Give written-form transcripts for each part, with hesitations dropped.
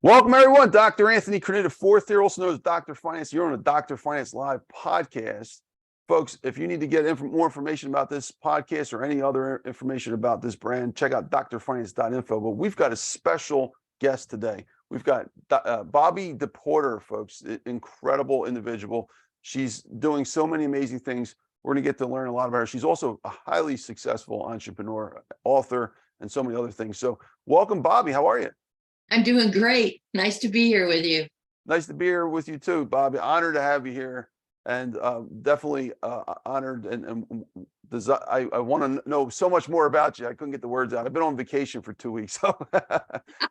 Welcome, everyone. Dr. Anthony Criniti IV here, also known as Dr. Finance. You're on a Dr. Finance Live podcast. Folks, if you need to get more information about this podcast or any other information about this brand, check out drfinance.info. But we've got a special guest today. We've got Bobbi DePorter, folks, incredible individual. She's doing so many amazing things. We're going to get to learn a lot about her. She's also a highly successful entrepreneur, author, and so many other things. So welcome, Bobbi. How are you? I'm doing great. Nice to be here with you. Nice to be here with you too, Bobbi. Honored to have you here, and definitely honored. And I want to know so much more about you. I couldn't get the words out. I've been on vacation for 2 weeks. So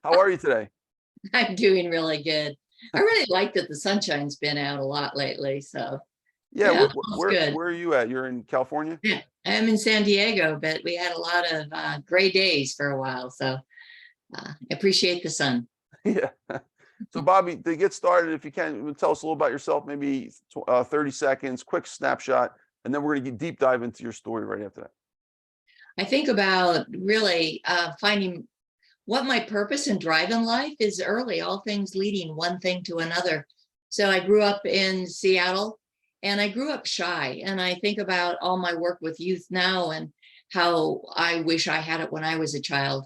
how are you today? I'm doing really good. I really like that the sunshine's been out a lot lately. So yeah, where are you at? You're in California? Yeah, I'm in San Diego, but we had a lot of gray days for a while. So appreciate the sun. Yeah. So Bobbi, to get started, if you can, tell us a little about yourself, maybe 30 seconds, quick snapshot, and then we're going to deep dive into your story right after that. I think about really finding what my purpose and drive in life is early, all things leading one thing to another. So I grew up in Seattle, and I grew up shy. And I think about all my work with youth now and how I wish I had it when I was a child.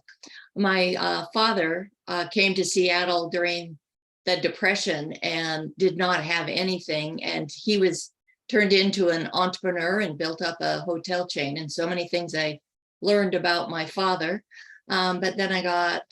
My father came to Seattle during the Depression and did not have anything. And he was turned into an entrepreneur and built up a hotel chain. And so many things I learned about my father. But then I got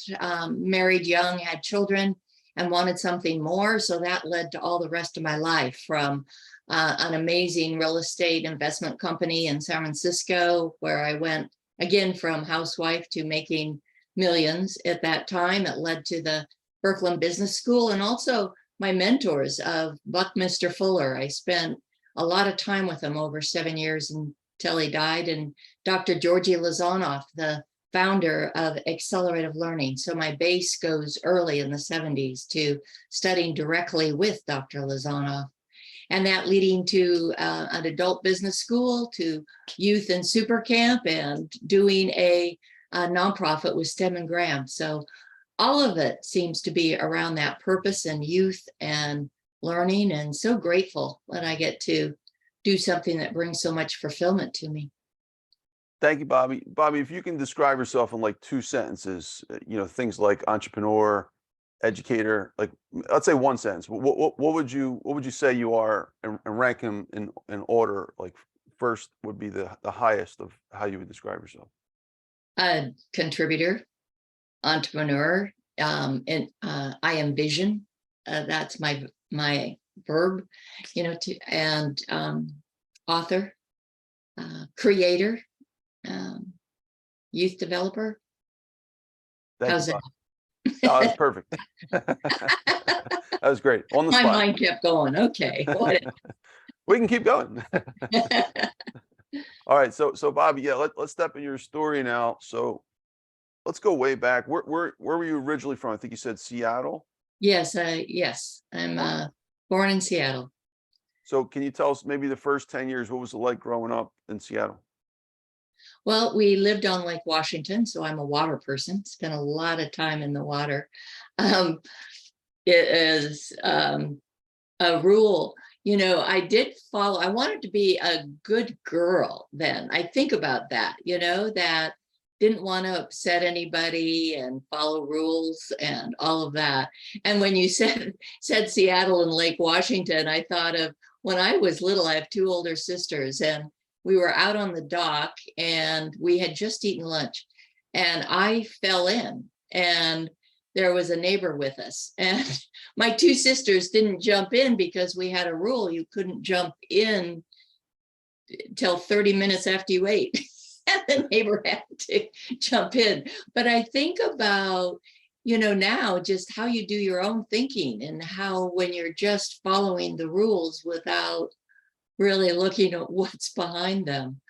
married young, had children, and wanted something more. So that led to all the rest of my life, from an amazing real estate investment company in San Francisco, where I went again from housewife to making millions at that time. It led to the Burklyn Business School, and also my mentors of Buckminster Fuller. I spent a lot of time with him, over 7 years until he died, and Dr. Georgi Lozanov, the founder of accelerative learning. So my base goes early in the 70s to studying directly with Dr. Lozanov. And that leading to an adult business school, to youth and SuperCamp, and doing a nonprofit with Stedman Graham. So all of it seems to be around that purpose and youth and learning, and so grateful that I get to do something that brings so much fulfillment to me. Thank you, Bobbi. Bobbi, if you can describe yourself in like 2 sentences, things like entrepreneur, educator, like let's say 1 sentence. What would you say you are, and rank them in order? Like first would be the highest of how you would describe yourself. A contributor, entrepreneur, and I envision. That's my verb, and author, creator, youth developer. How's that? Oh, that's perfect. That was great. On the spot. My mind kept going. Okay. We can keep going. All right. So Bobbi, yeah, let's step in your story now. So let's go way back. Where were you originally from? I think you said Seattle. Yes. Yes. I'm born in Seattle. So can you tell us maybe the first 10 years, what was it like growing up in Seattle? Well, we lived on Lake Washington, so I'm a water person. Spent a lot of time in the water. It is a rule. I did follow. I wanted to be a good girl then. I think about that, that didn't want to upset anybody and follow rules and all of that. And when you said Seattle and Lake Washington, I thought of when I was little. I have 2 older sisters, and we were out on the dock, and we had just eaten lunch, and I fell in, and there was a neighbor with us, and my 2 sisters didn't jump in because we had a rule: you couldn't jump in till 30 minutes after you ate. And the neighbor had to jump in. But I think about, now just how you do your own thinking, and how when you're just following the rules without really looking at what's behind them.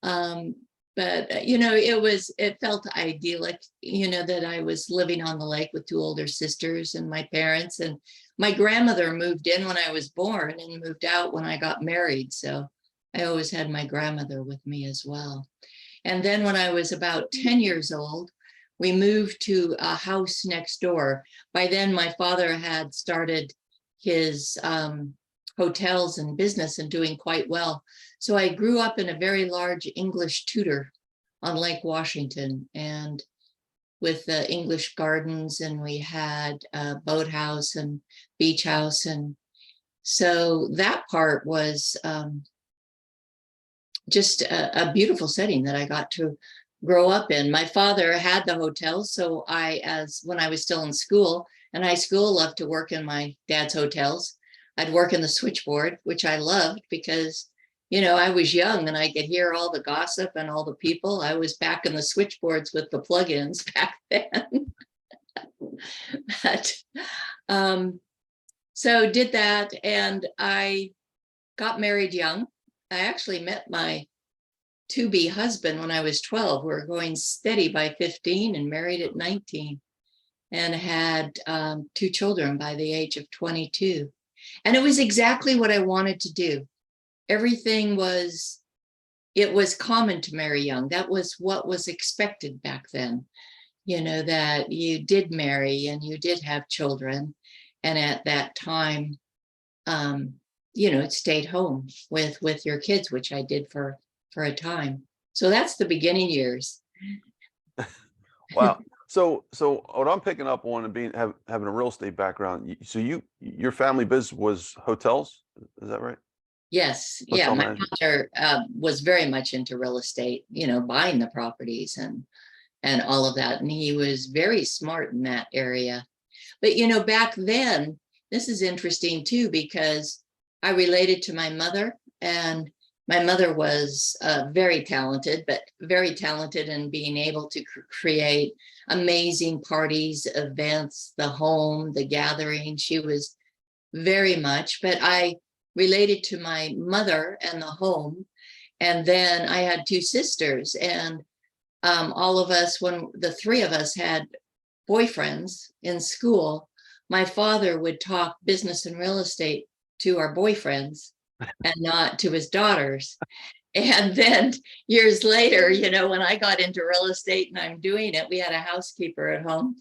But it felt idyllic, that I was living on the lake with 2 older sisters and my parents, and my grandmother moved in when I was born and moved out when I got married. So I always had my grandmother with me as well. And then when I was about 10 years old, we moved to a house next door. By then, my father had started his hotels and business and doing quite well. So I grew up in a very large English tutor on Lake Washington, and with the English gardens, and we had a boathouse and beach house. And so that part was just a beautiful setting that I got to grow up in. My father had the hotel, so when I was still in school, and high school, loved to work in my dad's hotels. I'd work in the switchboard, which I loved because, I was young and I could hear all the gossip and all the people. I was back in the switchboards with the plugins back then. But, so did that, and I got married young. I actually met my to-be husband when I was 12. We were going steady by 15 and married at 19, and had 2 children by the age of 22. And it was exactly what I wanted to do. Everything it was common to marry young. That was what was expected back then, that you did marry and you did have children. And at that time, it stayed home with your kids, which I did for a time. So that's the beginning years. Wow. So what I'm picking up on and having a real estate background, so your family business was hotels, is that right? Yes. Hotel Yeah. My management. father was very much into real estate, buying the properties and all of that. And he was very smart in that area. But, back then, this is interesting too, because I related to my mother, and my mother was very talented, but very talented in being able to create amazing parties, events, the home, the gathering. She was very much, but I related to my mother and the home. And then I had 2 sisters, and all of us, when the 3 of us had boyfriends in school, my father would talk business and real estate to our boyfriends and not to his daughters. And then years later, when I got into real estate and I'm doing it, we had a housekeeper at home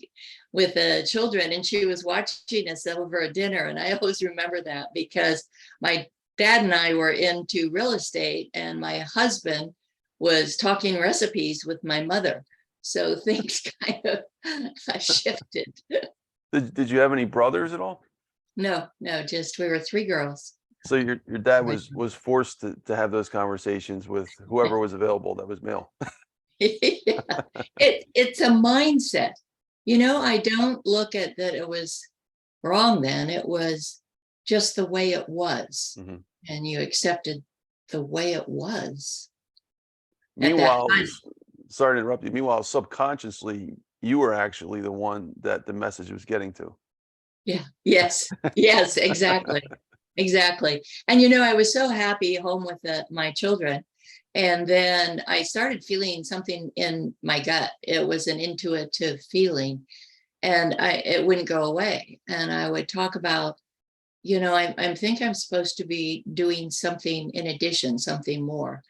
with the children, and she was watching us over a dinner. And I always remember that because my dad and I were into real estate, and my husband was talking recipes with my mother. So things kind of shifted. Did you have any brothers at all? No, just we were 3 girls. So your dad was forced to have those conversations with whoever was available that was male. Yeah. It's a mindset. I don't look at that it was wrong then. It was just the way it was. Mm-hmm. And you accepted the way it was. Meanwhile, sorry to interrupt you. Meanwhile, subconsciously, you were actually the one that the message was getting to. Yeah. Yes. Yes, exactly. Exactly. And, I was so happy home with my children. And then I started feeling something in my gut. It was an intuitive feeling, and it wouldn't go away. And I would talk about, I think I'm supposed to be doing something in addition, something more.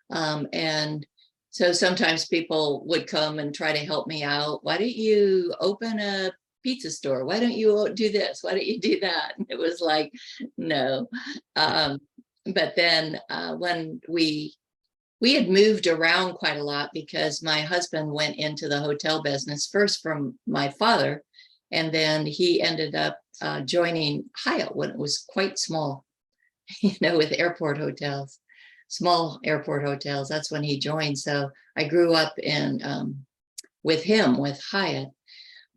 And so sometimes people would come and try to help me out. Why don't you open a pizza store? Why don't you do this? Why don't you do that? And it was like, no. But then when we had moved around quite a lot, because my husband went into the hotel business first from my father, and then he ended up joining Hyatt when it was quite small, with airport hotels, small airport hotels. That's when he joined. So I grew up with him, with Hyatt.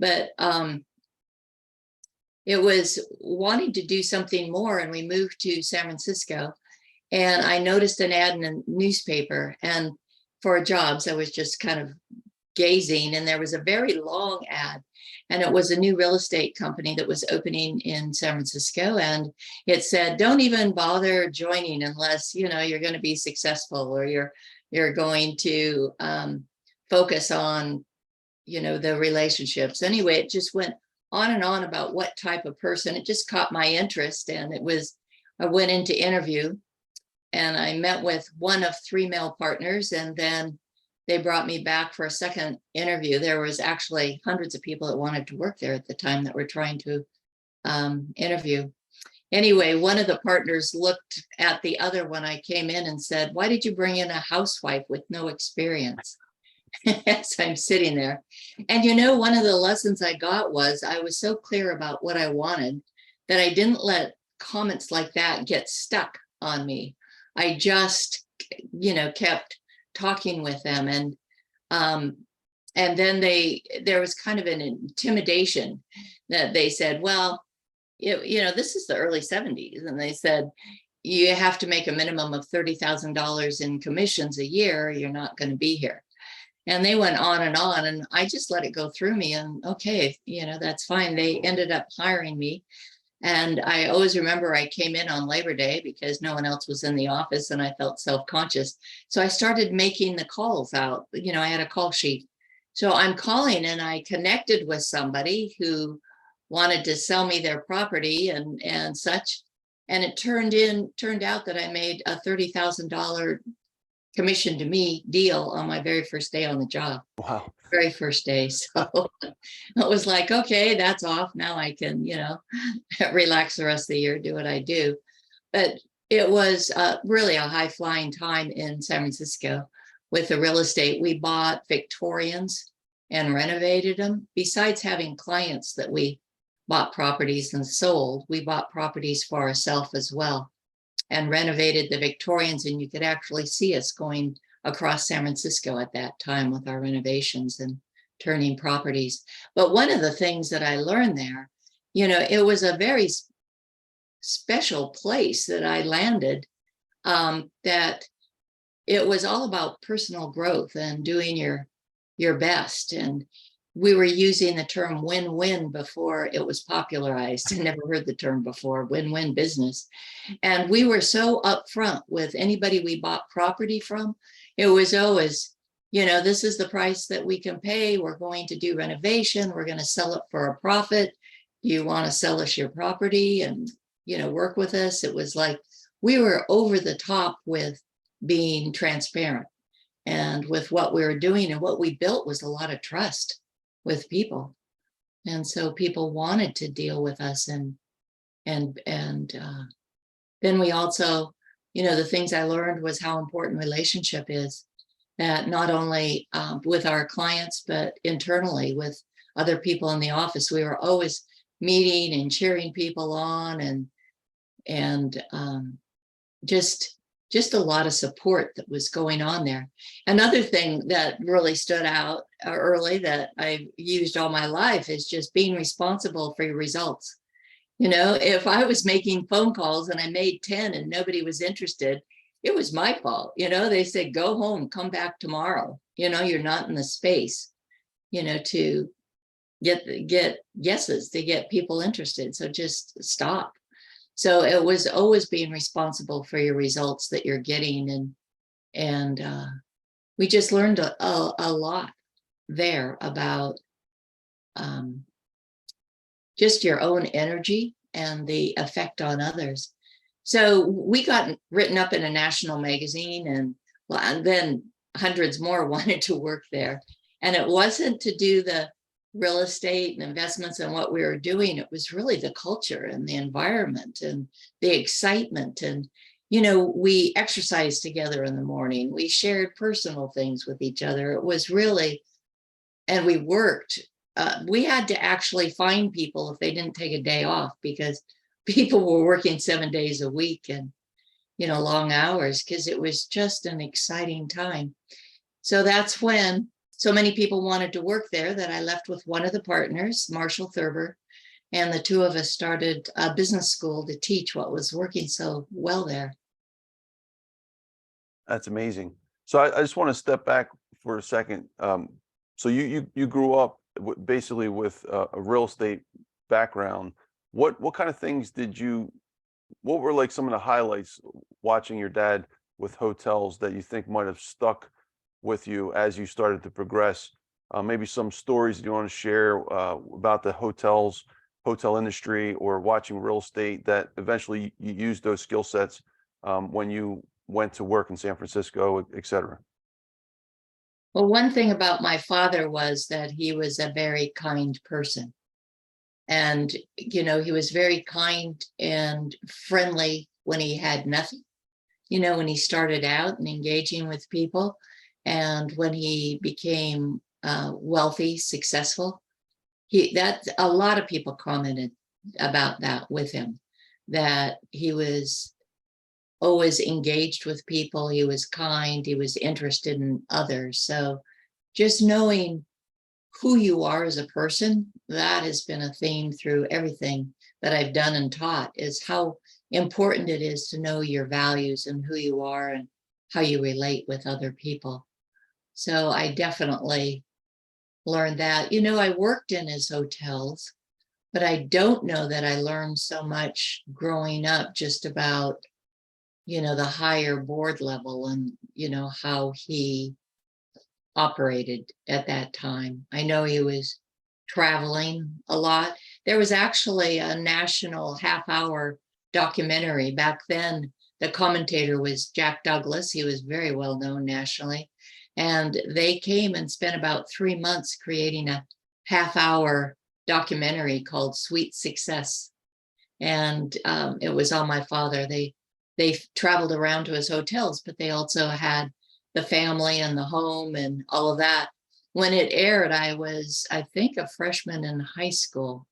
But it was wanting to do something more, and we moved to San Francisco, and I noticed an ad in a newspaper, and for jobs, I was just kind of gazing, and there was a very long ad, and it was a new real estate company that was opening in San Francisco, and it said, don't even bother joining unless you're going to be successful, or you're going to focus on the relationships. Anyway, it just went on and on about what type of person. It just caught my interest, and I went into interview, and I met with one of 3 male partners, and then they brought me back for a second interview. There was actually hundreds of people that wanted to work there at the time that were trying to interview. Anyway, one of the partners looked at the other when I came in and said, "Why did you bring in a housewife with no experience?" As I'm sitting there. And one of the lessons I got was I was so clear about what I wanted that I didn't let comments like that get stuck on me. I just, kept talking with them. And then there was kind of an intimidation that they said, well, this is the early 70s. And they said, you have to make a minimum of $30,000 in commissions a year. You're not going to be here. And they went on, and I just let it go through me. And okay, that's fine. They ended up hiring me. And I always remember I came in on Labor Day because no one else was in the office and I felt self-conscious. So I started making the calls out. I had a call sheet. So I'm calling, and I connected with somebody who wanted to sell me their property and such. And it turned out that I made a $30,000 commission to me deal on my very first day on the job. Wow. Very first day. So it was like, okay, that's off. Now I can, relax the rest of the year, do what I do. But it was really a high flying time in San Francisco with the real estate. We bought Victorians and renovated them. Besides having clients that we bought properties and sold, we bought properties for ourselves as well, and renovated the Victorians. And you could actually see us going across San Francisco at that time with our renovations and turning properties. But one of the things that I learned there, it was a very special place that I landed, that it was all about personal growth and doing your best. And we were using the term win-win before it was popularized. I never heard the term before, win-win business. And we were so upfront with anybody we bought property from. It was always, this is the price that we can pay. We're going to do renovation. We're going to sell it for a profit. You want to sell us your property and, work with us. It was like we were over the top with being transparent and with what we were doing. And what we built was a lot of trust with people. And so people wanted to deal with us. And then we also, the things I learned was how important relationship is, that not only with our clients, but internally with other people in the office. We were always meeting and cheering people on, and just a lot of support that was going on there. Another thing that really stood out early that I've used all my life is just being responsible for your results. If I was making phone calls and I made 10 and nobody was interested, it was my fault. They said, go home, come back tomorrow. You're not in the space, to get yeses, to get people interested. So just stop. So it was always being responsible for your results that you're getting. And we just learned a lot there about just your own energy and the effect on others. So we got written up in a national magazine, and then hundreds more wanted to work there. And it wasn't to do the real estate and investments and what we were doing. It was really the culture and the environment and the excitement. And, we exercised together in the morning. We shared personal things with each other. It was really, and we worked. We had to actually find people if they didn't take a day off, because people were working 7 days a week and, long hours, because it was just an exciting time. So that's when so many people wanted to work there that I left with one of the partners, Marshall Thurber, and the two of us started a business school to teach what was working so well there. That's amazing. So I just want to step back for a second. So you grew up basically with a real estate background. What kind of things what were like some of the highlights watching your dad with hotels that you think might have stuck with you as you started to progress? Maybe some stories you want to share about the hotel industry, or watching real estate that eventually you used those skill sets when you went to work in San Francisco, et cetera. Well, one thing about my father was that he was a very kind person. And, he was very kind and friendly when he had nothing, when he started out and engaging with people. And when he became wealthy, successful, a lot of people commented about that with him, that he was always engaged with people. He was kind, he was interested in others. So just knowing who you are as a person, that has been a theme through everything that I've done and taught, is how important it is to know your values and who you are and how you relate with other people. So I definitely learned that. I worked in his hotels, but I don't know that I learned so much growing up just about, the higher board level and, how he operated at that time. I know he was traveling a lot. There was actually a national half-hour documentary back then. The commentator was Jack Douglas. He was very well known nationally. And they came and spent about 3 months creating a half-hour documentary called Sweet Success. And it was on my father. They traveled around to his hotels, but they also had the family and the home and all of that. When it aired, I was, I think, a freshman in high school.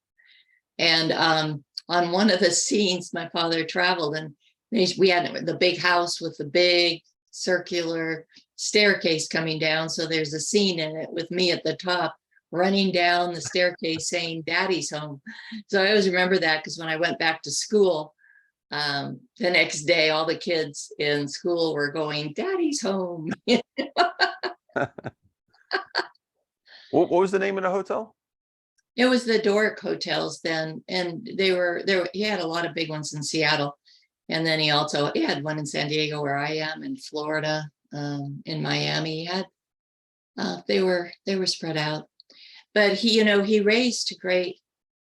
And on one of the scenes, my father traveled, and we had the big house with the big circular staircase coming down. So there's a scene in it with me at the top running down the staircase saying, "Daddy's home." So I always remember that, because when I went back to school, the next day, all the kids in school were going, "Daddy's home." What was the name of the hotel? It was the Doric hotels then, and they were there. He had a lot of big ones in Seattle, and then he had one in San Diego, where I am, in Florida, in Miami. He had they were spread out, but he raised great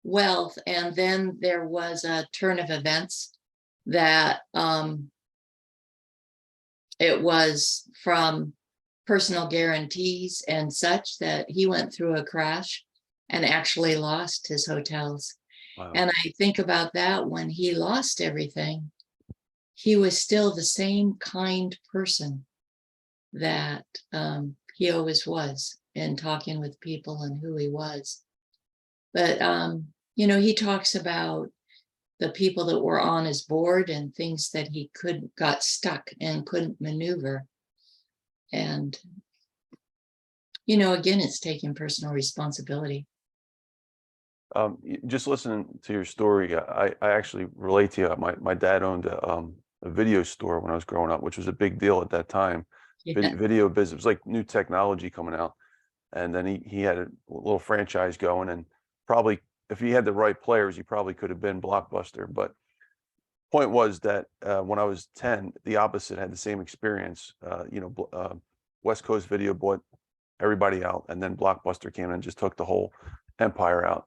wealth, and then there was a turn of events that it was from personal guarantees and such that he went through a crash and actually lost his hotels. Wow. And I think about that, when he lost everything, he was still the same kind person that he always was in talking with people and who he was. But, he talks about the people that were on his board and things that he got stuck and couldn't maneuver. And, again, it's taking personal responsibility. Just listening to your story, I actually relate to you. My dad owned a video store when I was growing up, which was a big deal at that time. Yeah. Video business, it was like new technology coming out. And then he had a little franchise going, and probably if he had the right players, he probably could have been Blockbuster. But point was that when I was 10, the opposite, had the same experience. West Coast Video bought everybody out, and then Blockbuster came in and just took the whole empire out.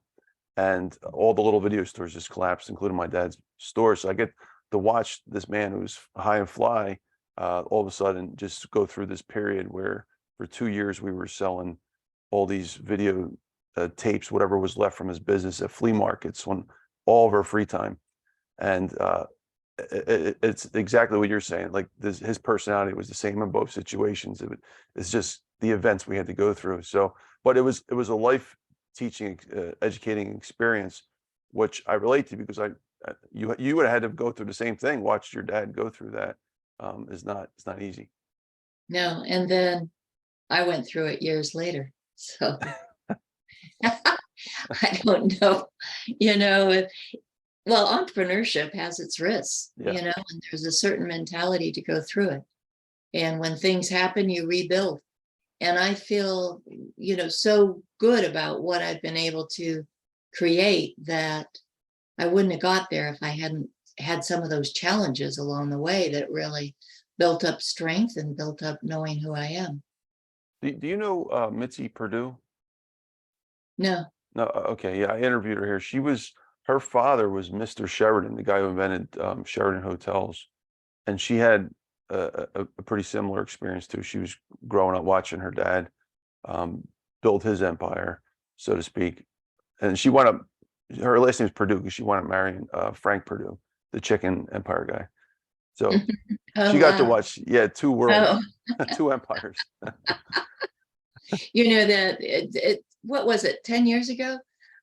And all the little video stores just collapsed, including my dad's store. So I get to watch this man who's high and fly all of a sudden just go through this period where for 2 years we were selling all these video tapes, whatever was left from his business, at flea markets on all of our free time. And it's exactly what you're saying. Like his personality was the same in both situations. It's just the events we had to go through. So, but it was a life teaching, educating experience, which I relate to, because you would have had to go through the same thing. Watched your dad go through that. It's not easy. No, and then I went through it years later. So I don't know, well, entrepreneurship has its risks, Yeah. and there's a certain mentality to go through it. And when things happen, you rebuild. And I feel, so good about what I've been able to create, that I wouldn't have got there if I hadn't had some of those challenges along the way that really built up strength and built up knowing who I am. Do you know Mitzi Perdue? No. No. Okay. Yeah, I interviewed her here. Her father was Mr. Sheridan, the guy who invented Sheridan Hotels, and she had a pretty similar experience too. She was growing up watching her dad build his empire, so to speak. And she wound up, her last name is Purdue because she wound up marrying Frank Purdue, the chicken empire guy. So Oh, she got to wow. watch, yeah, two worlds, Oh, two empires. you know that what was it, 10 years ago?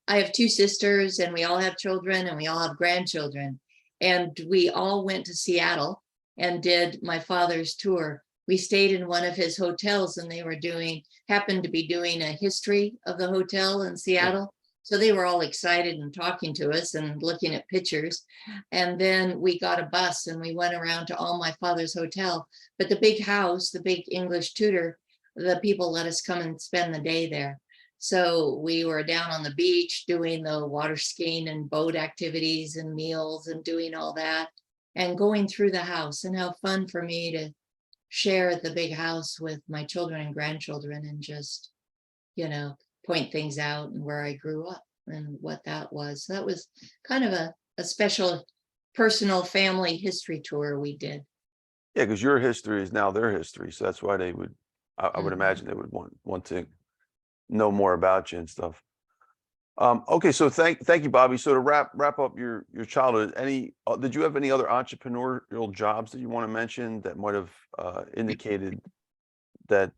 I have two sisters and we all have children and we all have grandchildren. And we all went to Seattle and did my father's tour. We stayed in one of his hotels and they were happened to be doing a history of the hotel in Seattle. So they were all excited and talking to us and looking at pictures. And then we got a bus and we went around to all my father's hotel. But the big house, the big English Tudor, the people let us come and spend the day there. So we were down on the beach doing the water skiing and boat activities and meals and doing all that and going through the house. And how fun for me to share the big house with my children and grandchildren and just, point things out and where I grew up and what that was. That was kind of a special personal family history tour we did. Yeah, because your history is now their history. So that's why they would, I would Mhm. imagine they would want to know more about you and stuff. Okay, so thank you, Bobbi. So to wrap up your childhood, did you have any other entrepreneurial jobs that you want to mention that might have indicated that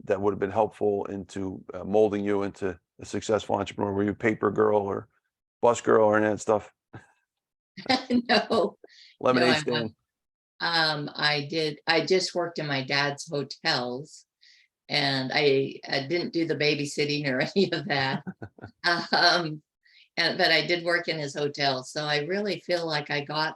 that would have been helpful into molding you into a successful entrepreneur? Were you a paper girl or bus girl or any of that stuff? No, Lemonade I stand? I just worked in my dad's hotels and I didn't do the babysitting or any of that. But I did work in his hotel. So I really feel like I got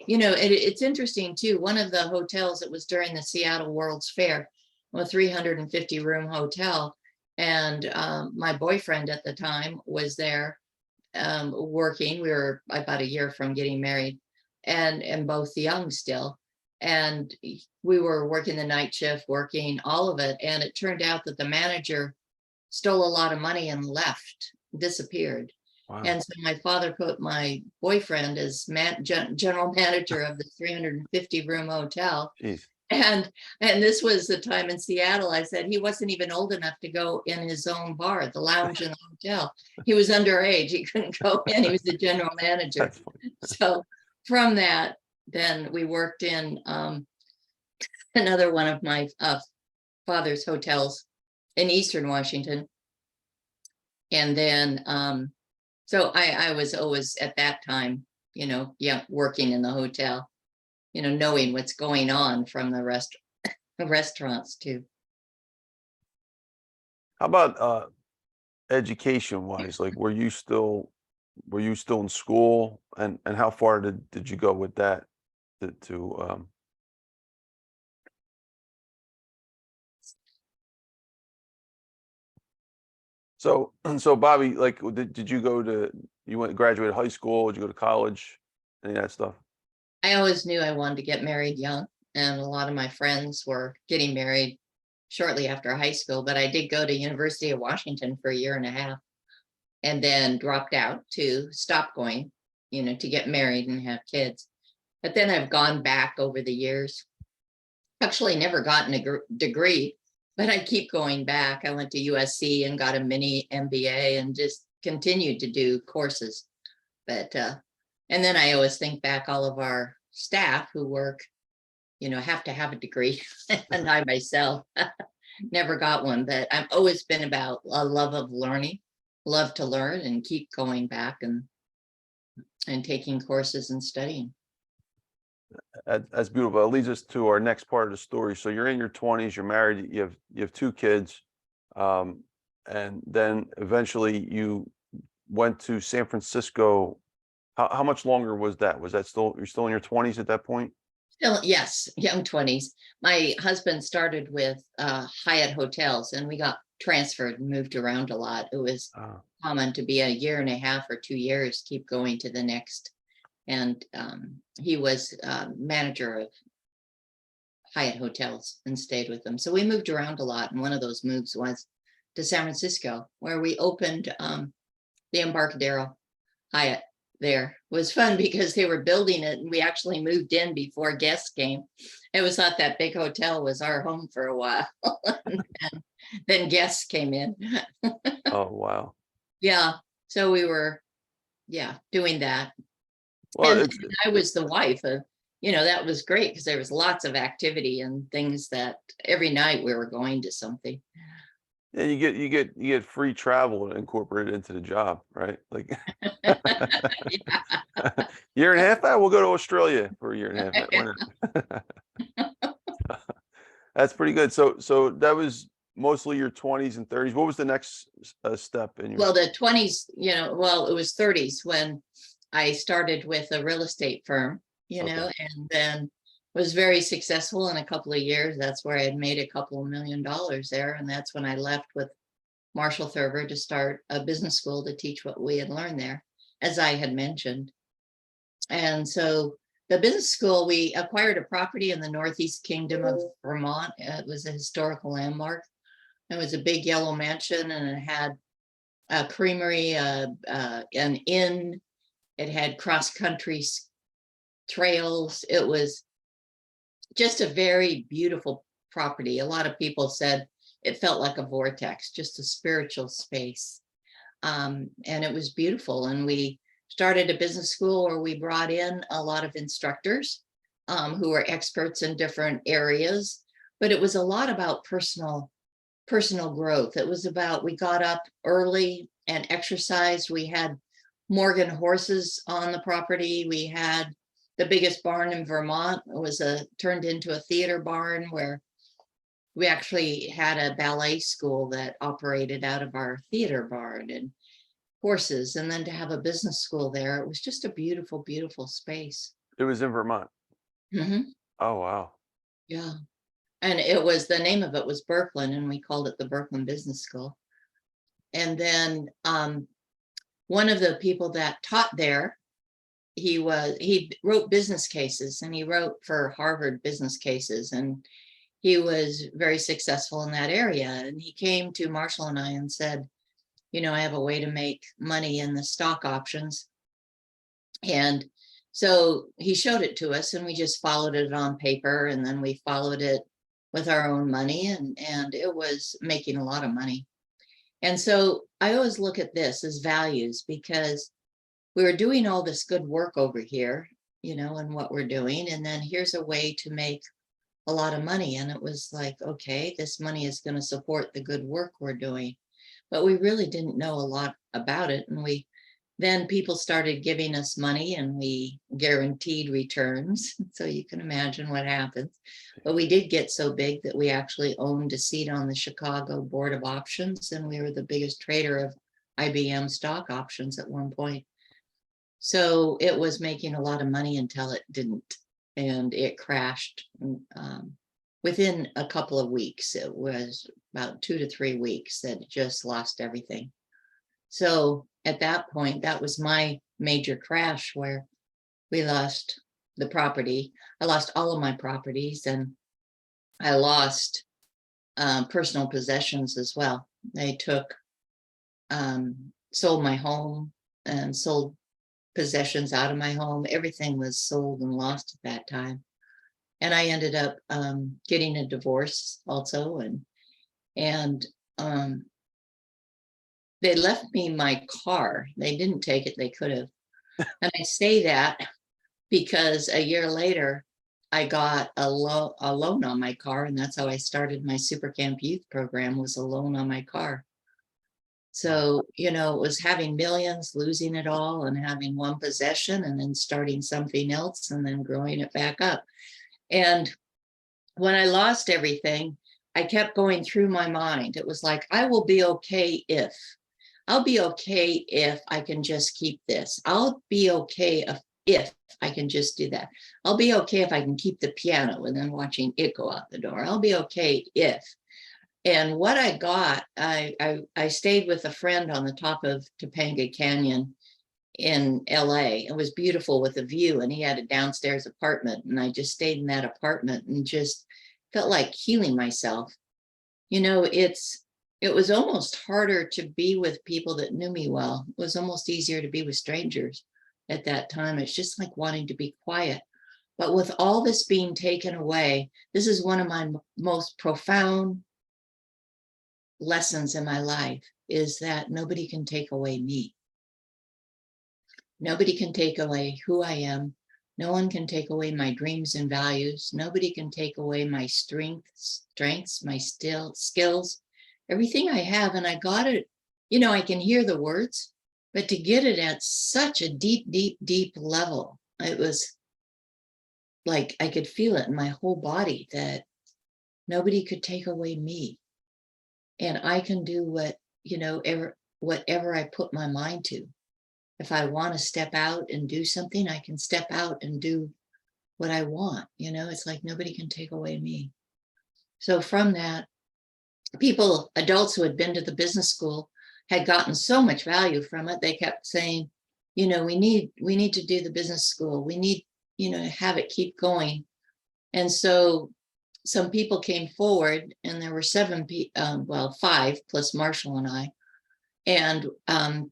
it's interesting too. One of the hotels, it was during the Seattle World's Fair, a 350 room hotel. And my boyfriend at the time was there working. We were about a year from getting married and both young still. And we were working the night shift, working all of it. And it turned out that the manager stole a lot of money and left, disappeared. Wow. And so my father put my boyfriend as general manager of the 350 room hotel. Jeez. And this was the time in Seattle. I said he wasn't even old enough to go in his own bar, the lounge in the hotel. He was underage. He couldn't go in. He was the general manager. That's funny. So from that, then we worked in another one of my father's hotels in Eastern Washington. And then, so I was always at that time, working in the hotel, knowing what's going on from the restaurants too. How about education wise? Like, were you still in school, and how far did you go with that to so Bobbi, like, did you graduate high school? Did you go to college? Any of that stuff? I always knew I wanted to get married young, and a lot of my friends were getting married shortly after high school, but I did go to University of Washington for a year and a half and then dropped out to stop going, to get married and have kids. But then I've gone back over the years. Actually never gotten a degree, but I keep going back. I went to USC and got a mini MBA and just continued to do courses. But and then I always think back, all of our staff who work, have to have a degree. And I myself never got one, but I've always been about a love of learning, love to learn and keep going back and taking courses and studying. That's beautiful. It leads us to our next part of the story. So you're in your 20s, you're married, you have two kids, and then eventually you went to San Francisco. How much longer was that? You're still in your 20s at that point? Still, yes, young 20s. My husband started with Hyatt hotels and we got transferred and moved around a lot. It was common to be a year and a half or 2 years, keep going to the next. And he was manager of Hyatt hotels and stayed with them. So we moved around a lot. And one of those moves was to San Francisco, where we opened the Embarcadero Hyatt there. It was fun because they were building it and we actually moved in before guests came. It was thought that big hotel was our home for a while. And then guests came in. Oh, wow. Yeah. So we were, doing that. Well, And I was the wife of, that was great because there was lots of activity and things that every night we were going to something. yeah, you get free travel incorporated into the job, right? Like year and a half, we'll go to Australia for a year and a half. Why not? That's pretty good. So that was mostly your 20s and 30s. What was the next step in your? Well, the 20s, well, it was 30s when I started with a real estate firm, Okay. and then was very successful in a couple of years. That's where I had made a couple of $1 million there. And that's when I left with Marshall Thurber to start a business school to teach what we had learned there, as I had mentioned. And so the business school, we acquired a property in the Northeast Kingdom of Vermont. It was a historical landmark. It was a big yellow mansion and it had a creamery, an inn. It had cross-country trails. It was just a very beautiful property. A lot of people said it felt like a vortex, just a spiritual space. And it was beautiful. And we started a business school where we brought in a lot of instructors who were experts in different areas. But it was a lot about personal growth. It was about, we got up early and exercised. We had Morgan horses on the property. We had the biggest barn in Vermont. It was turned into a theater barn where we actually had a ballet school that operated out of our theater barn, and horses. And then to have a business school there, it was just a beautiful, beautiful space. It was in Vermont. Mm-hmm. Oh, wow. Yeah. And it was, the name of it was Burklyn, and we called it the Burklyn Business School. And then one of the people that taught there, he wrote business cases, and he wrote for Harvard business cases, and he was very successful in that area. And he came to Marshall and I and said, I have a way to make money in the stock options. And so he showed it to us, and we just followed it on paper, and then we followed it with our own money, and it was making a lot of money. And so I always look at this as values, because we were doing all this good work over here, and what we're doing. And then here's a way to make a lot of money. And it was like, okay, this money is going to support the good work we're doing. But we really didn't know a lot about it. And then people started giving us money, and we guaranteed returns. So you can imagine what happens. But we did get so big that we actually owned a seat on the Chicago Board of Options, and we were the biggest trader of IBM stock options at one point. So it was making a lot of money until it didn't, and it crashed within a couple of weeks. It was about 2 to 3 weeks that it just lost everything. So at that point, that was my major crash, where we lost the property. I lost all of my properties, and I lost personal possessions as well. They sold my home and sold possessions out of my home. Everything was sold and lost at that time. And I ended up getting a divorce also. And they left me my car. They didn't take it, they could have. And I say that because a year later, I got a loan on my car. And that's how I started my SuperCamp youth program, was a loan on my car. So, it was having millions, losing it all, and having one possession, and then starting something else, and then growing it back up. And when I lost everything, I kept going through my mind. It was like, I will be okay if. I'll be okay if I can just keep this. I'll be okay if I can just do that. I'll be okay if I can keep the piano and then watching it go out the door. I'll be okay if. And what I got, I stayed with a friend on the top of Topanga Canyon in LA. It was beautiful with a view, and he had a downstairs apartment, and I just stayed in that apartment and just felt like healing myself. It was almost harder to be with people that knew me well. It was almost easier to be with strangers, at that time. It's just like wanting to be quiet. But with all this being taken away, this is one of my most profound lessons in my life, is that nobody can take away me. Nobody can take away who I am. No one can take away my dreams and values. Nobody can take away my strengths, my skills, everything I have. And I got it, I can hear the words, but to get it at such a deep, deep, deep level, it was like I could feel it in my whole body that nobody could take away me. And I can do whatever I put my mind to. If I want to step out and do something, I can step out and do what I want. It's like nobody can take away me. So from that, adults who had been to the business school had gotten so much value from it. They kept saying, we need to do the business school. We need, to have it keep going. And so some people came forward, and there were 5 plus Marshall and I, and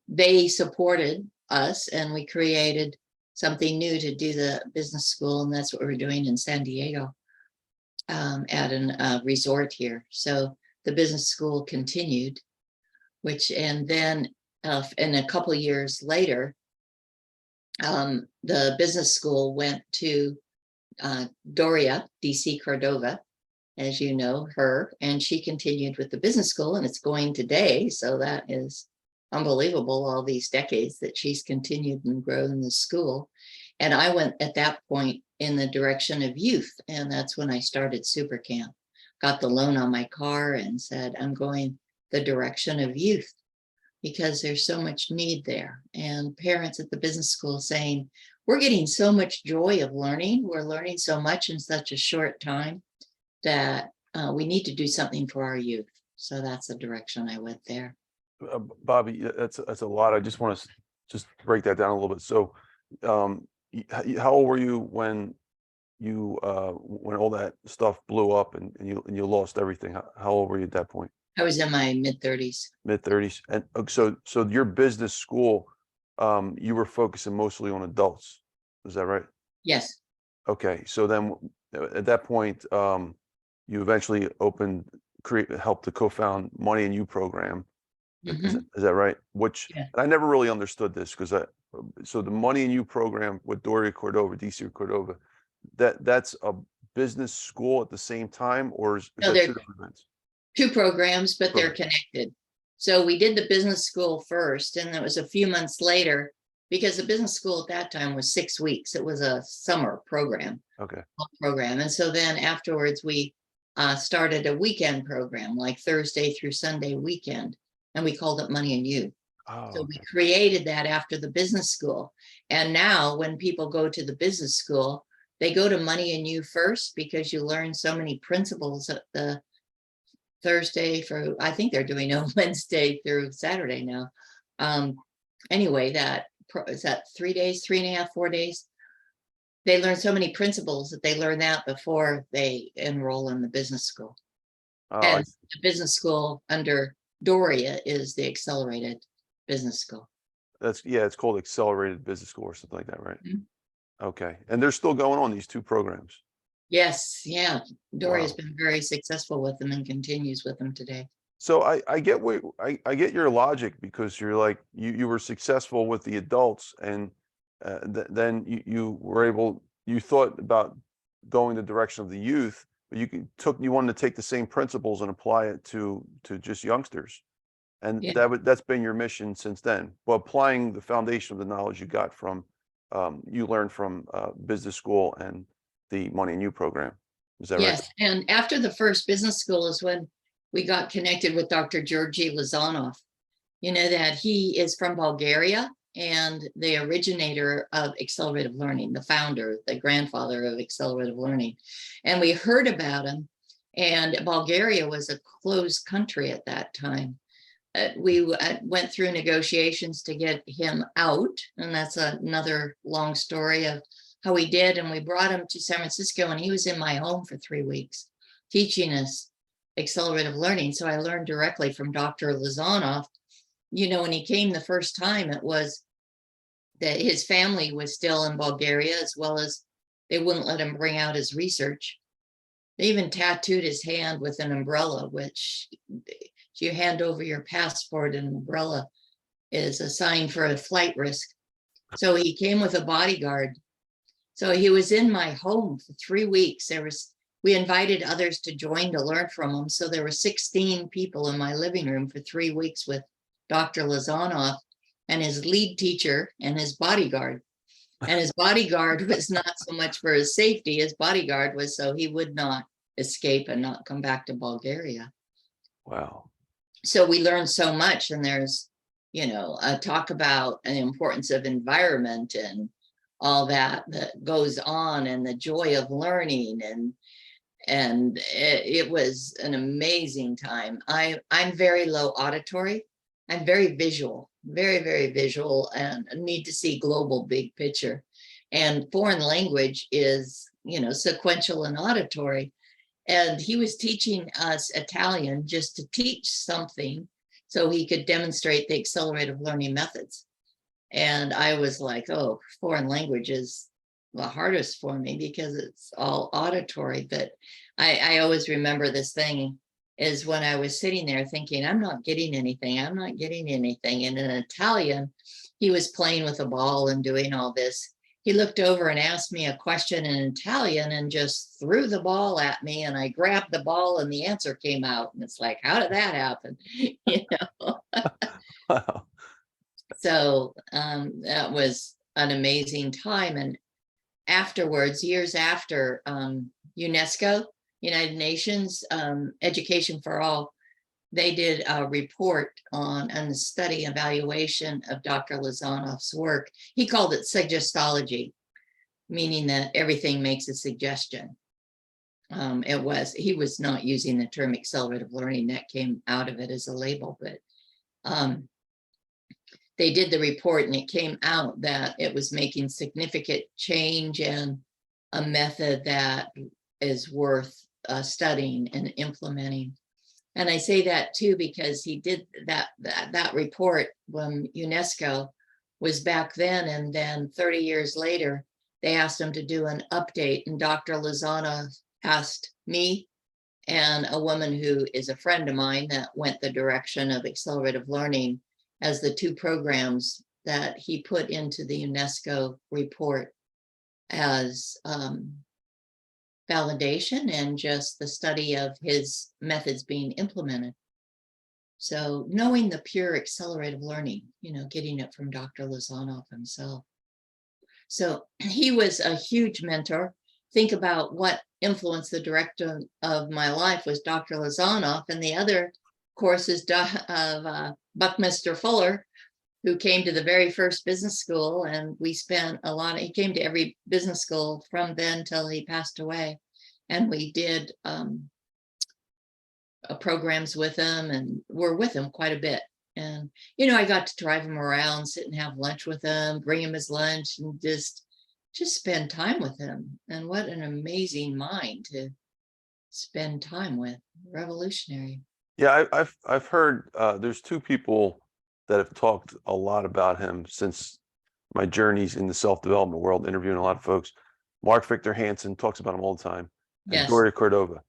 they supported us, and we created something new to do the business school, and that's what we're doing in San Diego at a resort here. So the business school continued, and then in a couple of years later, the business school went to Doria, DC Cordova, as you know her, and she continued with the business school, and it's going today. So that is unbelievable, all these decades that she's continued and grown the school. And I went at that point in the direction of youth, and that's when I started SuperCamp. Got the loan on my car and said, I'm going the direction of youth, because there's so much need there. And parents at the business school saying, we're getting so much joy of learning. We're learning so much in such a short time that we need to do something for our youth. So that's the direction I went there. Bobbi, that's a lot. I just want to just break that down a little bit. So how old were you when all that stuff blew up and you lost everything? How old were you at that point? I was in my mid-30s. Mid-30s. And so your business school, you were focusing mostly on adults. Is that right? Yes. Okay. So then at that point, you eventually helped to co-found Money and You program. Mm-hmm. Is that right? Yeah. I never really understood this, because so the Money and You program with Doria Cordova, DC Cordova, that's a business school at the same time, or is No, that two different events? 2 programs, but they're Okay. connected. So we did the business school first, and it was a few months later, because the business school at that time was 6 weeks. It was a summer program. Okay. And so then afterwards, we started a weekend program, like Thursday through Sunday weekend, and we called it Money and You. Oh, So okay. we created that after the business school. And now when people go to the business school, they go to Money and You first, because you learn so many principles at the Thursday I think they're doing a Wednesday through Saturday now. Anyway, is that 3 days, 3.5, 4 days? They learn so many principles that they learn that before they enroll in the business school. Oh, And the business school under Doria is the accelerated business school. it's called Accelerated Business School or something like that, right? Mm-hmm. Okay. And they're still going on, these 2 programs. Yes, yeah. Doria's Wow. been very successful with them and continues with them today. So I get I get your logic, because you're like, you were successful with the adults, and then you thought about going the direction of the youth, but you wanted to take the same principles and apply it to just youngsters. And Yeah. that's been your mission since then. Well, applying the foundation of the knowledge you got from you learned from business school and the Money and You program. Is that right? Yes, and after the first business school is when we got connected with Dr. Georgi Lozanov. That he is from Bulgaria and the originator of accelerative learning, the founder, the grandfather of accelerative learning. And we heard about him, and Bulgaria was a closed country at that time. We went through negotiations to get him out, and that's another long story of how we did. And we brought him to San Francisco, and he was in my home for 3 weeks teaching us accelerative learning. So I learned directly from Dr. Lozanov. When he came the first time, it was that his family was still in Bulgaria, as well as they wouldn't let him bring out his research. They even tattooed his hand with an umbrella, which if you hand over your passport, an umbrella is a sign for a flight risk. So he came with a bodyguard. So he was in my home for 3 weeks. We invited others to join to learn from him. So there were 16 people in my living room for 3 weeks with Dr. Lozanov and his lead teacher and his bodyguard. And his bodyguard was not so much for his safety. His bodyguard was so he would not escape and not come back to Bulgaria. Wow. So we learned so much, and there's, a talk about the importance of environment and all that goes on, and the joy of learning, and it was an amazing time. I'm very low auditory. I'm very visual, very, very visual, and need to see global big picture. And foreign language is, sequential and auditory. And he was teaching us Italian just to teach something so he could demonstrate the accelerative learning methods. And I was like, oh, foreign language is the hardest for me because it's all auditory. But I always remember this thing is when I was sitting there thinking, I'm not getting anything. I'm not getting anything. And in Italian, he was playing with a ball and doing all this. He looked over and asked me a question in Italian and just threw the ball at me. And I grabbed the ball and the answer came out. And it's like, how did that happen? Wow. So that was an amazing time. And afterwards, years after, UNESCO, United Nations, Education for All, they did a report on the study evaluation of Dr. Lozanov's work. He called it suggestology, meaning that everything makes a suggestion. He was not using the term accelerative learning, that came out of it as a label, but they did the report and it came out that it was making significant change and a method that is worth studying and implementing. And I say that too because he did that report when UNESCO was back then, and then 30 years later, they asked him to do an update, and Dr. Lozanov asked me and a woman who is a friend of mine that went the direction of accelerative learning as the two programs that he put into the UNESCO report as validation and just the study of his methods being implemented. So knowing the pure accelerative learning, getting it from Dr. Lozanov himself. So he was a huge mentor. Think about what influenced the director of my life was Dr. Lozanov, and the other courses of Buckminster Fuller, who came to the very first business school, and we spent he came to every business school from then till he passed away. And we did programs with him and were with him quite a bit. And, I got to drive him around, sit and have lunch with him, bring him his lunch, and just spend time with him. And what an amazing mind to spend time with. Revolutionary. Yeah, I've heard there's two people that have talked a lot about him since my journeys in the self-development world, interviewing a lot of folks. Mark Victor Hansen talks about him all the time. And Yes. Gloria Cordova,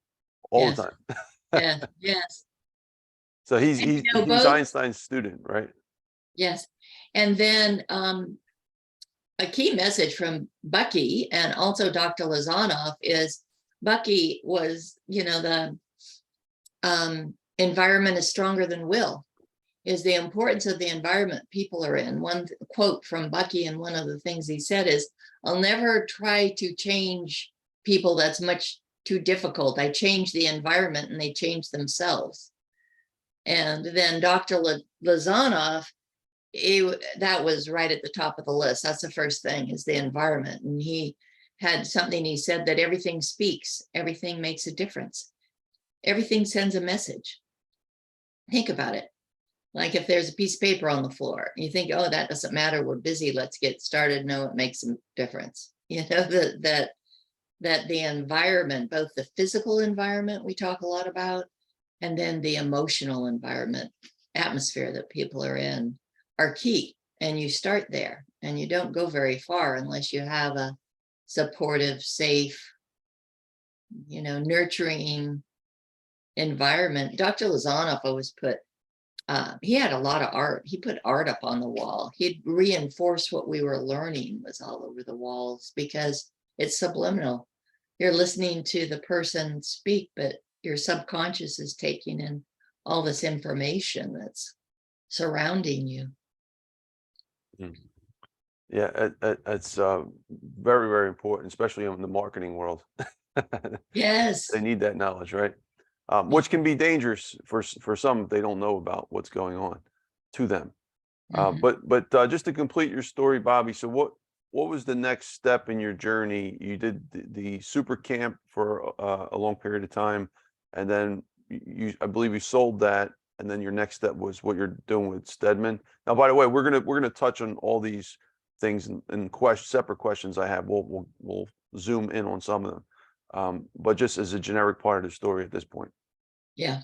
all Yes. the time. Yeah. Yes. So he's both, Einstein's student, right? Yes. And then a key message from Bucky and also Dr. Lozanov is Bucky was, the environment is stronger than will, is the importance of the environment people are in. One quote from Bucky, and one of the things he said is, I'll never try to change people that's much too difficult. I change the environment and they change themselves. And then Dr. Lozanov, that was right at the top of the list. That's the first thing, is the environment. And he had something, he said that everything speaks, everything makes a difference. Everything sends a message. Think about it. Like if there's a piece of paper on the floor, you think, oh, that doesn't matter, we're busy, let's get started. No, it makes a difference. That the environment, both the physical environment we talk a lot about, and then the emotional environment, atmosphere that people are in, are key. And you start there. and you don't go very far unless you have a supportive, safe, nurturing environment. Dr. Lozanov always he had a lot of art. He put art up on the wall. He'd reinforce what we were learning was all over the walls because it's subliminal. You're listening to the person speak, but your subconscious is taking in all this information that's surrounding you. Yeah, it's very, very important, especially in the marketing world. Yes. They need that knowledge, right? Which can be dangerous for some if they don't know about what's going on to them. But just to complete your story, Bobbi, so what was the next step in your journey? You did the SuperCamp for a long period of time, and then I believe you sold that, and then your next step was what you're doing with Stedman. Now, by the way, we're gonna touch on all these things in separate questions I have. We'll zoom in on some of them, but just as a generic part of the story at this point. Yeah.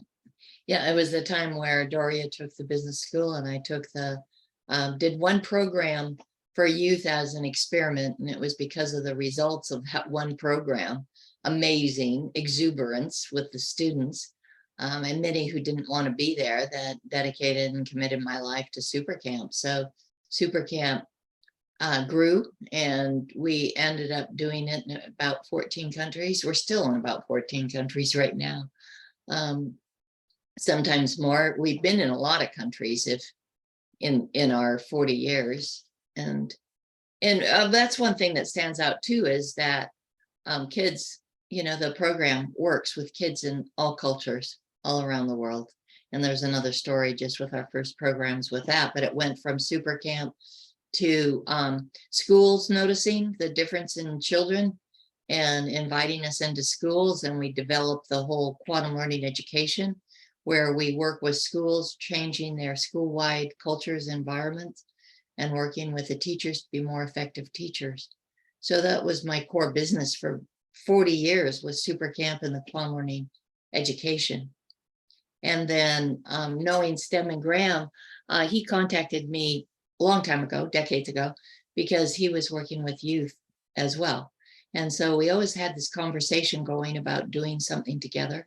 Yeah, it was the time where Doria took the business school and I took did one program for youth as an experiment. And it was because of the results of that one program, amazing exuberance with the students, and many who didn't want to be there, that dedicated and committed my life to SuperCamp. So SuperCamp grew, and we ended up doing it in about 14 countries. We're still in about 14 countries right now. Sometimes more. We've been in a lot of countries in our 40 years. And that's one thing that stands out too, is that kids, the program works with kids in all cultures all around the world. And there's another story just with our first programs with that, but it went from SuperCamp to schools noticing the difference in children and inviting us into schools. And we developed the whole quantum learning education, where we work with schools, changing their school-wide cultures, environments, and working with the teachers to be more effective teachers. So that was my core business for 40 years, was SuperCamp and the quantum learning education. And then knowing Stedman Graham, he contacted me a long time ago, decades ago, because he was working with youth as well. And so we always had this conversation going about doing something together.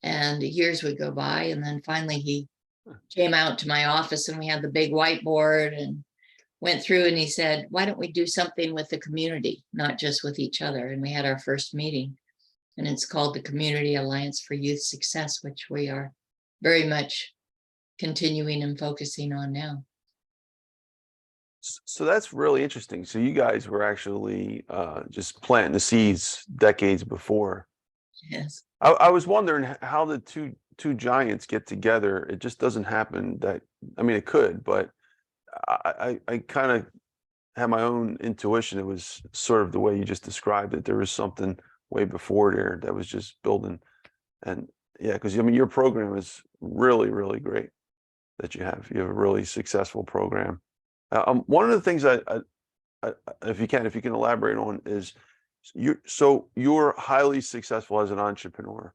And years would go by, and then finally he came out to my office and we had the big whiteboard and went through, and he said, why don't we do something with the community, not just with each other? And we had our first meeting, and it's called the Community Alliance for Youth Success, which we are very much continuing and focusing on now. So that's really interesting. So you guys were actually just planting the seeds decades before. Yes. I was wondering how the two giants get together. It just doesn't happen. I mean, it could, but I kind of had my own intuition. It was sort of the way you just described it. There was something way before there that was just building. And yeah, because I mean, your program is really, really great that you have. You have a really successful program. One of the things if you can elaborate on is you're highly successful as an entrepreneur.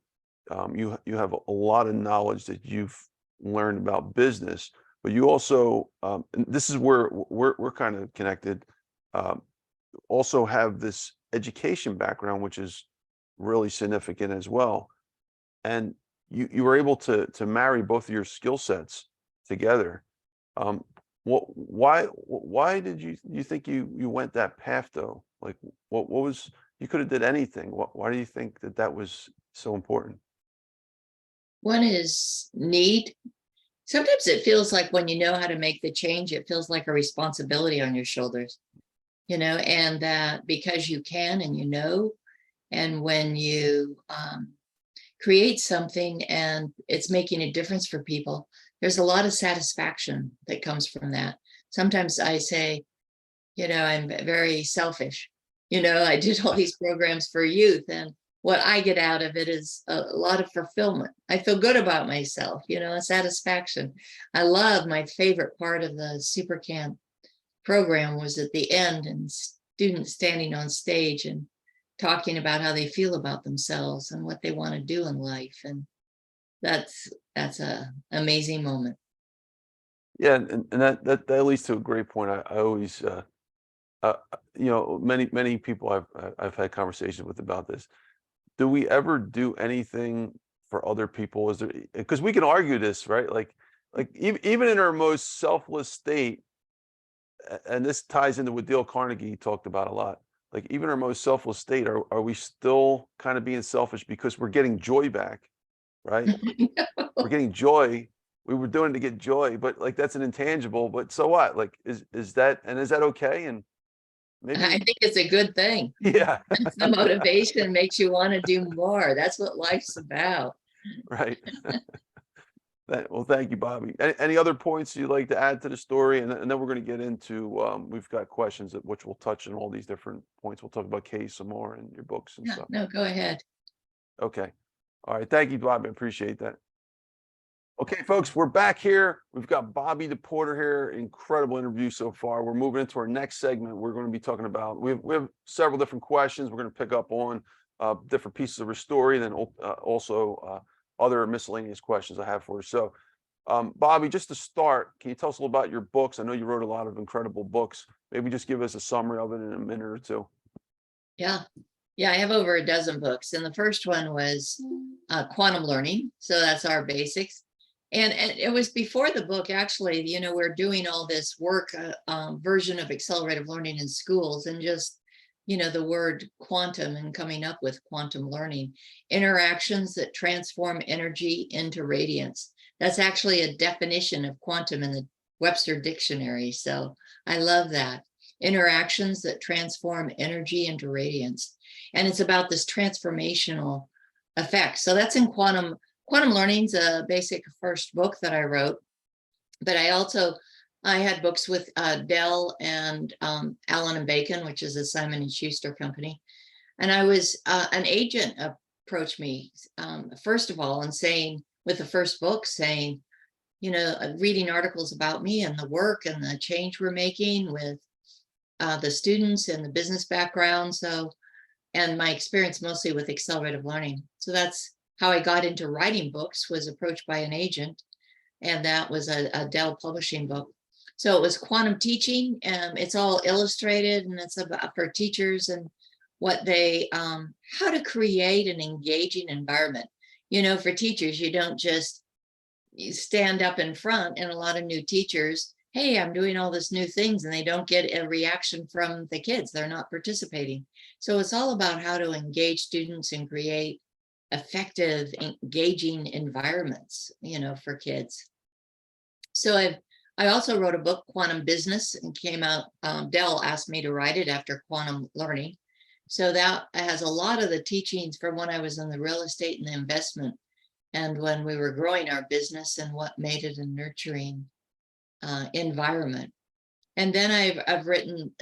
You have a lot of knowledge that you've learned about business, but you also, and this is where we're kind of connected, also have this education background, which is really significant as well. And you were able to marry both of your skill sets together. Why did you think you went that path though? Like what was, you could have did anything. Why do you think that was so important? One is need. Sometimes it feels like when you know how to make the change, it feels like a responsibility on your shoulders, and that because you can and and when you create something and it's making a difference for people, there's a lot of satisfaction that comes from that. Sometimes I say, I'm very selfish. I did all these programs for youth, and what I get out of it is a lot of fulfillment. I feel good about myself, a satisfaction. I love, my favorite part of the SuperCamp program was at the end, and students standing on stage and talking about how they feel about themselves and what they want to do in life. And that's a amazing moment. Yeah, and that leads to a great point. I always many people I've had conversations with about this. Do we ever do anything for other people? Is there, because we can argue this, right? Like even in our most selfless state, and this ties into what Dale Carnegie talked about a lot. Like even our most selfless state, are we still kind of being selfish because we're getting joy back, right? We're getting joy. We were doing it to get joy, but like that's an intangible. But so what? Like is that okay? And maybe I think it's a good thing. yeah, It's the motivation makes you want to do more. That's what life's about. right. Well, thank you, Bobbi. Any other points you'd like to add to the story? And then we're going to get into, we've got questions which we'll touch on all these different points. We'll talk about CAYS some more and your books and Yeah, stuff. no, go ahead. Okay. All right. Thank you, Bobbi. I appreciate that. Okay, folks, we're back here. We've got Bobbi DePorter here. Incredible interview so far. We're moving into our next segment. We're going to be talking about, we have several different questions. We're going to pick up on different pieces of her story, then also other miscellaneous questions I have for her. So, Bobbi, just to start, can you tell us a little about your books? I know you wrote a lot of incredible books. Maybe just give us a summary of it in a minute or two. Yeah. Yeah, I have over a dozen books. And the first one was quantum learning. So that's our basics. And it was before the book, actually, we're doing all this work, version of accelerated learning in schools, and just, the word quantum and coming up with quantum learning, interactions that transform energy into radiance. That's actually a definition of quantum in the Webster Dictionary. So I love that. Interactions that transform energy into radiance. And it's about this transformational effect. So that's in quantum learning's a basic first book that I wrote, but I had books with Dell and Allen and Bacon, which is a Simon and Schuster company. And I was, an agent approached me, first of all, and saying, with the first book, saying, reading articles about me and the work and the change we're making with the students and the business background. So, and my experience mostly with accelerated learning. So that's how I got into writing books, was approached by an agent, and that was a Dell publishing book. So it was quantum teaching, and it's all illustrated, and it's about for teachers and what they, how to create an engaging environment. For teachers, you don't just stand up in front, and a lot of new teachers, hey, I'm doing all this new things, and they don't get a reaction from the kids. They're not participating. So it's all about how to engage students and create effective, engaging environments, for kids. So I also wrote a book, Quantum Business, and came out, Dell asked me to write it after quantum learning. So that has a lot of the teachings from when I was in the real estate and the investment, and when we were growing our business, and what made it a nurturing environment. And then I've written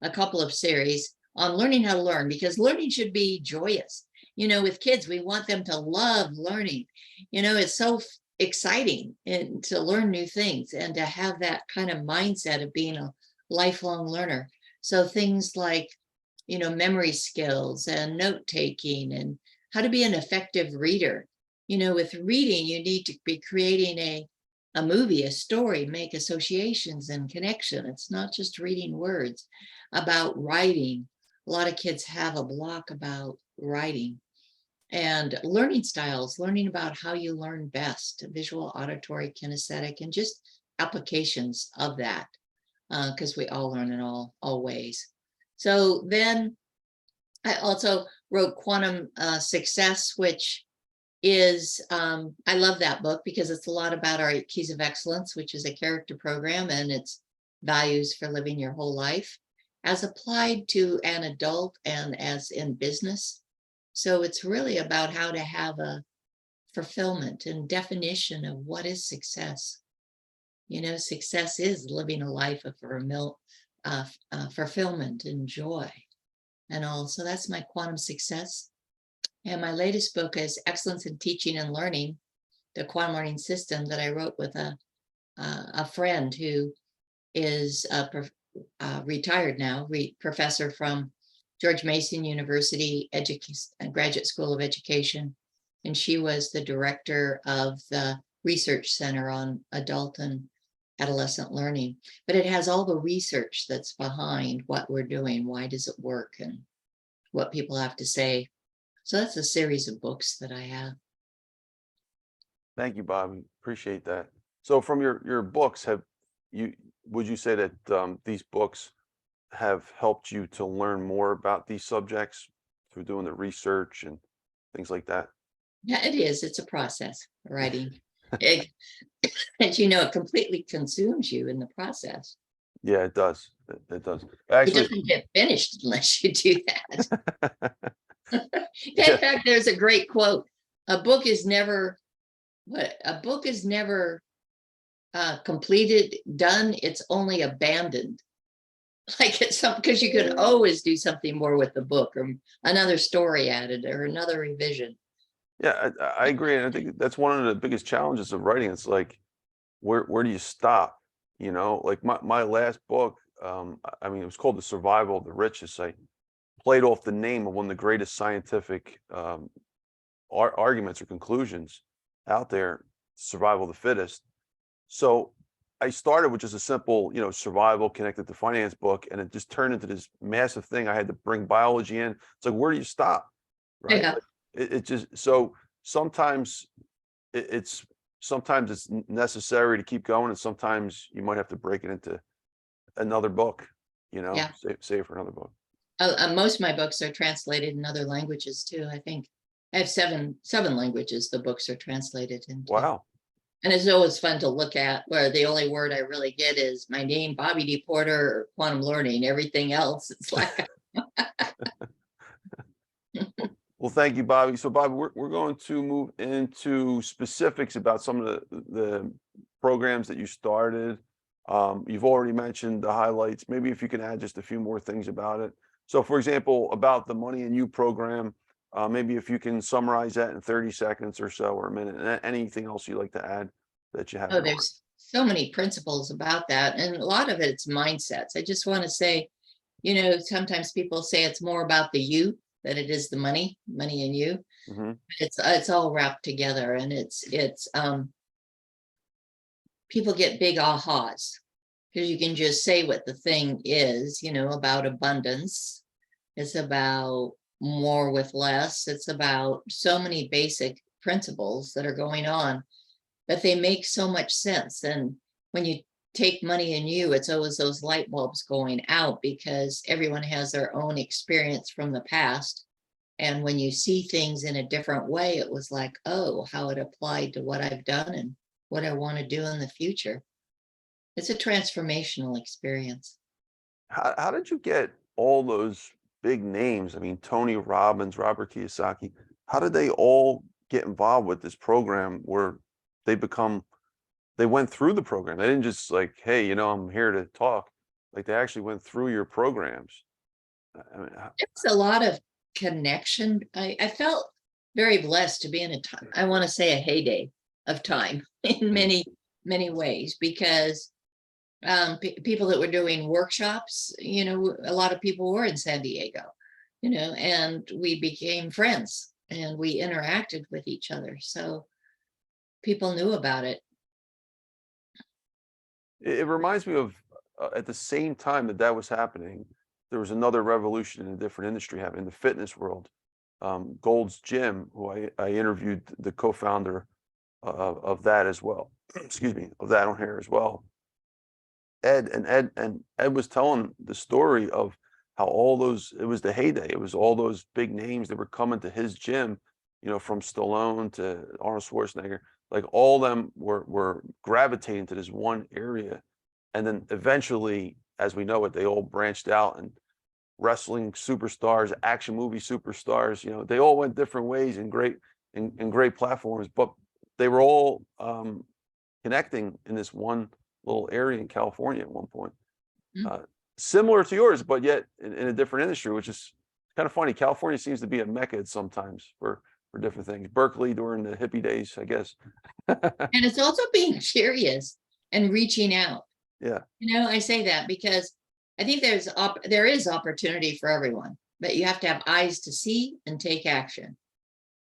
a couple of series on learning how to learn, because learning should be joyous. With kids, we want them to love learning. It's so exciting to learn new things and to have that kind of mindset of being a lifelong learner. So things like, memory skills and note taking, and how to be an effective reader. With reading, you need to be creating a movie, a story, make associations and connection. It's not just reading words. About writing, a lot of kids have a block about writing. And learning styles, learning about how you learn best, visual, auditory, kinesthetic, and just applications of that, because we all learn in all ways. So then I also wrote Quantum Success, which is, I love that book because it's a lot about our 8 Keys of Excellence, which is a character program, and it's values for living your whole life as applied to an adult and as in business. So it's really about how to have a fulfillment and definition of what is success. Success is living a life of fulfillment and joy and all. So that's my Quantum Success. And my latest book is Excellence in Teaching and Learning, the Quantum Learning System, that I wrote with a friend who is retired now, professor from George Mason University Graduate School of Education. And she was the director of the Research Center on Adult and adolescent learning, but it has all the research that's behind what we're doing. Why does it work and what people have to say. So that's a series of books that I have. Thank you, Bobby. Appreciate that. So from your books, would you say that these books have helped you to learn more about these subjects through doing the research and things like that? Yeah, it is. It's a process, writing. It, as you know, it completely consumes you in the process. Yeah, it does. It does. It Actually, doesn't get finished unless you do that. In yeah, fact, there's a great quote. A book is never completed, done. It's only abandoned. Like it's something, because you can always do something more with the book, or another story added, or another revision. yeah, I agree. And I think that's one of the biggest challenges of writing. It's like, where do you stop? You know, like my last book, I mean, it was called The Survival of the Richest. I played off the name of one of the greatest scientific arguments or conclusions out there, survival of the fittest. So I started with just a simple, survival connected to finance book, and it just turned into this massive thing. I had to bring biology in. It's like, where do you stop? Right? Yeah, Like, it just, so sometimes it's sometimes it's necessary to keep going, and sometimes you might have to break it into another book, yeah. save for another book. Most of my books are translated in other languages too. I think I have seven languages the books are translated into. Wow. And it's always fun to look at, where the only word I really get is my name, Bobbi DePorter, or quantum learning. Everything else, it's like. Well, thank you, Bobby. So, Bobby, we're going to move into specifics about some of the programs that you started. You've already mentioned the highlights. Maybe if you can add just a few more things about it. So, for example, about the Money and You program, maybe if you can summarize that in 30 seconds or so, or a minute, and anything else you'd like to add that you have. Oh, there's so many principles about that. And a lot of it's mindsets. I just want to say, sometimes people say it's more about the you than it is the money and you. Mm-hmm. It's all wrapped together, and it's people get big ahas because you can just say what the thing is, about abundance. It's about more with less. It's about so many basic principles that are going on, but they make so much sense. And when you take Money and You, it's always those light bulbs going out, because everyone has their own experience from the past. And when you see things in a different way, it was like, oh, how it applied to what I've done and what I want to do in the future. It's a transformational experience. How did you get all those big names? I mean, Tony Robbins, Robert Kiyosaki. How did they all get involved with this program where they went through the program? They didn't just like, hey, I'm here to talk. Like, they actually went through your programs. I mean, It's a lot of connection. I felt very blessed to be in I want to say a heyday of time in many ways, because people that were doing workshops, a lot of people were in San Diego, and we became friends and we interacted with each other. So people knew about it. it reminds me of at the same time that was happening, there was another revolution in a different industry happening in the fitness world. Gold's Gym, who I interviewed, the co-founder of that as well. Excuse me, of that on here as well. Ed was telling the story of how it was the heyday. It was all those big names that were coming to his gym, from Stallone to Arnold Schwarzenegger. Like, all of them were gravitating to this one area. And then eventually, as we know it, they all branched out, and wrestling superstars, action movie superstars, they all went different ways and great platforms, but they were all connecting in this one little area in California at one point. Similar to yours, but yet in a different industry, which is kind of funny. California seems to be a mecca sometimes for different things. Berkeley during the hippie days, I guess. And it's also being curious and reaching out. Yeah. I say that because I think there is opportunity for everyone, but you have to have eyes to see and take action.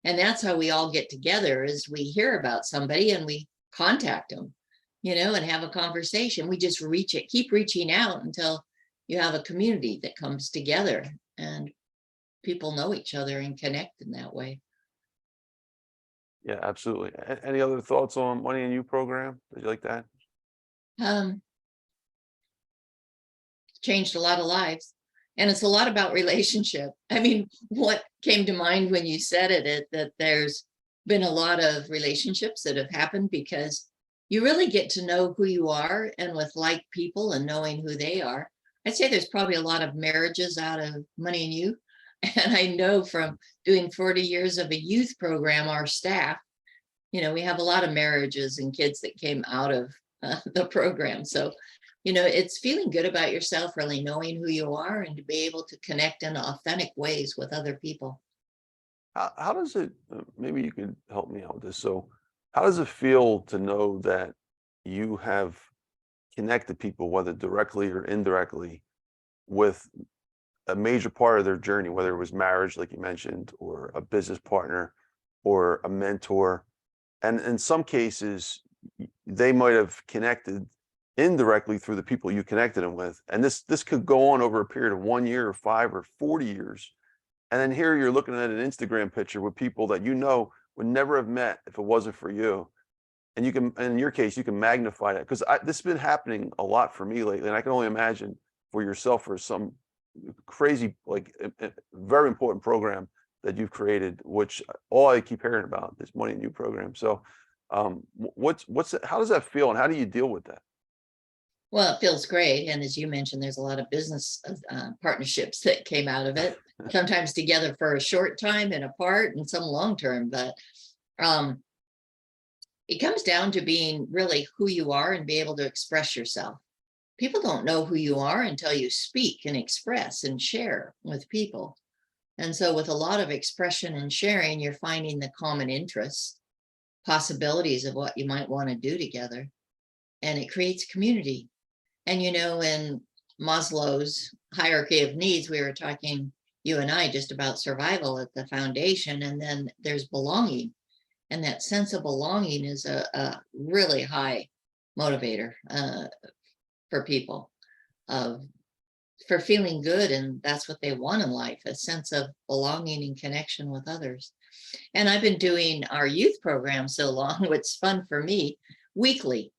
And that's how we all get together, is we hear about somebody and we contact them. and have a conversation. We just keep reaching out until you have a community that comes together and people know each other and connect in that way. Yeah, absolutely. Any other thoughts on Money and You program? Did you like that? Um, Changed a lot of lives. And it's a lot about relationship. I mean, what came to mind when you said it, that there's been a lot of relationships that have happened because you really get to know who you are, and with like people and knowing who they are. I'd say there's probably a lot of marriages out of Money and You. And I know from doing 40 years of a youth program, our staff, we have a lot of marriages and kids that came out of the program. So it's feeling good about yourself, really knowing who you are, and to be able to connect in authentic ways with other people. How does it, maybe you could help me out with this. So how does it feel to know that you have connected people, whether directly or indirectly, with a major part of their journey, whether it was marriage, like you mentioned, or a business partner, or a mentor? And in some cases, they might have connected indirectly through the people you connected them with. And this could go on over a period of 1 year or 5 or 40 years. And then here you're looking at an Instagram picture with people that would never have met if it wasn't for you. And you can, in your case, you can magnify that, because this has been happening a lot for me lately. And I can only imagine for yourself, for some crazy, like a very important program that you've created, which all I keep hearing about, this Money and You program. So how does that feel, and how do you deal with that? Well, it feels great. And as you mentioned, there's a lot of business partnerships that came out of it, sometimes together for a short time and apart, and some long term. But um, it comes down to being really who you are and be able to express yourself. People don't know who you are until you speak and express and share with people. And so with a lot of expression and sharing, you're finding the common interests, possibilities of what you might want to do together. And it creates community. And in Maslow's hierarchy of needs, we were talking, you and I, just about survival at the foundation. And then there's belonging. And that sense of belonging is a really high motivator for people, for feeling good. And that's what they want in life, a sense of belonging and connection with others. And I've been doing our youth program so long, what's fun for me, weekly,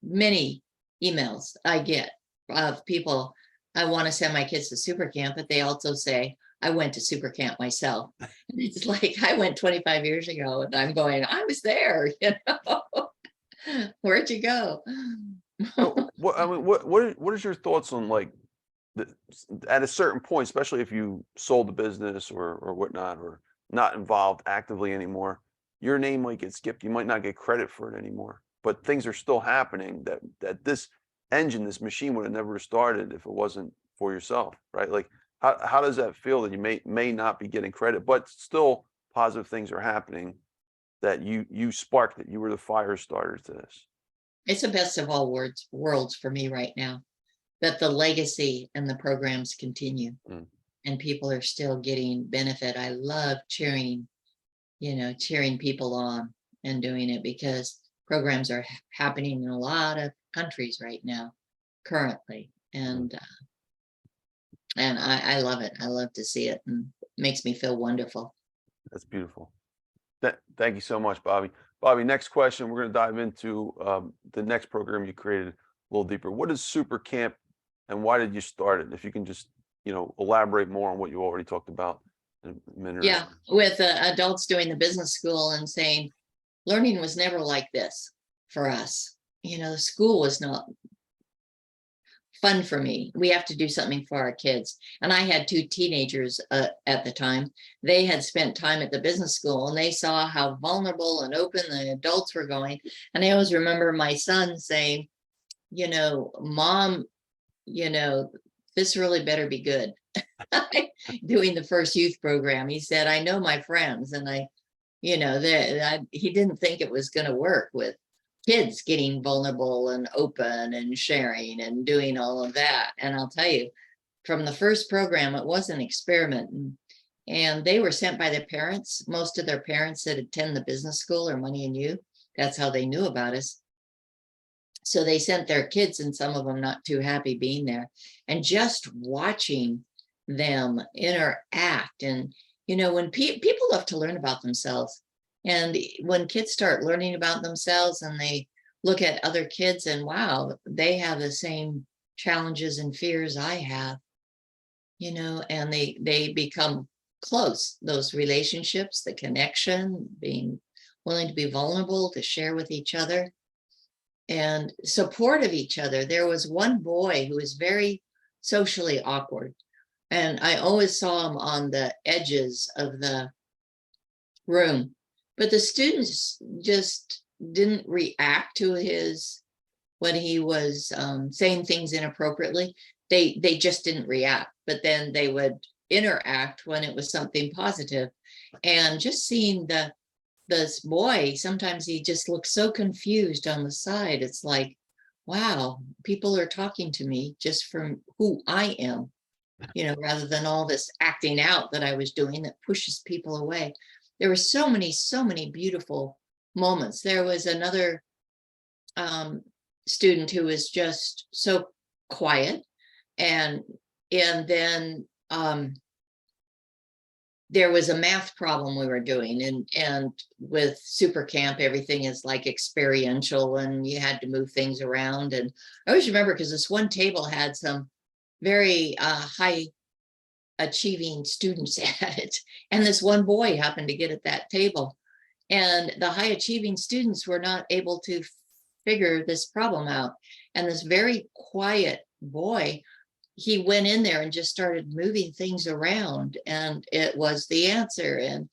many emails I get of people, I want to send my kids to SuperCamp, but they also say, I went to SuperCamp myself. And it's like, I went 25 years ago, and I'm going, I was there, Where'd you go? So, what is your thoughts on, like, at a certain point, especially if you sold the business or whatnot, or not involved actively anymore, your name might get skipped. You might not get credit for it anymore, but things are still happening that this engine, this machine would have never started if it wasn't for yourself, right? Like, how does that feel that you may not be getting credit, but still positive things are happening, that you sparked it, you were the fire starter to this? It's the best of all worlds for me right now, that the legacy and the programs continue, and people are still getting benefit. I love cheering people on and doing it, because programs are happening in a lot of countries right now currently. And I love it. I love to see it, and it makes me feel wonderful. That's beautiful. Thank you so much, Bobbi. Bobbi, next question. We're going to dive into the next program you created a little deeper. What is SuperCamp, and why did you start it? If you can just, elaborate more on what you already talked about in a minute. Yeah, with adults doing the business school and saying, learning was never like this for us. School was not fun for me. We have to do something for our kids. And I had 2 teenagers at the time. They had spent time at the business school, and they saw how vulnerable and open the adults were going. And I always remember my son saying, Mom, this really better be good. Doing the first youth program, he said, I know my friends, and he didn't think it was going to work with kids getting vulnerable and open and sharing and doing all of that. And I'll tell you, from the first program, it was an experiment, and they were sent by their parents. Most of their parents that attend the business school or Money and You, that's how they knew about us. So they sent their kids, and some of them not too happy being there. And just watching them interact. And, when people love to learn about themselves. And when kids start learning about themselves and they look at other kids and wow, they have the same challenges and fears I have, and they become close. Those relationships, the connection, being willing to be vulnerable, to share with each other and support of each other. There was one boy who was very socially awkward, and I always saw him on the edges of the room, but the students just didn't react to when he was saying things inappropriately. They just didn't react, but then they would interact when it was something positive. And just seeing this boy, sometimes he just looks so confused on the side. It's like, wow, people are talking to me just from who I am, rather than all this acting out that I was doing that pushes people away. There were so many beautiful moments. There was another student who was just so quiet, and then there was a math problem we were doing, and with SuperCamp, everything is like experiential and you had to move things around. And I always remember because this one table had some very high achieving students at it, and this one boy happened to get at that table, and the high achieving students were not able to figure this problem out. And this very quiet boy, he went in there and just started moving things around, and it was the answer. And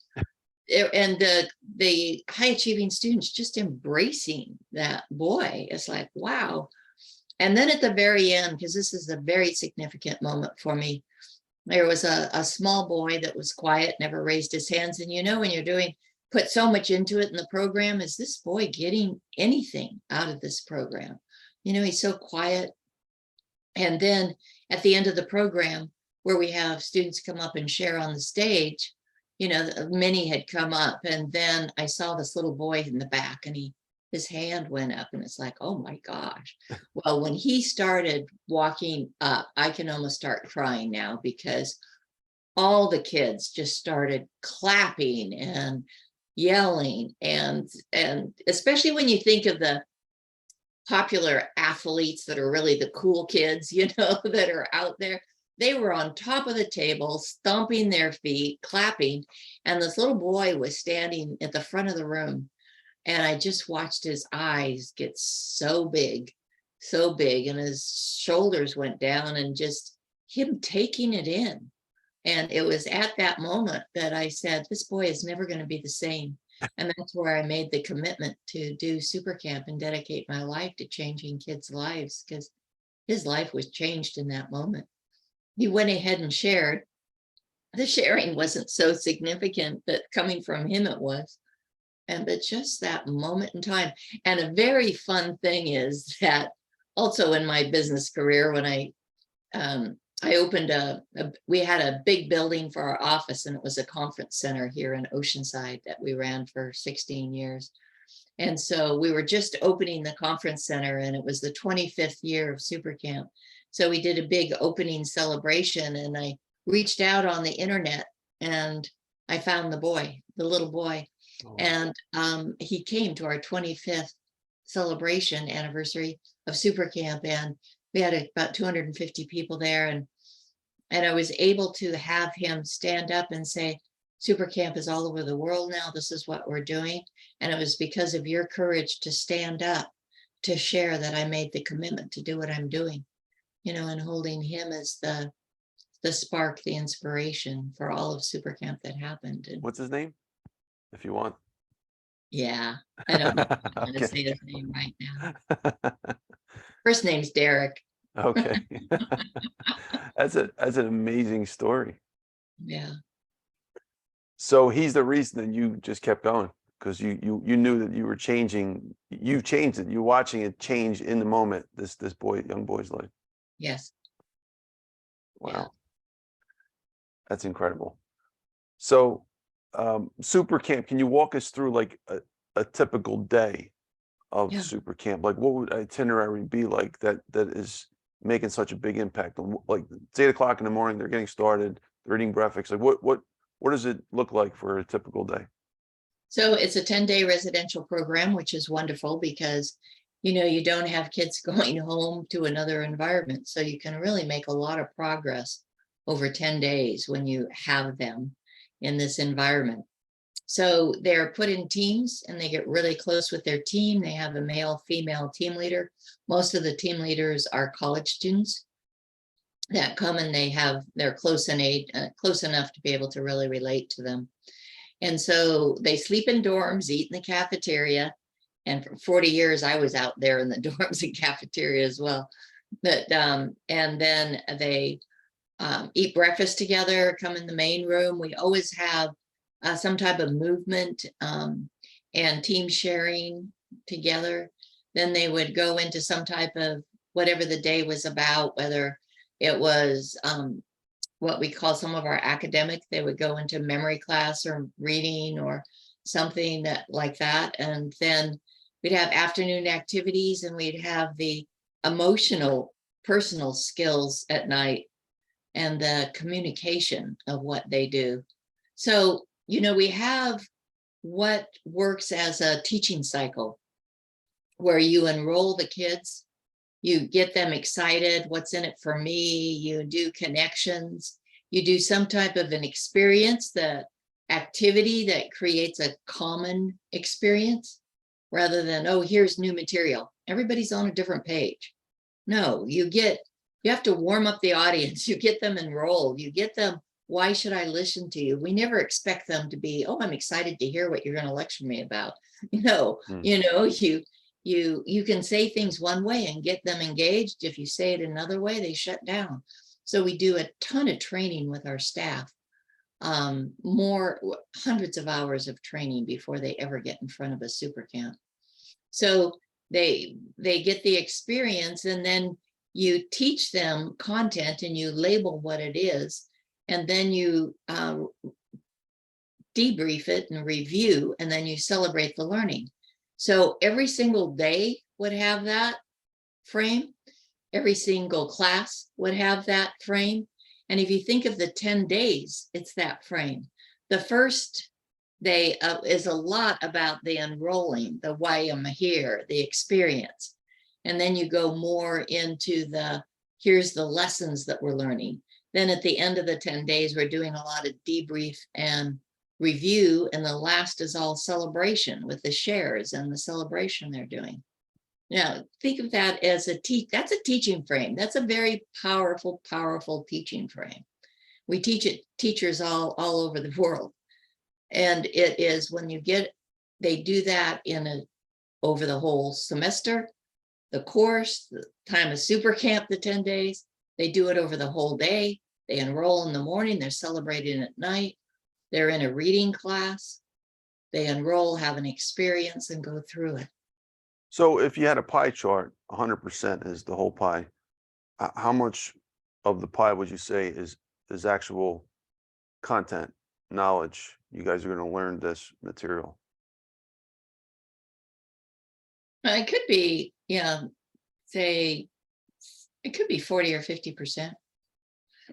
the high achieving students just embracing that boy. It's like, wow. And then at the very end, because this is a very significant moment for me, there was a small boy that was quiet, never raised his hands. And when you're put so much into it in the program, is this boy getting anything out of this program? He's so quiet. And then at the end of the program, where we have students come up and share on the stage, many had come up, and then I saw this little boy in the back, and his hand went up, and it's like, oh my gosh. Well, when he started walking up, I can almost start crying now, because all the kids just started clapping and yelling, and especially when you think of the popular athletes that are really the cool kids, that are out there. They were on top of the table, stomping their feet, clapping. And this little boy was standing at the front of the room. And I just watched his eyes get so big, and his shoulders went down, and just him taking it in. And it was at that moment that I said, this boy is never going to be the same. And that's where I made the commitment to do SuperCamp and dedicate my life to changing kids' lives, because his life was changed in that moment. He went ahead and shared. The sharing wasn't so significant, but coming from him it was. But just that moment in time. And a very fun thing is that also in my business career, when I opened we had a big building for our office, and it was a conference center here in Oceanside that we ran for 16 years. And so we were just opening the conference center, and it was the 25th year of SuperCamp. So we did a big opening celebration, and I reached out on the internet, and I found the little boy. Oh. And he came to our 25th celebration anniversary of SuperCamp, and we had about 250 people there, and I was able to have him stand up and say, SuperCamp is all over the world now. This is what we're doing. And it was because of your courage to stand up, to share, that I made the commitment to do what I'm doing, and holding him as the spark, the inspiration for all of SuperCamp that happened. And what's his name, if you want? Yeah, I don't know if I'm going to say his name right now. First name's Derek. Okay. That's an amazing story. Yeah. So he's the reason that you just kept going, because you knew that you were changing. You changed it. You're watching it change in the moment. This young boy's life. Yes. Wow. Yeah. That's incredible. So SuperCamp, can you walk us through like a typical day of Yeah. SuperCamp? Like, what would itinerary be like that is making such a big impact on, like, it's 8 o'clock in the morning, they're getting started, they're eating breakfast. Like, what does it look like for a typical day? So it's a 10-day residential program, which is wonderful because, you don't have kids going home to another environment. So you can really make a lot of progress over 10 days when you have them in this environment. So they're put in teams and they get really close with their team. They have a male, female team leader. Most of the team leaders are college students that come, and they're close in age, close enough to be able to really relate to them. And so they sleep in dorms, eat in the cafeteria. And for 40 years, I was out there in the dorms and cafeteria as well. But and then they eat breakfast together, come in the main room. We always have some type of movement and team sharing together. Then they would go into some type of whatever the day was about, whether it was what we call some of our academic, they would go into memory class or reading or something like that. And then we'd have afternoon activities, and we'd have the emotional, personal skills at night and the communication of what they do. So, we have what works as a teaching cycle where you enroll the kids, you get them excited. What's in it for me? You do connections. You do some type of an experience, the activity that creates a common experience rather than, oh, here's new material. Everybody's on a different page. No, you have to warm up the audience. You get them enrolled. You get them, why should I listen to you? We never expect them to be, oh, I'm excited to hear what you're going to lecture me about. You can say things one way and get them engaged. If you say it another way, they shut down. So we do a ton of training with our staff, hundreds of hours of training before they ever get in front of a SuperCamp. So they get the experience, and then you teach them content and you label what it is, and then you debrief it and review, and then you celebrate the learning. So every single day would have that frame. Every single class would have that frame. And if you think of the 10 days, it's that frame. The first day is a lot about the enrolling, the why I'm here, the experience. And then you go more into here's the lessons that we're learning. Then at the end of the 10 days, we're doing a lot of debrief and review, and the last is all celebration with the shares and the celebration they're doing. Now, think of that as that's a teaching frame. That's a very powerful teaching frame. We teach it teachers all over the world. And it is when they do that over the whole semester, the course, the time of SuperCamp, the 10 days, they do it over the whole day. They enroll in the morning, they're celebrating at night. They're in a reading class, they enroll, have an experience, and go through it. So if you had a pie chart, 100% is the whole pie. How much of the pie would you say is actual content, knowledge? You guys are going to learn this material. It could be, say, it could be 40 or 50%.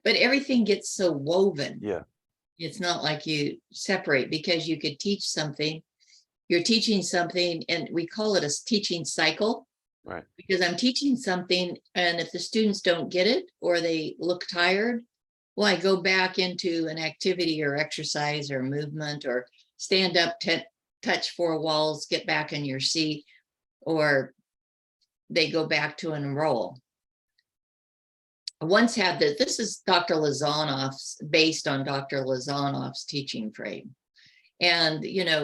But everything gets so woven. Yeah. It's not like you separate, because you could teach something. You're teaching something, and we call it a teaching cycle. Right. Because I'm teaching something, and if the students don't get it or they look tired, well, I go back into an activity or exercise or movement, or stand up, touch 4 walls, get back in your seat, or they go back to enroll. I once had this is Dr. Lozanov's, based on Dr. Lozanov's teaching frame. And,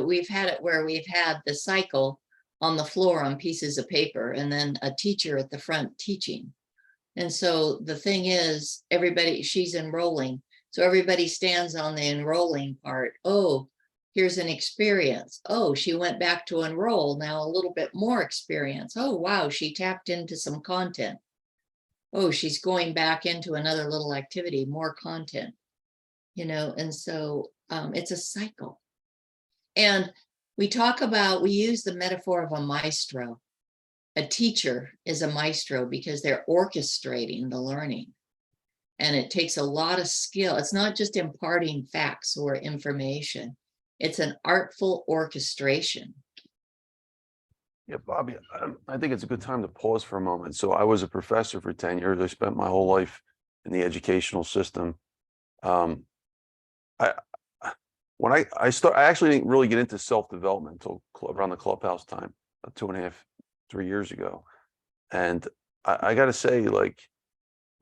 we've had it where we've had the cycle on the floor on pieces of paper, and then a teacher at the front teaching. And so the thing is, she's enrolling. So everybody stands on the enrolling part. Oh, here's an experience. Oh, she went back to enroll. Now a little bit more experience. Oh, wow, she tapped into some content. Oh, she's going back into another little activity, more content, and so it's a cycle. And we use the metaphor of a maestro. a teacher is a maestro because they're orchestrating the learning. And it takes a lot of skill. It's not just imparting facts or information. It's an artful orchestration. Yeah, Bobbi, I think it's a good time to pause for a moment. So I was a professor for 10 years. I spent my whole life in the educational system. I when I actually didn't really get into self-development until around the clubhouse time, 2.5, 3 years ago. And I got to say, like,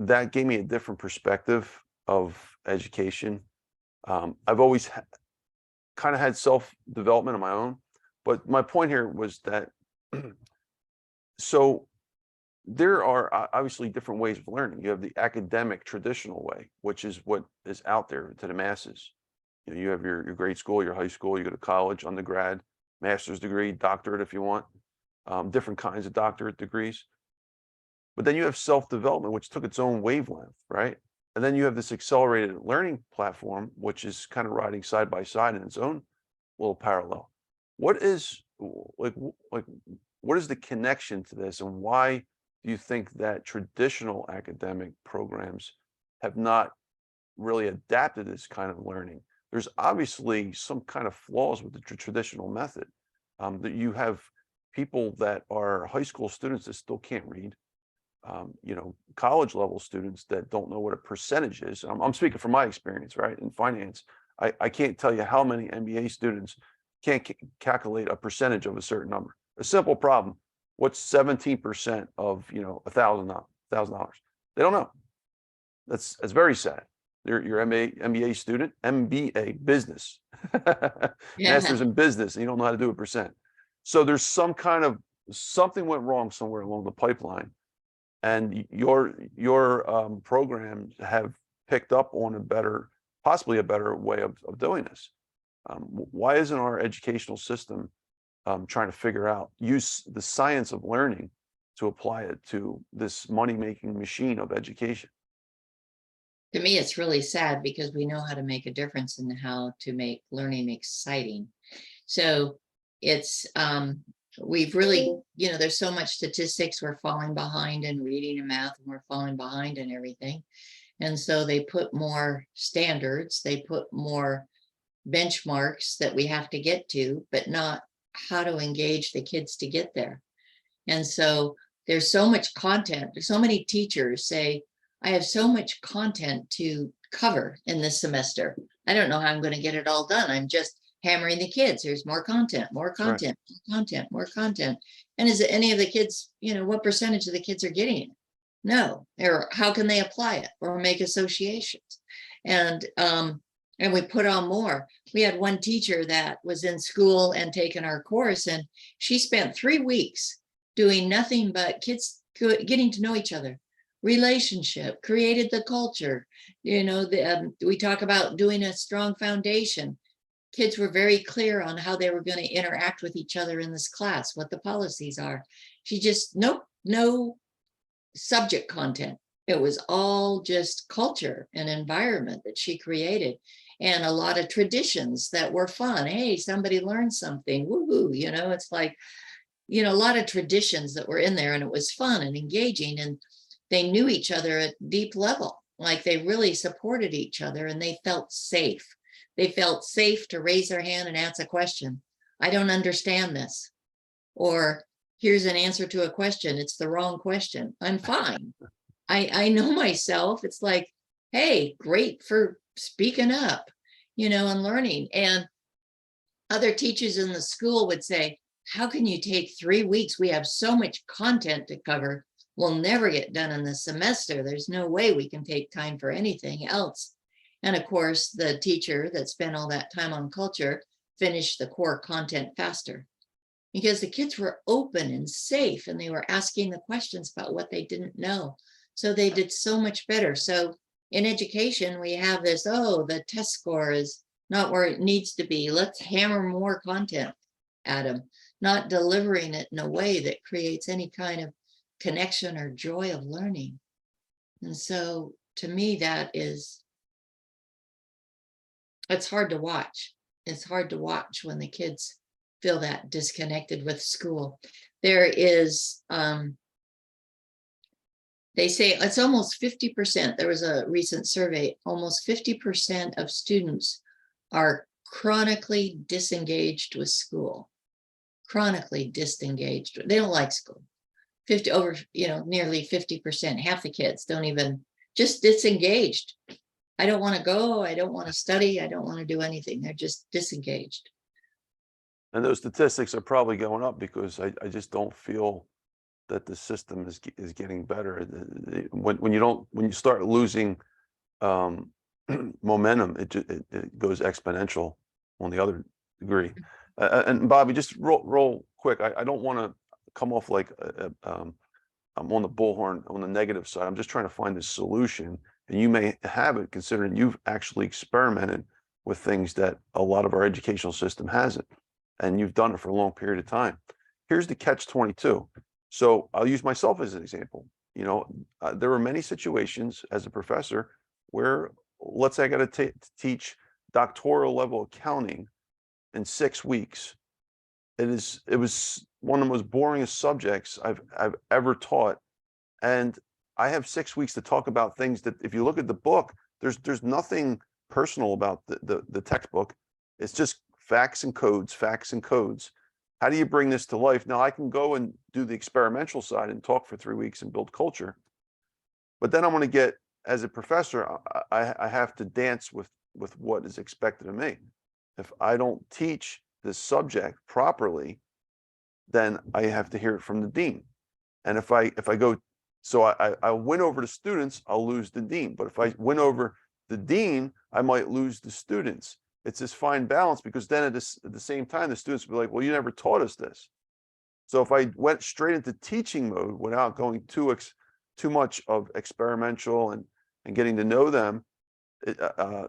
that gave me a different perspective of education. I've always kind of had self-development of my own, but my point here was that so there are obviously different ways of learning. You have the academic traditional way, which is what is out there to the masses. You know, you have your grade school, your high school, you go to college, undergrad, master's degree, doctorate if you want, different kinds of doctorate degrees. But then you have self-development, which took its own wavelength, right? And then you have this accelerated learning platform, which is kind of riding side by side in its own little parallel. What is what is the connection to this, and why do you think that traditional academic programs have not really adapted this kind of learning? There's obviously some kind of flaws with the traditional method. That you have people that are high school students that still can't read. You know, college level students that don't know what a percentage is. I'm speaking from my experience, right? In finance, I can't tell you how many MBA students can't calculate a percentage of a certain number. A simple problem. What's 17% of, you know, $1,000? They don't know. That's very sad. Your MBA student, MBA business, Yeah. master's in business, and you don't know how to do a percent. So there's something went wrong somewhere along the pipeline. And your programs have picked up on possibly a better way of doing this. Why isn't our educational system trying to figure out, use the science of learning to apply it to this money-making machine of education? To me, it's really sad because we know how to make a difference in how to make learning exciting. So it's, we've really, you know, there's so much statistics. We're falling behind in reading and math, and we're falling behind in everything. And so they put more standards, they put more benchmarks that we have to get to, but not how to engage the kids to get there. And so there's so much content. So many teachers say, I have so much content to cover in this semester. I don't know how I'm going to get it all done. I'm just hammering the kids. There's more content, more content, more content, more content. And is it any of the kids, you know, what percentage of the kids are getting it? No. Or how can they apply it or make associations? And we put on more. We had one teacher that was in school and taken our course, and she spent 3 weeks doing nothing but kids getting to know each other, relationship, created the culture. You know, we talk about doing a strong foundation. Kids were very clear on how they were going to interact with each other in this class, what the policies are. She just, no subject content. It was all just culture and environment that she created, and a lot of traditions that were fun. Hey, somebody learned something, woohoo, you know, it's like, you know, a lot of traditions that were in there, and it was fun and engaging, and they knew each other at deep level, like they really supported each other, and they felt safe. They felt safe to raise their hand and ask a question. I don't understand this. Or here's an answer to a question. It's the wrong question. I'm fine. I know myself. It's like, hey, great for speaking up, you know, and learning. And other teachers in the school would say, how can you take 3 weeks? We have so much content to cover. We'll never get done in the semester. There's no way we can take time for anything else. And of course, the teacher that spent all that time on culture finished the core content faster because the kids were open and safe, and they were asking the questions about what they didn't know. So they did so much better. So in education, we have this, oh, the test score is not where it needs to be. Let's hammer more content at them, not delivering it in a way that creates any kind of connection or joy of learning. And so to me, it's hard to watch. It's hard to watch when the kids feel that disconnected with school. There is, they say it's almost 50%. There was a recent survey, almost 50% of students are chronically disengaged with school. Chronically disengaged. They don't like school. 50 over, nearly 50%, half the kids don't even, just disengaged. I don't want to go. I don't want to study. I don't want to do anything. They're just disengaged. And those statistics are probably going up because I just don't feel that the system is getting better. When you start losing momentum, it goes exponential on the other degree. And Bobbi, just roll quick. I don't want to come off like I'm on the bullhorn on the negative side. I'm just trying to find a solution, and you may have it considering you've actually experimented with things that a lot of our educational system hasn't, and you've done it for a long period of time. Here's the catch-22. So I'll use myself as an example. There were many situations as a professor where, let's say I got to teach doctoral level accounting in 6 weeks. It was one of the most boringest subjects I've ever taught. And I have 6 weeks to talk about things that, if you look at the book, there's nothing personal about the textbook. It's just facts and codes, facts and codes. How do you bring this to life? Now I can go and do the experimental side and talk for 3 weeks and build culture. But then I'm going to get, as a professor, I have to dance with what is expected of me. If I don't teach this subject properly, then I have to hear it from the dean. And if I go, so I win over the students, I'll lose the dean. But if I win over the dean, I might lose the students. It's this fine balance, because then at the same time, the students will be like, well, you never taught us this. So if I went straight into teaching mode without going too much of experimental and getting to know them,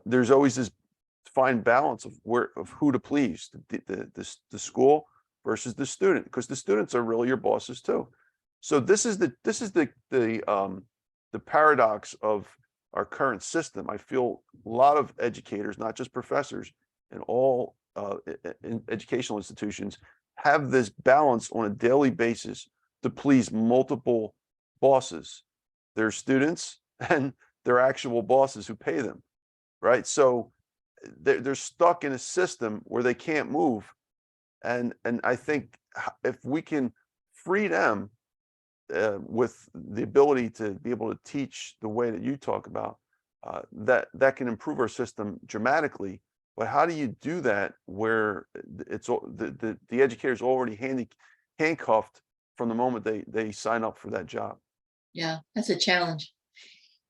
there's always this fine balance of who to please, the school versus the student, because the students are really your bosses too. So this is the paradox of our current system. I feel a lot of educators, not just professors, in all in educational institutions, have this balance on a daily basis to please multiple bosses, their students and their actual bosses who pay them, right? So they're stuck in a system where they can't move. And I think if we can free them with the ability to be able to teach the way that you talk about, that can improve our system dramatically. But how do you do that where it's the educator's already handcuffed from the moment they sign up for that job? Yeah, that's a challenge.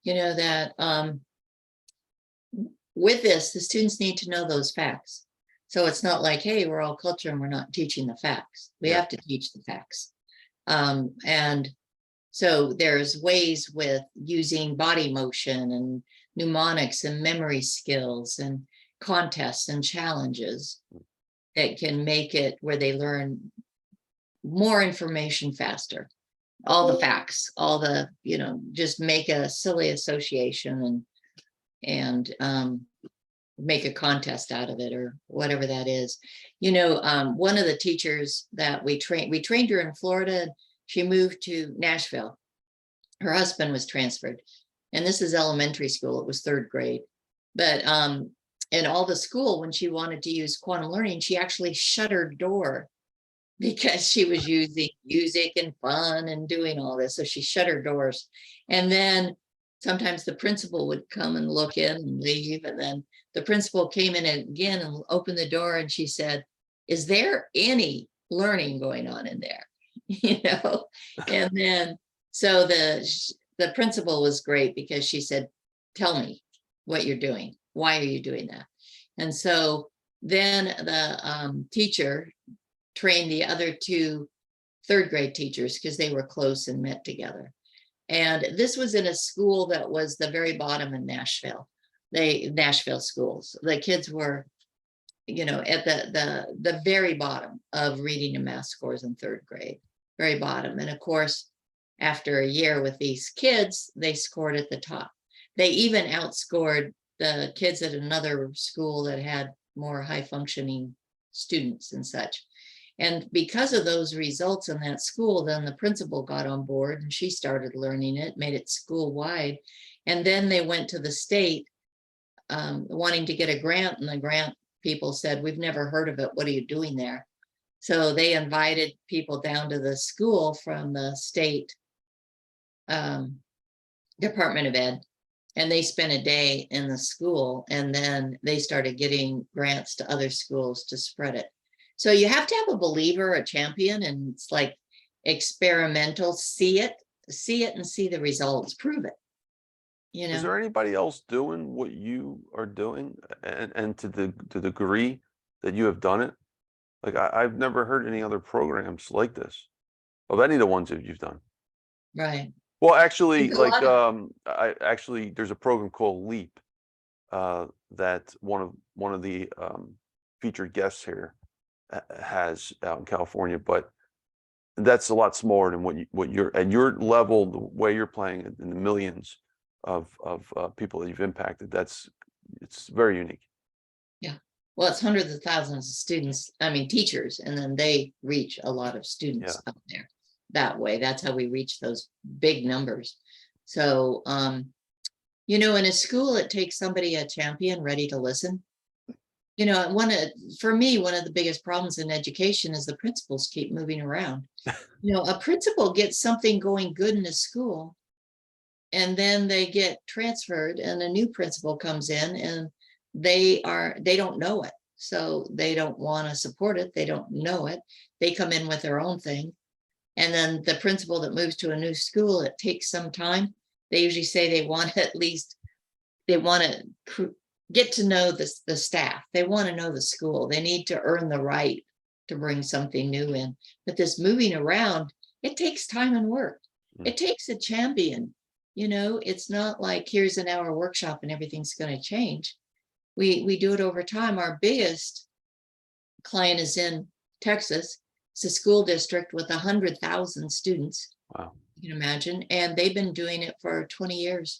That with this, the students need to know those facts. So it's not like, hey, we're all culture and we're not teaching the facts. We have to teach the facts. And so there's ways with using body motion and mnemonics and memory skills and contests and challenges that can make it where they learn more information faster. All the facts, all the, just make a silly association and make a contest out of it or whatever that is. One of the teachers that we trained her in Florida. She moved to Nashville. Her husband was transferred, and this is elementary school. It was 3rd grade, but in all the school, when she wanted to use quantum learning, she actually shut her door because she was using music and fun and doing all this. So she shut her doors. And then sometimes the principal would come and look in and leave. And then the principal came in again and opened the door, and she said, "Is there any learning going on in there?" And then, so the principal was great, because she said, "Tell me what you're doing. Why are you doing that?" And so then the teacher trained the other 2 3rd grade teachers, because they were close and met together. And this was in a school that was the very bottom in Nashville. Nashville schools. The kids were, at the very bottom of reading and math scores in 3rd grade, very bottom. And of course, after a year with these kids, they scored at the top. They even outscored the kids at another school that had more high functioning students and such. And because of those results in that school, then the principal got on board and she started learning it, made it school wide. And then they went to the state wanting to get a grant, and the grant people said, we've never heard of it. What are you doing there? So they invited people down to the school from the state Department of Ed, and they spent a day in the school, and then they started getting grants to other schools to spread it. So you have to have a believer, a champion, and it's like experimental, see it and see the results, prove it. You Is know, there anybody else doing what you are doing, and to the degree that you have done it? Like I've never heard any other programs like this, of any of the ones that you've done. right. Well, actually, There's a like lot there's a program called Leap that one of the featured guests here has out in California, but that's a lot smaller than what you're at your level, the way you're playing it, in the millions of people that you've impacted. It's very unique. Yeah. Well, it's hundreds of thousands of students, I mean, teachers, and then they reach a lot of students Yeah. up there that way. That's how we reach those big numbers. So, you know, in a school, it takes somebody, a champion, ready to listen. You know, for me, one of the biggest problems in education is the principals keep moving around. You know, a principal gets something going good in a school, and then they get transferred, and a new principal comes in, and they don't know it. So they don't want to support it. They don't know it. They come in with their own thing. And then the principal that moves to a new school, it takes some time. They usually say they want to get to know the staff. They want to know the school. They need to earn the right to bring something new in. But this moving around, it takes time and work. It takes a champion. You know, it's not like here's an hour workshop and everything's going to change. We do it over time. Our biggest client is in Texas. It's a school district with 100,000 students. Wow. You can imagine. And they've been doing it for 20 years.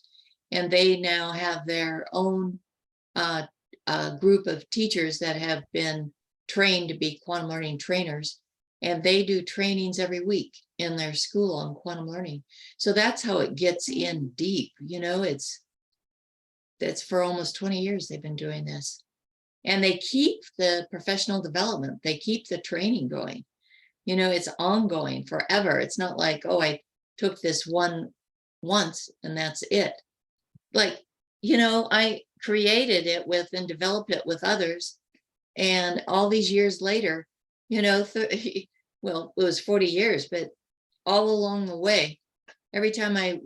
And they now have their own group of teachers that have been trained to be quantum learning trainers. And they do trainings every week in their school on quantum learning. So that's how it gets in deep. You know, that's for almost 20 years they've been doing this. And they keep the professional development. They keep the training going. You know, it's ongoing forever. It's not like, oh, I took this one once and that's it. Like, you know, I created it with and developed it with others. And all these years later, you know, well, it was 40 years, but all along the way, every time I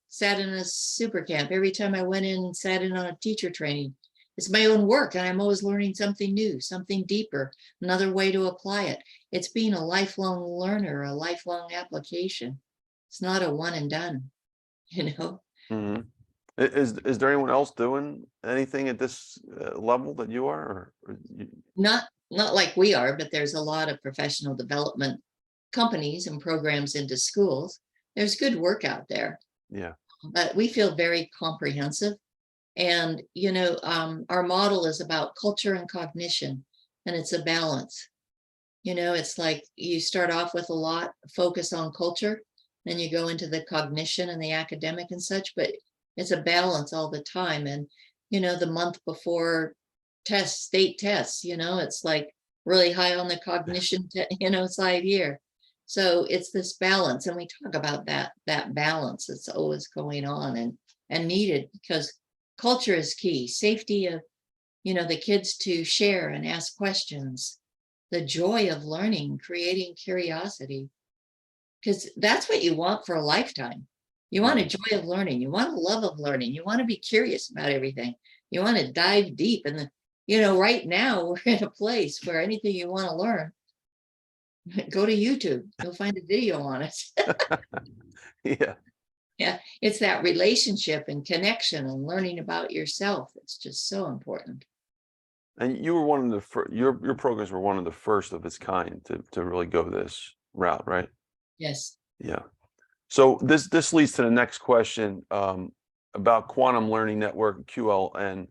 sat in a SuperCamp, every time I went in and sat in on a teacher training, it's my own work, and I'm always learning something new, something deeper, another way to apply it. It's being a lifelong learner, a lifelong application. It's not a one and done, you know? Mm-hmm. Is there anyone else doing anything at this level that you are? Or Not like we are, but there's a lot of professional development companies and programs into schools. There's good work out there. Yeah. But we feel very comprehensive. And, you know, our model is about culture and cognition, and it's a balance. You know, it's like you start off with a lot focus on culture, then you go into the cognition and the academic and such, but it's a balance all the time. And, you know, the month before state tests, you know, it's like really high on the cognition, side here. So it's this balance. And we talk about that balance that's always going on and needed, because culture is key. Safety of, you know, the kids to share and ask questions, the joy of learning, creating curiosity, because that's what you want for a lifetime. You want a joy of learning. You want a love of learning. You want to be curious about everything. You want to dive deep. And, you know, right now we're in a place where anything you want to learn, go to YouTube. You'll find a video on it. Yeah. Yeah, it's that relationship and connection and learning about yourself. It's just so important. And you were one of the first, your programs were one of the first of its kind to really go this route, right? Yes. Yeah. So this leads to the next question about Quantum Learning Network, QLN.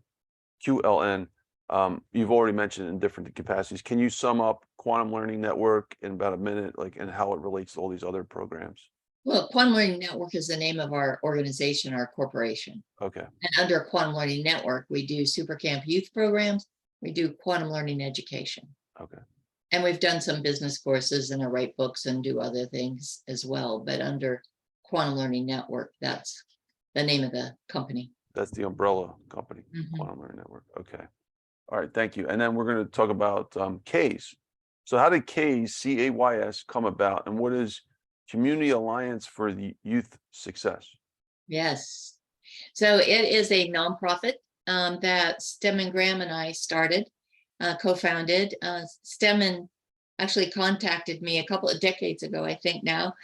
You've already mentioned in different capacities. Can you sum up Quantum Learning Network in about a minute, like, and how it relates to all these other programs? Well, Quantum Learning Network is the name of our organization, our corporation. Okay. And under Quantum Learning Network, we do SuperCamp youth programs. We do quantum learning education. Okay. And we've done some business courses and I write books and do other things as well. But under Quantum Learning Network, that's the name of the company. That's the umbrella company, Mhm. Quantum Learning Network. Okay. All right. Thank you. And then we're going to talk about CAYS. So how did CAYS, CAYS, come about, and what is Community Alliance for the Youth Success? Yes. So it is a nonprofit that Stedman Graham and I started, co-founded. Stedman actually contacted me a couple of decades ago, I think now,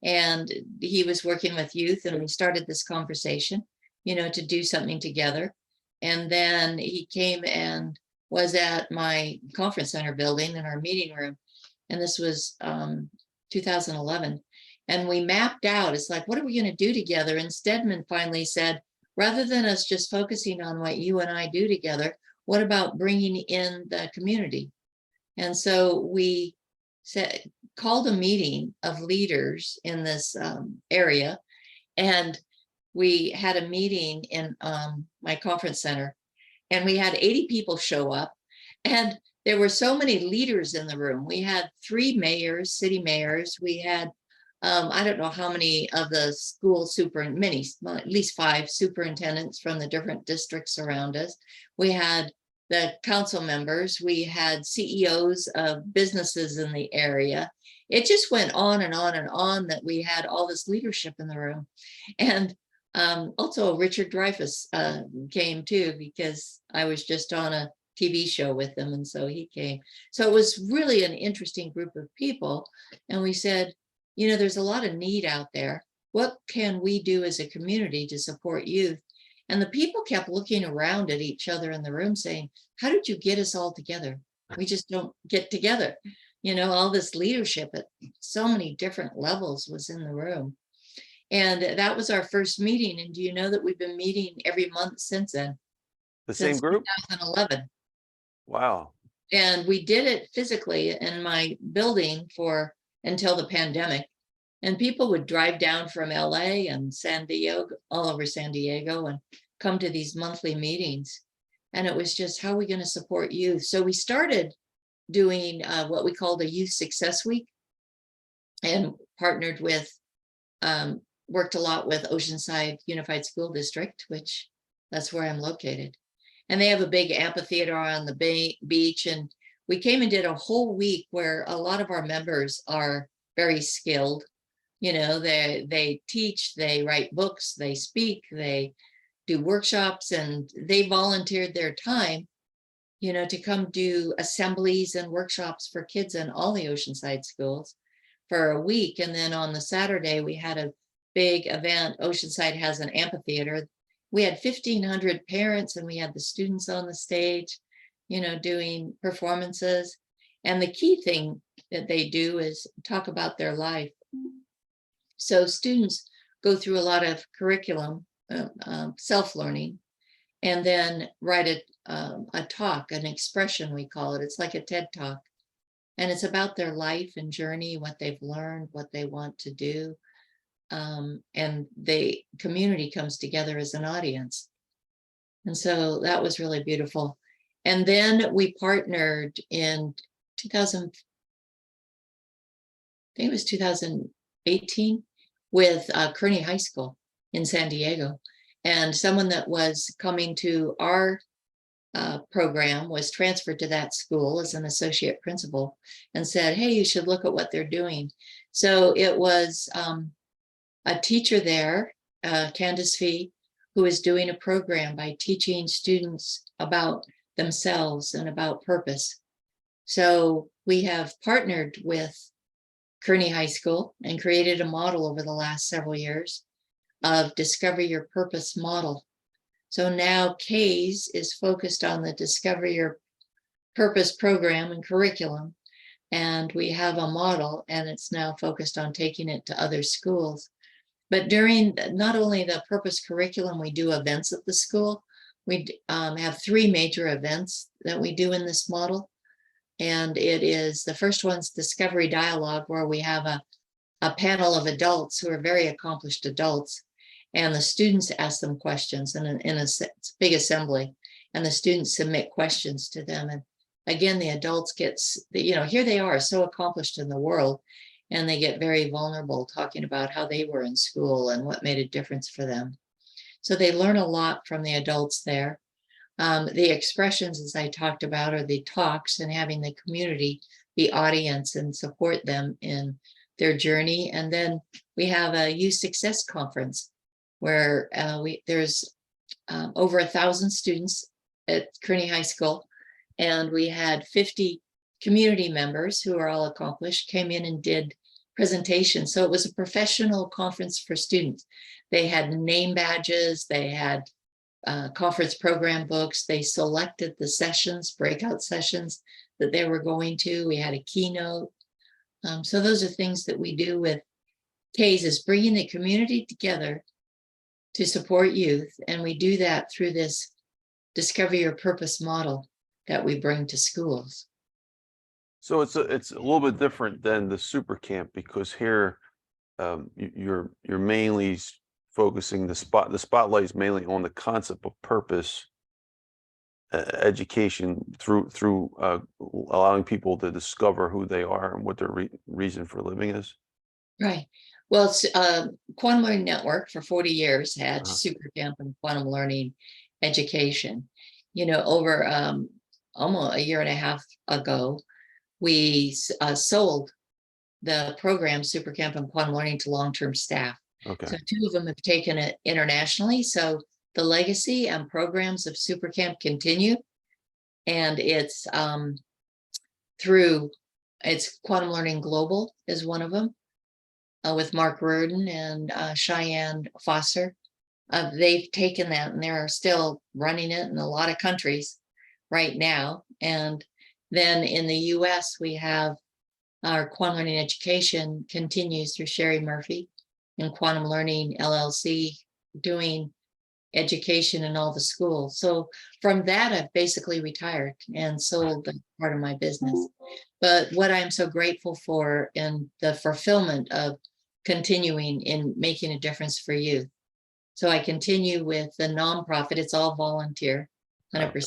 and he was working with youth and we started this conversation, to do something together. And then he came and was at my conference center building in our meeting room. And this was 2011. And we mapped out, it's like, what are we going to do together? And Stedman finally said, rather than us just focusing on what you and I do together, what about bringing in the community? And so we called a meeting of leaders in this area. And we had a meeting in my conference center. And we had 80 people show up. And there were so many leaders in the room. We had 3 mayors, city mayors. We had I don't know how many of the school at least 5 superintendents from the different districts around us. We had the council members, we had CEOs of businesses in the area. It just went on and on and on that we had all this leadership in the room. And also Richard Dreyfuss came too, because I was just on a TV show with him, and so he came. So it was really an interesting group of people. And we said, there's a lot of need out there. What can we do as a community to support youth? And the people kept looking around at each other in the room saying, how did you get us all together? We just don't get together. All this leadership at so many different levels was in the room. And that was our first meeting. And do you know that we've been meeting every month since then? The same group? 2011. Wow. And we did it physically in my building until the pandemic. And people would drive down from LA and San Diego, all over San Diego, and come to these monthly meetings. And it was just, how are we going to support youth? So we started doing what we called a Youth Success Week, and partnered with, worked a lot with Oceanside Unified School District, which that's where I'm located. And they have a big amphitheater on the beach. And we came and did a whole week where a lot of our members are very skilled. They teach, they write books, they speak, they do workshops, and they volunteered their time, to come do assemblies and workshops for kids in all the Oceanside schools for a week. And then on the Saturday, we had a big event. Oceanside has an amphitheater. We had 1,500 parents and we had the students on the stage, doing performances. And the key thing that they do is talk about their life. So students go through a lot of curriculum, self-learning, and then write a talk, an expression, we call it. It's like a TED Talk. And it's about their life and journey, what they've learned, what they want to do. And the community comes together as an audience. And so that was really beautiful. And then we partnered in 2018 with Criniti High School in San Diego. And someone that was coming to our program was transferred to that school as an associate principal and said, hey, you should look at what they're doing. So it was a teacher there, Candace Fee, who is doing a program by teaching students about themselves and about purpose. So we have partnered with Criniti High School and created a model over the last several years of Discover Your Purpose model. So now CAYS is focused on the Discover Your Purpose program and curriculum. And we have a model, and it's now focused on taking it to other schools. But during not only the purpose curriculum, we do events at the school, We have three major events that we do in this model. And it is, the first one's Discovery Dialogue, where we have a panel of adults who are very accomplished adults. And the students ask them questions in a big assembly. And the students submit questions to them. And again, the adults here they are so accomplished in the world. And they get very vulnerable talking about how they were in school and what made a difference for them. So they learn a lot from the adults there. The expressions, as I talked about, are the talks and having the community, the audience, and support them in their journey. And then we have a youth success conference where there's over 1,000 students at Criniti High School. And we had 50 community members who are all accomplished, came in and did presentations. So it was a professional conference for students. They had name badges, they had conference program books. They selected the sessions, breakout sessions that they were going to. We had a keynote. So those are things that we do with CAYS, is bringing the community together to support youth. And we do that through this Discover Your Purpose model that we bring to schools. So it's a little bit different than the SuperCamp, because here you're mainly focusing the spotlight is mainly on the concept of purpose, education through allowing people to discover who they are and what their reason for living is. Right. Well, Quantum Learning Network for 40 years had SuperCamp and Quantum Learning Education. Over almost a year and a half ago, we sold the program SuperCamp and Quantum Learning to long-term staff. Okay. So two of them have taken it internationally. So the legacy and programs of SuperCamp continue. And it's Quantum Learning Global is one of them, with Mark Reardon and Cheyenne Foster. They've taken that and they're still running it in a lot of countries right now. And then in the US, we have our Quantum Learning Education continues through Sherry Murphy and Quantum Learning LLC, doing education in all the schools. So from that, I've basically retired and sold part of my business. But what I'm so grateful for in the fulfillment of continuing in making a difference for youth. So I continue with the nonprofit. It's all volunteer, 100%.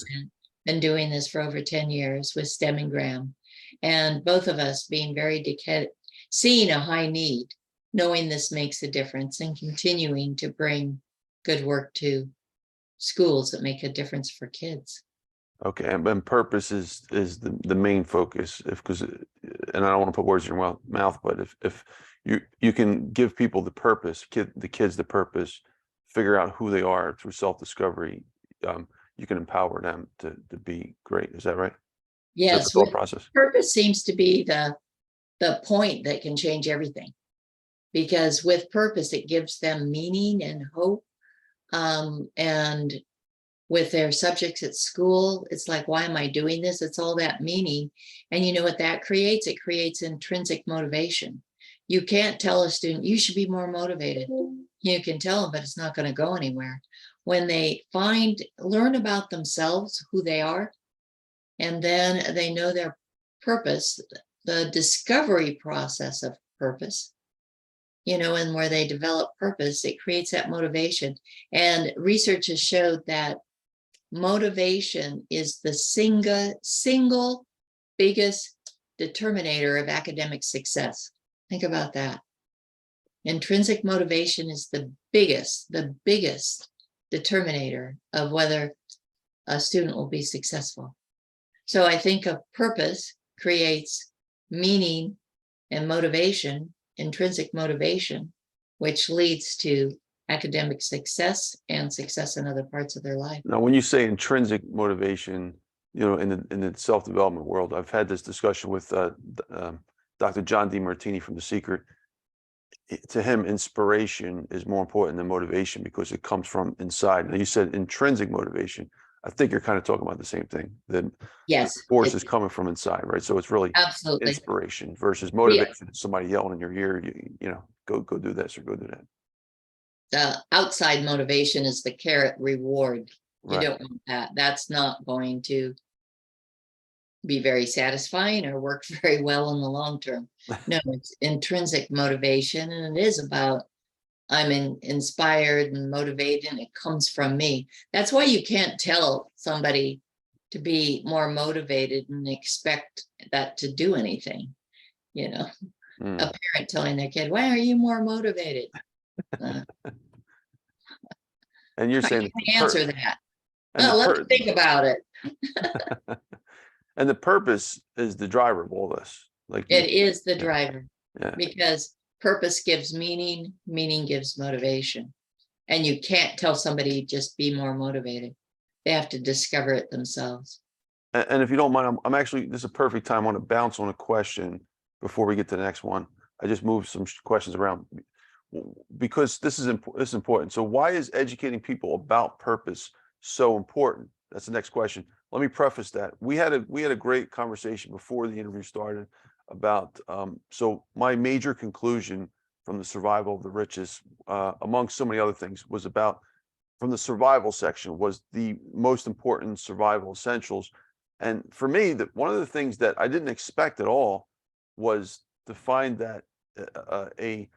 Been doing this for over 10 years with Stedman Graham. And both of us being very dedicated, seeing a high need, knowing this makes a difference, and continuing to bring good work to schools that make a difference for kids. Okay, and purpose is the main focus, and I don't want to put words in your mouth, but if you can give people the purpose, the kids the purpose, figure out who they are through self-discovery, you can empower them to be great. Is that right? Yes. The thought process. Purpose seems to be the point that can change everything, because with purpose, it gives them meaning and hope. And with their subjects at school, it's like, why am I doing this? It's all that meaning. And you know what that creates? It creates intrinsic motivation. You can't tell a student, you should be more motivated. You can tell them, but it's not going to go anywhere. When they learn about themselves, who they are, and then they know their purpose, the discovery process of purpose, and where they develop purpose, it creates that motivation. And research has showed that motivation is the single biggest determinator of academic success. Think about that. Intrinsic motivation is the biggest determinator of whether a student will be successful. So I think a purpose creates meaning and motivation, intrinsic motivation, which leads to academic success and success in other parts of their life. Now, when you say intrinsic motivation, in the self-development world, I've had this discussion with Dr. John DeMartini from The Secret. To him, inspiration is more important than motivation because it comes from inside. Now, you said intrinsic motivation. I think you're kind of talking about the same thing. That yes, the force is coming from inside, right? So it's really absolutely inspiration versus motivation. Somebody yelling in your ear, go do this or go do that. The outside motivation is the carrot reward. You Right. don't want that. That's not going to be very satisfying or work very well in the long term. No, it's intrinsic motivation, and it is about I'm inspired and motivated, and it comes from me. That's why you can't tell somebody to be more motivated and expect that to do anything. You know, Mm. a parent telling their kid, "Why are you more motivated?" And you're I saying can't answer that. and the Let me think about it. and the purpose is the driver of all this. Like It is the yeah, driver, yeah. because purpose gives meaning, meaning gives motivation. And you can't tell somebody just be more motivated. They have to discover it themselves. And if you don't mind, I'm actually, this is a perfect time. I want to bounce on a question before we get to the next one. I just moved some questions around because this is important. So why is educating people about purpose so important? That's the next question. Let me preface that. We had a great conversation before the interview started about, so my major conclusion from the survival of the richest, among so many other things, was about, from the survival section, was the most important survival essentials. And for me, one of the things that I didn't expect at all was to find that I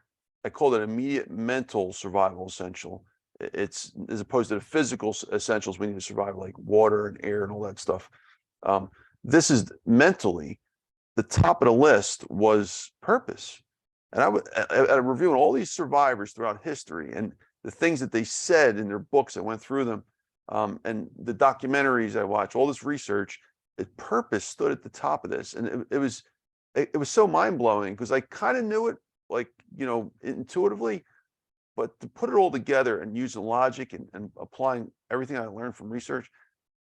called it immediate mental survival essential. It's as opposed to the physical essentials we need to survive, like water and air and all that stuff. This is mentally, the top of the list was purpose. And I was reviewing all these survivors throughout history and the things that they said in their books. I went through them, and the documentaries I watched, all this research. Purpose stood at the top of this, and it was so mind blowing because I kind of knew it, like, intuitively, but to put it all together and using logic and applying everything I learned from research,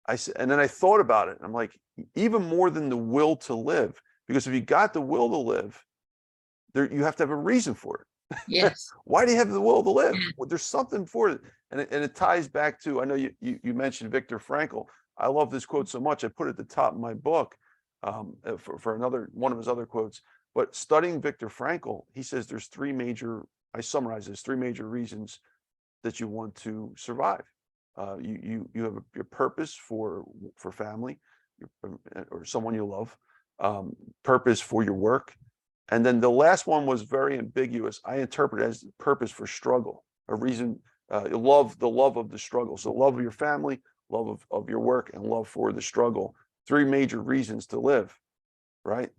and then I thought about it. And I'm like, even more than the will to live, because if you got the will to live, you have to have a reason for it. Yes. Why do you have the will to live? Well, there's something for it. And it ties back to, I know you mentioned Viktor Frankl. I love this quote so much. I put it at the top of my book, for another one of his other quotes. But studying Viktor Frankl, he says I summarize this, 3 major reasons that you want to survive. You have your purpose for family, or someone you love, purpose for your work. And then the last one was very ambiguous. I interpret it as purpose for struggle, a reason, the love of the struggle. So love of your family, love of your work, and love for the struggle. 3 major reasons to live, right?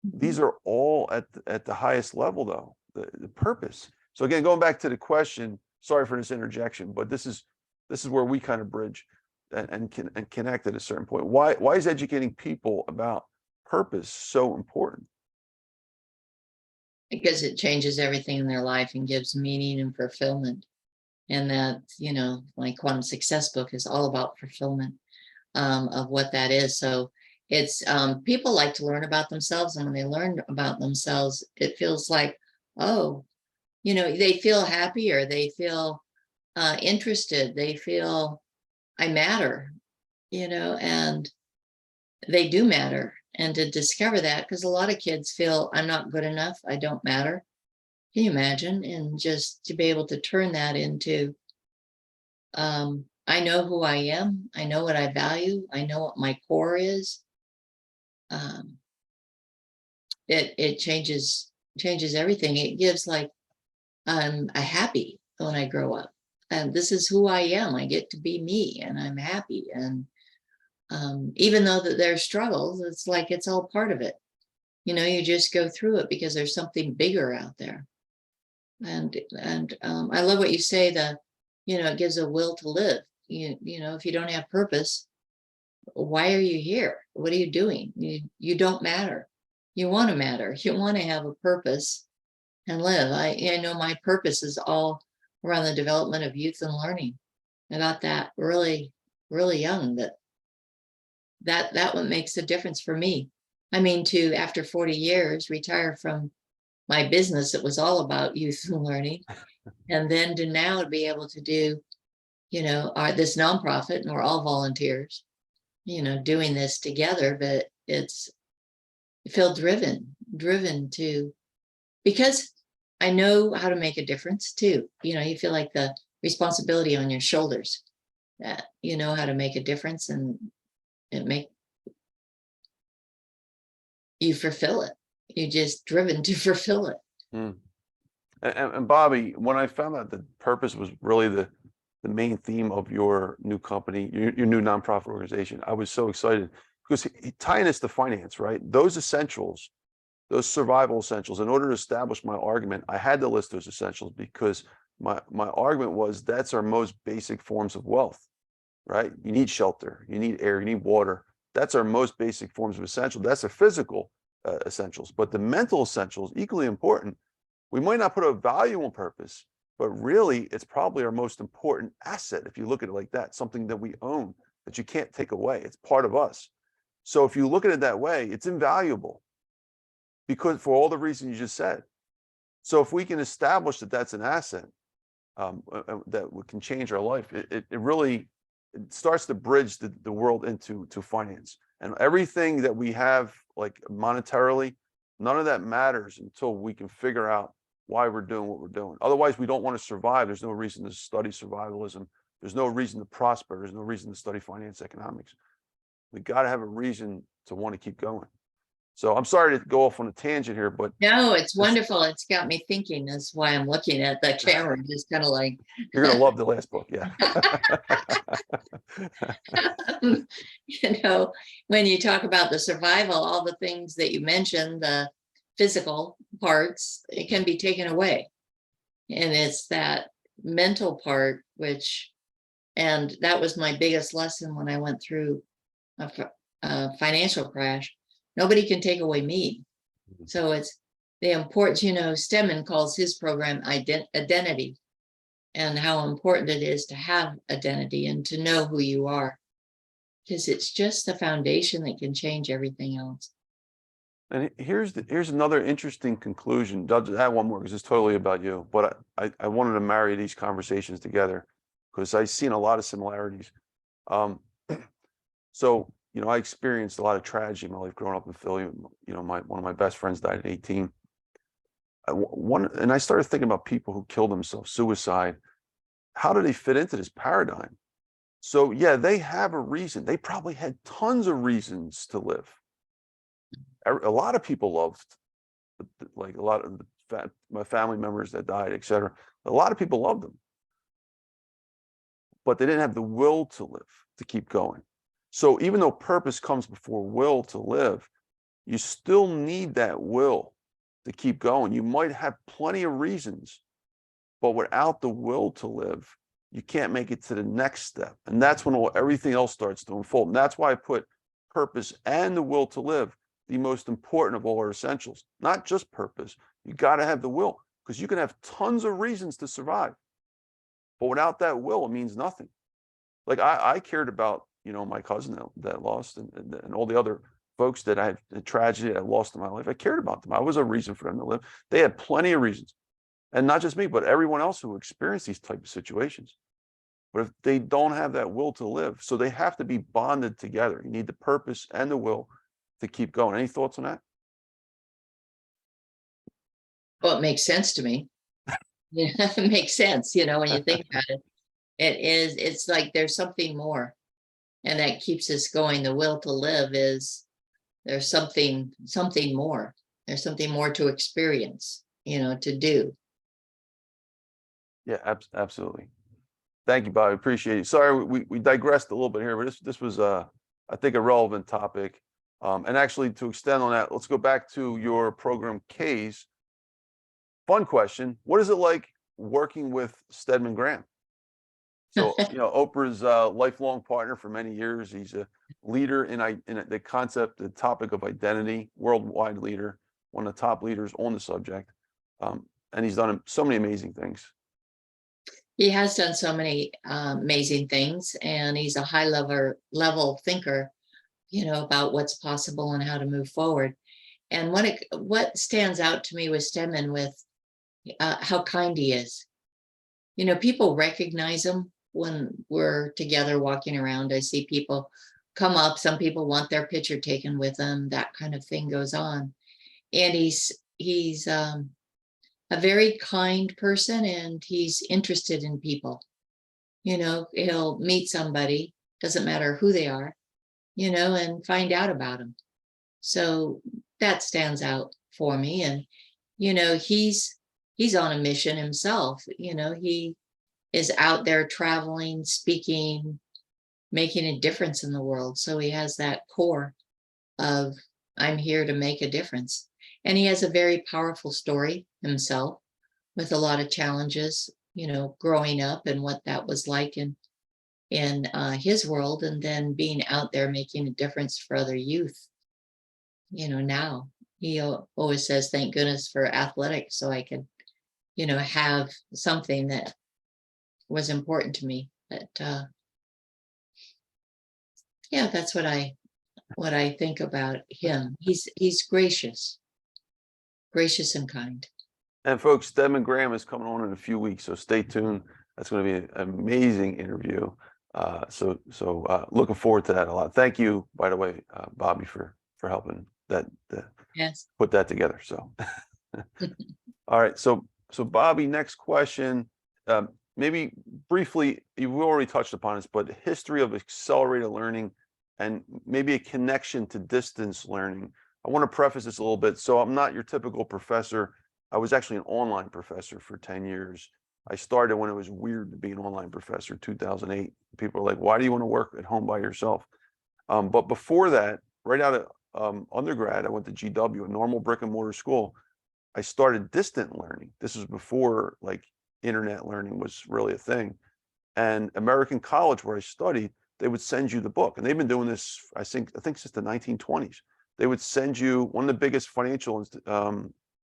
These are all at the highest level, though, the purpose. So again, going back to the question, sorry for this interjection, but this is where we kind of bridge and connect at a certain point. Why is educating people about purpose so important? Because it changes everything in their life and gives meaning and fulfillment. And that, my Quantum Success book is all about fulfillment, of what that is. So it's, people like to learn about themselves. And when they learn about themselves, it feels like, oh, they feel happier. They feel interested. They feel I matter, and they do matter. And to discover that, because a lot of kids feel I'm not good enough, I don't matter. Can you imagine? And just to be able to turn that into, I know who I am, I know what I value, I know what my core is. It changes everything. It gives, like, I'm happy when I grow up, and this is who I am. I get to be me, and I'm happy. And even though that there's struggles, it's like it's all part of it. You just go through it because there's something bigger out there. And I love what you say, that it gives a will to live. If you don't have purpose, why are you here? What are you doing? You don't matter. You want to matter. You want to have a purpose and live. I know my purpose is all around the development of youth and learning. I got that really, really young, that one makes a difference for me. I mean, to, after 40 years, retire from my business, it was all about youth and learning. And then to now be able to do, this nonprofit, and we're all volunteers, doing this together, but it's feel driven to, because I know how to make a difference too. You feel like the responsibility on your shoulders. that you know how to make a difference, and you fulfill it. You're just driven to fulfill it. Mm. And Bobbi, when I found out that purpose was really the main theme of your new company, your new nonprofit organization, I was so excited because tying this to finance, right? Those essentials, those survival essentials, in order to establish my argument, I had to list those essentials because my argument was that's our most basic forms of wealth, right? You need shelter, you need air, you need water. That's our most basic forms of essential. That's the physical essentials, but the mental essentials, equally important. We might not put a value on purpose, but really it's probably our most important asset. If you look at it like that, something that we own that you can't take away. It's part of us. So if you look at it that way, it's invaluable because for all the reasons you just said. So if we can establish that that's an asset that can change our life, it really starts to bridge the world into finance. And everything that we have, like monetarily, none of that matters until we can figure out why we're doing what we're doing. Otherwise, we don't want to survive. There's no reason to study survivalism. There's no reason to prosper. There's no reason to study finance economics. We got to have a reason to want to keep going. So I'm sorry to go off on a tangent here, but no, it's wonderful. It's got me thinking. That's why I'm looking at the camera, just kind of like. You're going to love the last book. Yeah. You know, when you talk about the survival, all the things that you mentioned, the physical parts, it can be taken away. And it's that mental part, and that was my biggest lesson when I went through a financial crash. Nobody can take away me. So it's the importance, Stedman calls his program identity, and how important it is to have identity and to know who you are, because it's just the foundation that can change everything else. And here's another interesting conclusion. I'll add one more because it's totally about you, but I wanted to marry these conversations together because I've seen a lot of similarities. So, I experienced a lot of tragedy in my life growing up in Philly. One of my best friends died at 18. And I started thinking about people who killed themselves, suicide. How do they fit into this paradigm? So yeah, they have a reason. They probably had tons of reasons to live. A lot of people loved, like a lot of my family members that died, etc. A lot of people loved them, but they didn't have the will to live, to keep going. So even though purpose comes before will to live, you still need that will to keep going. You might have plenty of reasons, but without the will to live, you can't make it to the next step. And that's when everything else starts to unfold. And that's why I put purpose and the will to live the most important of all our essentials. Not just purpose. You got to have the will, because you can have tons of reasons to survive, but without that will, it means nothing. Like I cared about, my cousin that lost and all the other folks that I had a tragedy I lost in my life. I cared about them. I was a reason for them to live. They had plenty of reasons. And not just me, but everyone else who experienced these type of situations. But if they don't have that will to live, so they have to be bonded together. You need the purpose and the will to keep going. Any thoughts on that? Well, it makes sense to me. It makes sense, when you think about it. It's like there's something more, and that keeps us going. The will to live is there's something more. There's something more to experience, to do. Yeah, absolutely. Thank you, Bobbi. Appreciate it. Sorry, we digressed a little bit here, but this was I think a relevant topic. And actually, to extend on that, let's go back to your program, CAYS. Fun question: what is it like working with Stedman Graham? So, Oprah's lifelong partner for many years. He's a leader in the topic of identity, worldwide leader, one of the top leaders on the subject, and he's done so many amazing things. He has done so many amazing things, and he's a high level thinker, about what's possible and how to move forward. And what stands out to me with Stedman, with how kind he is. People recognize him when we're together walking around. I see people come up. Some people want their picture taken with them. That kind of thing goes on. And he's a very kind person, and he's interested in people. He'll meet somebody, doesn't matter who they are, and find out about them. So that stands out for me. And, he's on a mission himself. He is out there traveling, speaking, making a difference in the world. So he has that core of, I'm here to make a difference. And he has a very powerful story himself with a lot of challenges, growing up and what that was like in his world, and then being out there making a difference for other youth. Now he always says, thank goodness for athletics, so I could, have something that was important to me. But yeah, that's what I think about him. He's gracious and kind. And folks, Stedman Graham is coming on in a few weeks, so stay tuned. That's going to be an amazing interview. So looking forward to that a lot. Thank you, by the way, Bobbi, for helping Yes. put that together. So, all right. So Bobbi, next question. Maybe briefly, you've already touched upon this, but history of accelerated learning and maybe a connection to distance learning. I want to preface this a little bit. So I'm not your typical professor. I was actually an online professor for 10 years. I started when it was weird to be an online professor, 2008. People are like, why do you want to work at home by yourself? But before that, right out of undergrad, I went to GW, a normal brick and mortar school. I started distant learning. This was before like internet learning was really a thing. And American College, where I studied, they would send you the book. And they've been doing this, I think since the 1920s. They would send you one of the biggest financial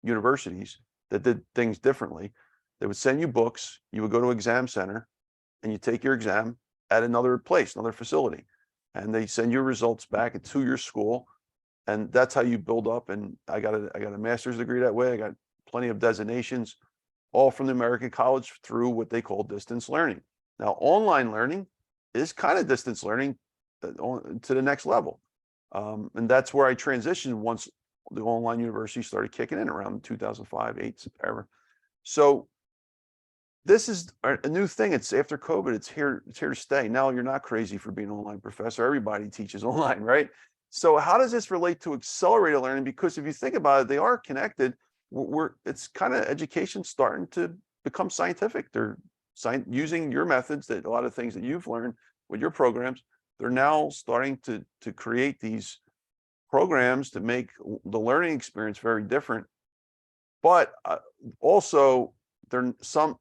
universities that did things differently. They would send you books. You would go to exam center and you take your exam at another place, another facility. And they send your results back to your school. And that's how you build up. And I got a master's degree that way. I got plenty of designations, all from the American College through what they call distance learning. Now, online learning is kind of distance learning to the next level. And that's where I transitioned once the online university started kicking in around 2005, 8, September. So this is a new thing. It's after COVID, it's here to stay. Now you're not crazy for being an online professor. Everybody teaches online, right? So how does this relate to accelerated learning? Because if you think about it, they are connected. It's kind of education starting to become scientific. They're using your methods, that a lot of things that you've learned with your programs, they're now starting to create these programs to make the learning experience very different. But also, in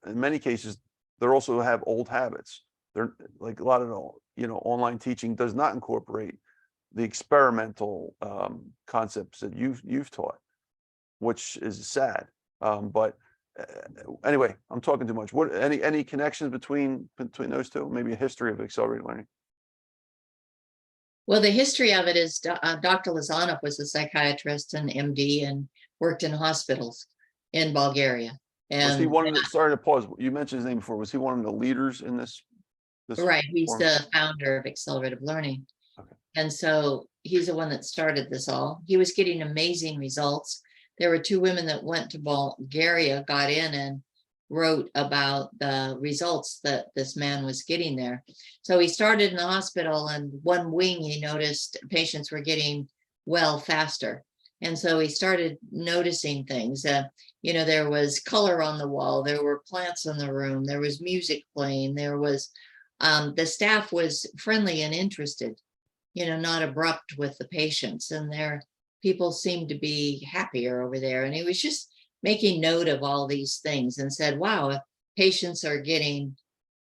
many cases, they also have old habits. They're like a lot of online teaching does not incorporate the experimental concepts that you've taught, which is sad. But anyway, I'm talking too much. What any connections between those two? Maybe a history of accelerated learning. Well, the history of it is Dr. Lozanov was a psychiatrist and MD and worked in hospitals in Bulgaria. And was he one of the, sorry to pause, you mentioned his name before. Was he one of the leaders in this right, he's form? the founder of accelerative learning. Okay. And so he's the one that started this all. He was getting amazing results. There were 2 women that went to Bulgaria, got in and wrote about the results that this man was getting there. So he started in the hospital, and one wing, he noticed patients were getting well faster. And so he started noticing things. There was color on the wall. There were plants in the room. There was music playing. There was, the staff was friendly and interested, not abrupt with the patients. And people seemed to be happier over there. And he was just making note of all these things and said, wow, if patients are getting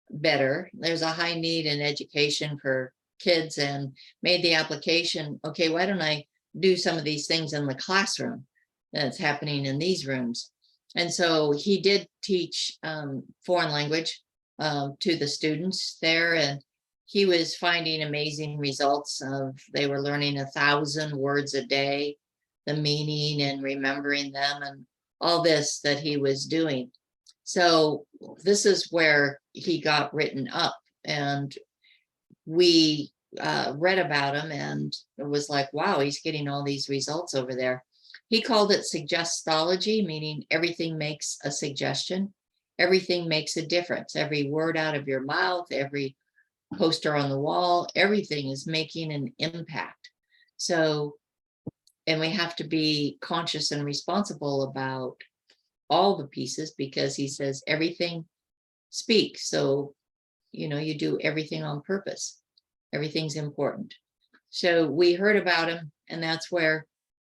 better, there's a high need in education for kids, and made the application, okay, why don't I do some of these things in the classroom that's happening in these rooms? And so he did teach foreign language to the students there, and he was finding amazing results of, they were learning 1,000 words a day, the meaning and remembering them, and all this that he was doing. So this is where he got written up, and we read about him, and it was like, wow, he's getting all these results over there. He called it suggestology, meaning everything makes a suggestion. everything makes a difference. Every word out of your mouth, every poster on the wall, everything is making an impact. So, and we have to be conscious and responsible about all the pieces, because he says everything speaks. So, you do everything on purpose. Everything's important. So we heard about him, and that's where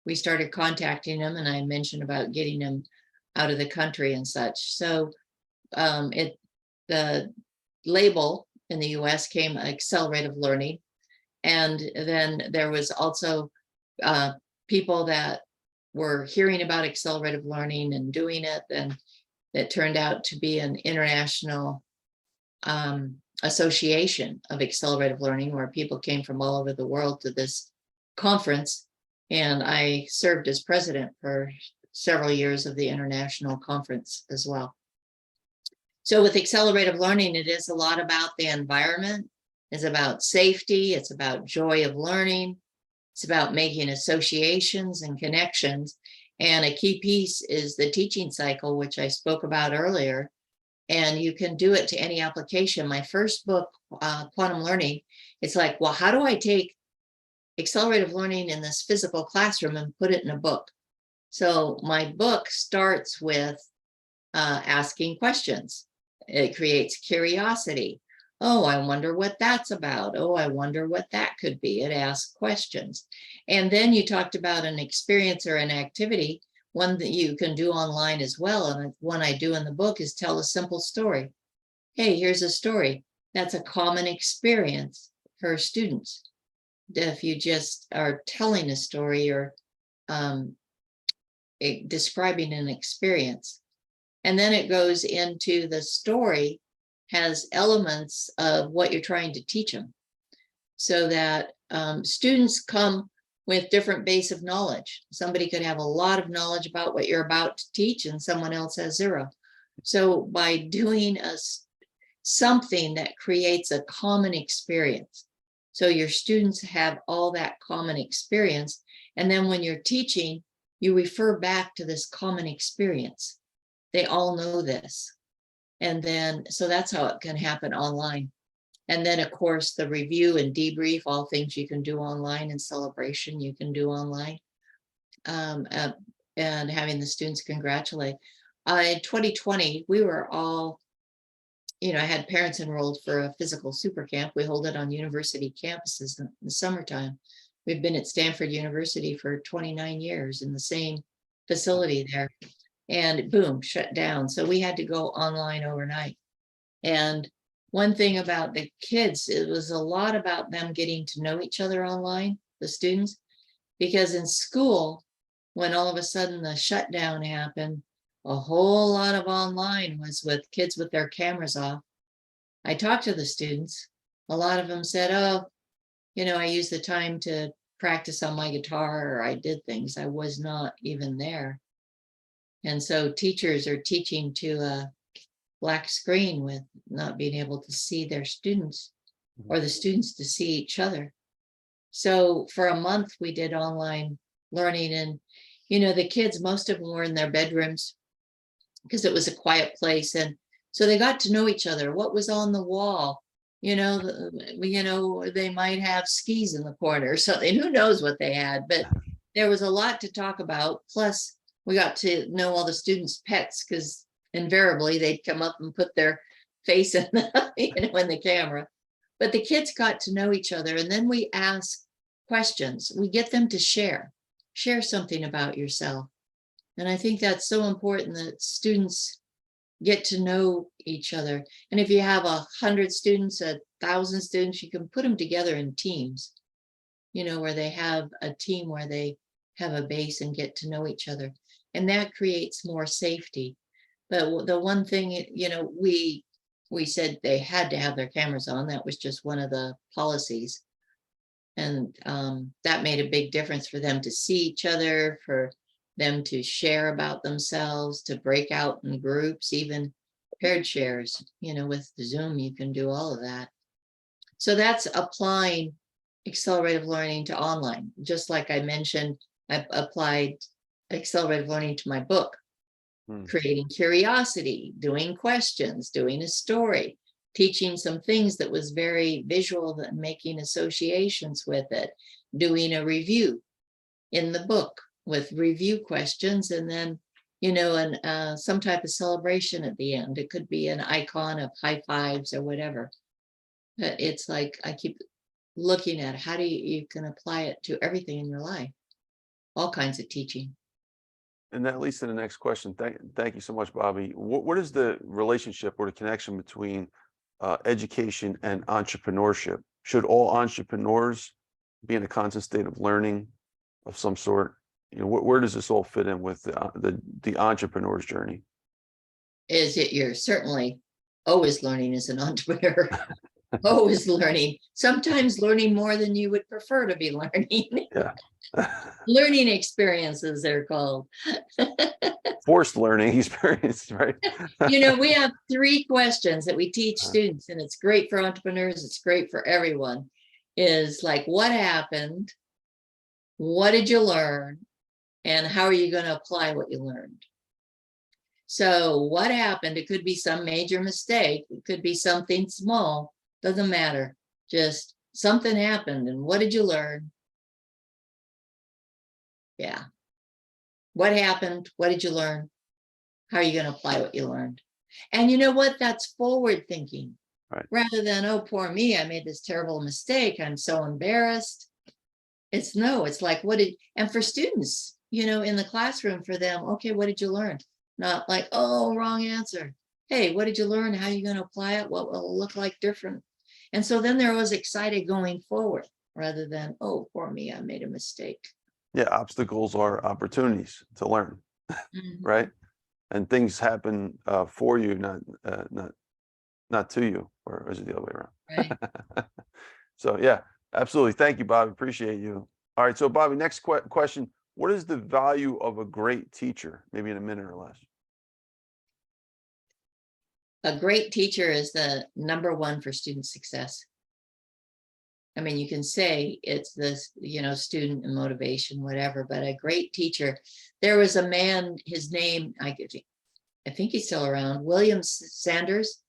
we started contacting him. And I mentioned about getting him out of the country and such. So the label in the US came accelerative learning. And then there was also people that were hearing about accelerative learning and doing it, and that turned out to be an international association of accelerative learning, where people came from all over the world to this conference. And I served as president for several years of the international conference as well. So with accelerative learning, it is a lot about the environment. It's about safety. It's about joy of learning. It's about making associations and connections. And a key piece is the teaching cycle, which I spoke about earlier. And you can do it to any application. My first book, Quantum Learning, it's like, well, how do I take accelerative learning in this physical classroom and put it in a book? So my book starts with asking questions. It creates curiosity. Oh, I wonder what that's about. Oh, I wonder what that could be. It asks questions. And then you talked about an experience or an activity, one that you can do online as well. And one I do in the book is tell a simple story. Hey, here's a story. That's a common experience for students. If you just are telling a story or describing an experience. And then it goes into the story has elements of what you're trying to teach them, so that students come with different base of knowledge. Somebody could have a lot of knowledge about what you're about to teach, and someone else has zero. So by doing something that creates a common experience, so your students have all that common experience, and then when you're teaching, you refer back to this common experience. They all know this. And then, so that's how it can happen online. And then, of course, the review and debrief, all things you can do online, and celebration you can do online. And having the students congratulate. In 2020, we were all, I had parents enrolled for a physical SuperCamp. We hold it on university campuses in the summertime. We've been at Stanford University for 29 years in the same facility there. And boom, shut down. So we had to go online overnight. And one thing about the kids, it was a lot about them getting to know each other online, the students, because in school, when all of a sudden the shutdown happened, a whole lot of online was with kids with their cameras off. I talked to the students. A lot of them said, oh, I used the time to practice on my guitar, or I did things. I was not even there. And so teachers are teaching to a black screen with not being able to see their students, or the students to see each other. So for a month we did online learning, and the kids, most of them were in their bedrooms because it was a quiet place. And so they got to know each other. What was on the wall? They might have skis in the corner or something. Who knows what they had? But there was a lot to talk about. Plus, we got to know all the students' pets, because invariably they'd come up and put their face in the camera. But the kids got to know each other, and then we ask questions. We get them to share something about yourself. And I think that's so important, that students get to know each other. And if you have 100 students, 1,000 students, you can put them together in teams, where they have a team where they have a base and get to know each other. And that creates more safety. But the one thing, we said they had to have their cameras on. That was just one of the policies. And that made a big difference for them to see each other, for them to share about themselves, to break out in groups, even paired shares. With Zoom, you can do all of that. So that's applying accelerative learning to online. Just like I mentioned, I applied accelerative learning to my book. Hmm. creating curiosity, doing questions, doing a story, teaching some things that was very visual and making associations with it, doing a review in the book with review questions, and then, and some type of celebration at the end. It could be an icon of high fives or whatever. But it's like I keep looking at how do you can apply it to everything in your life, all kinds of teaching. And that leads to the next question. Thank you so much, Bobbi. What is the relationship or the connection between education and entrepreneurship? Should all entrepreneurs be in a constant state of learning of some sort? Where does this all fit in with the entrepreneur's journey? You're certainly always learning as an entrepreneur. Always learning, sometimes learning more than you would prefer to be learning. Yeah. Learning experiences, they're called. Forced learning experience, right? We have 3 questions that we teach students, and it's great for entrepreneurs. It's great for everyone. Is like, what happened? What did you learn? And how are you going to apply what you learned? So what happened? It could be some major mistake. It could be something small. Doesn't matter. Just something happened. And what did you learn? Yeah. What happened? What did you learn? How are you going to apply what you learned? And you know what? That's forward thinking. Right. Rather than, oh, poor me, I made this terrible mistake, I'm so embarrassed. It's like, and for students, in the classroom, for them, okay, what did you learn? Not like, oh, wrong answer. Hey, what did you learn? How are you going to apply it? What will it look like different? And so then they're always excited going forward rather than, oh, poor me, I made a mistake. Yeah, obstacles are opportunities to learn, right? And things happen for you, not to you, or is it the other way around? Right. So yeah, absolutely. Thank you, Bobbi. Appreciate you. All right, so Bobbi, next question. What is the value of a great teacher? Maybe in a minute or less. A great teacher is the number one for student success. I mean, you can say it's this, student and motivation, whatever, but a great teacher. There was a man, his name, I think he's still around, William Sanders.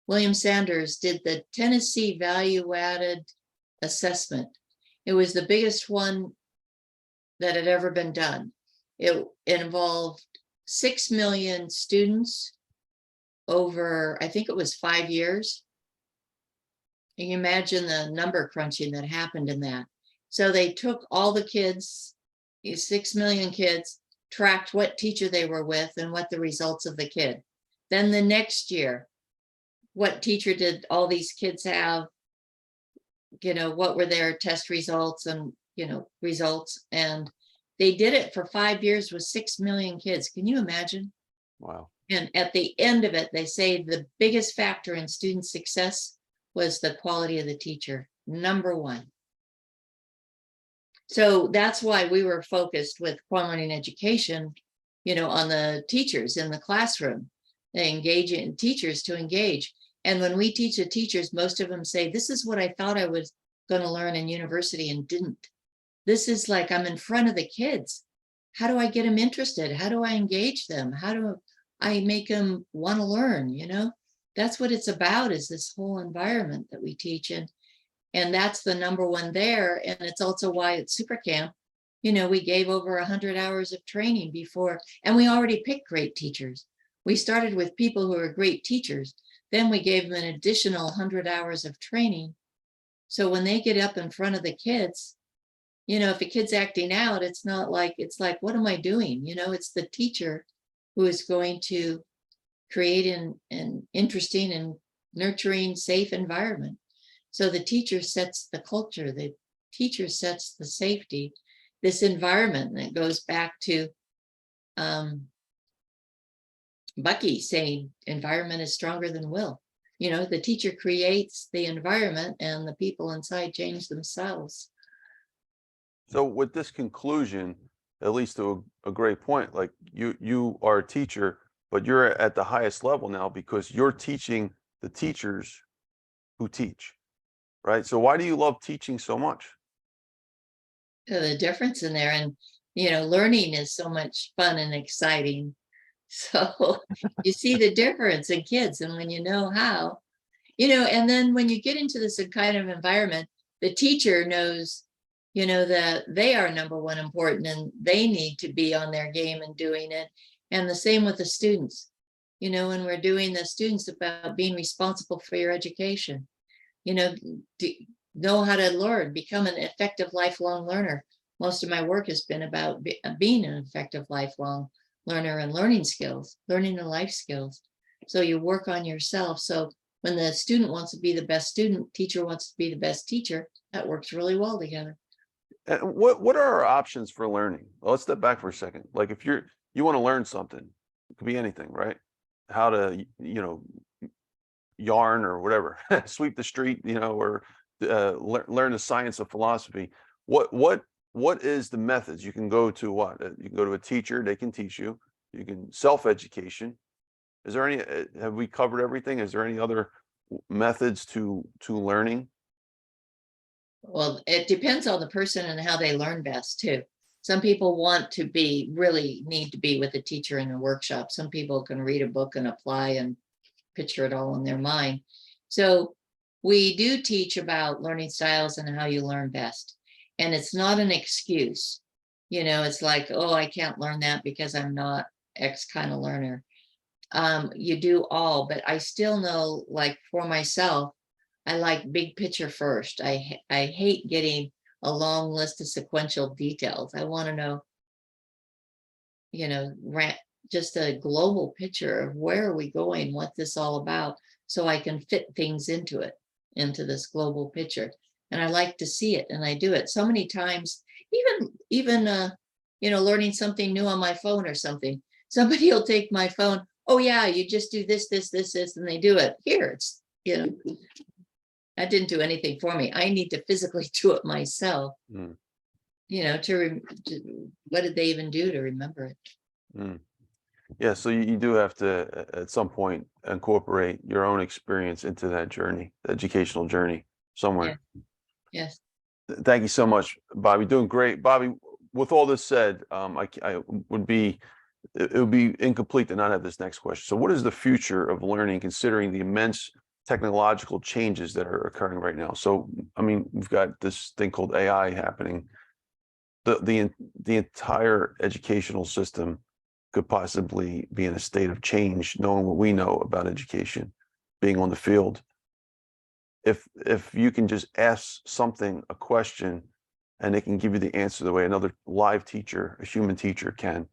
William Sanders did the Tennessee Value Added Assessment. It was the biggest one that had ever been done. It involved 6 million students over, I think it was 5 years. And you imagine the number crunching that happened in that. So they took all the kids, 6 million kids, tracked what teacher they were with and what the results of the kid. Then the next year, what teacher did all these kids have? What were their test results and, results. And they did it for 5 years with 6 million kids. Can you imagine? Wow. And at the end of it, they say the biggest factor in student success was the quality of the teacher, number one. So that's why we were focused with Quantum Learning Education, on the teachers in the classroom, engaging teachers to engage. And when we teach the teachers, most of them say, this is what I thought I was going to learn in university and didn't. This is like, I'm in front of the kids. How do I get them interested? How do I engage them? How do I make them want to learn? That's what it's about, is this whole environment that we teach in. And that's the number one there. And it's also why at SuperCamp, we gave over 100 hours of training before, and we already picked great teachers. We started with people who are great teachers. Then we gave them an additional 100 hours of training. So when they get up in front of the kids, if a kid's acting out, it's like, what am I doing? It's the teacher who is going to create an interesting and nurturing, safe environment. So the teacher sets the culture, the teacher sets the safety, this environment. And it goes back to Bucky saying environment is stronger than will. The teacher creates the environment and the people inside change themselves. So with this conclusion, at least to a great point, like you are a teacher, but you're at the highest level now because you're teaching the teachers who teach, right? So why do you love teaching so much? The difference in there, and learning is so much fun and exciting. So you see the difference in kids, and when you know how, and then when you get into this kind of environment, the teacher knows, that they are number one important and they need to be on their game and doing it. And the same with the students, when we're doing the students about being responsible for your education, know how to learn, become an effective lifelong learner. Most of my work has been about being an effective lifelong learner and learning and life skills. So you work on yourself. So when the student wants to be the best student, teacher wants to be the best teacher, that works really well together. And what are our options for learning? Well, let's step back for a second. Like if you want to learn something, it could be anything, right? How to, yarn or whatever, sweep the street, or learn the science of philosophy. What is the methods? You can go to what? You can go to a teacher, they can teach you. You can self-education. Is there any, have we covered everything? Is there any other methods to learning? Well, it depends on the person and how they learn best too. Some people really need to be with a teacher in a workshop. Some people can read a book and apply and picture it all in their mind. So we do teach about learning styles and how you learn best. And it's not an excuse. It's like, oh, I can't learn that because I'm not X kind of learner. You do all, but I still know, like for myself, I like big picture first. I hate getting a long list of sequential details. I want to know, just a global picture of where are we going, what this all about, so I can fit things into this global picture. And I like to see it, and I do it so many times, even learning something new on my phone or something. Somebody will take my phone. Oh yeah, you just do this, and they do it. Here, it's, that didn't do anything for me. I need to physically do it myself. Mm. What did they even do to remember it? Mm. Yeah, so you do have to at some point incorporate your own experience into that journey, the educational journey somewhere. Yes. Thank you so much, Bobbi. Doing great, Bobbi. With all this said, it would be incomplete to not have this next question. So, what is the future of learning, considering the immense technological changes that are occurring right now? So, I mean, we've got this thing called AI happening. The entire educational system could possibly be in a state of change, knowing what we know about education, being on the field. If you can just ask something, a question, and they can give you the answer the way another live teacher, a human teacher can,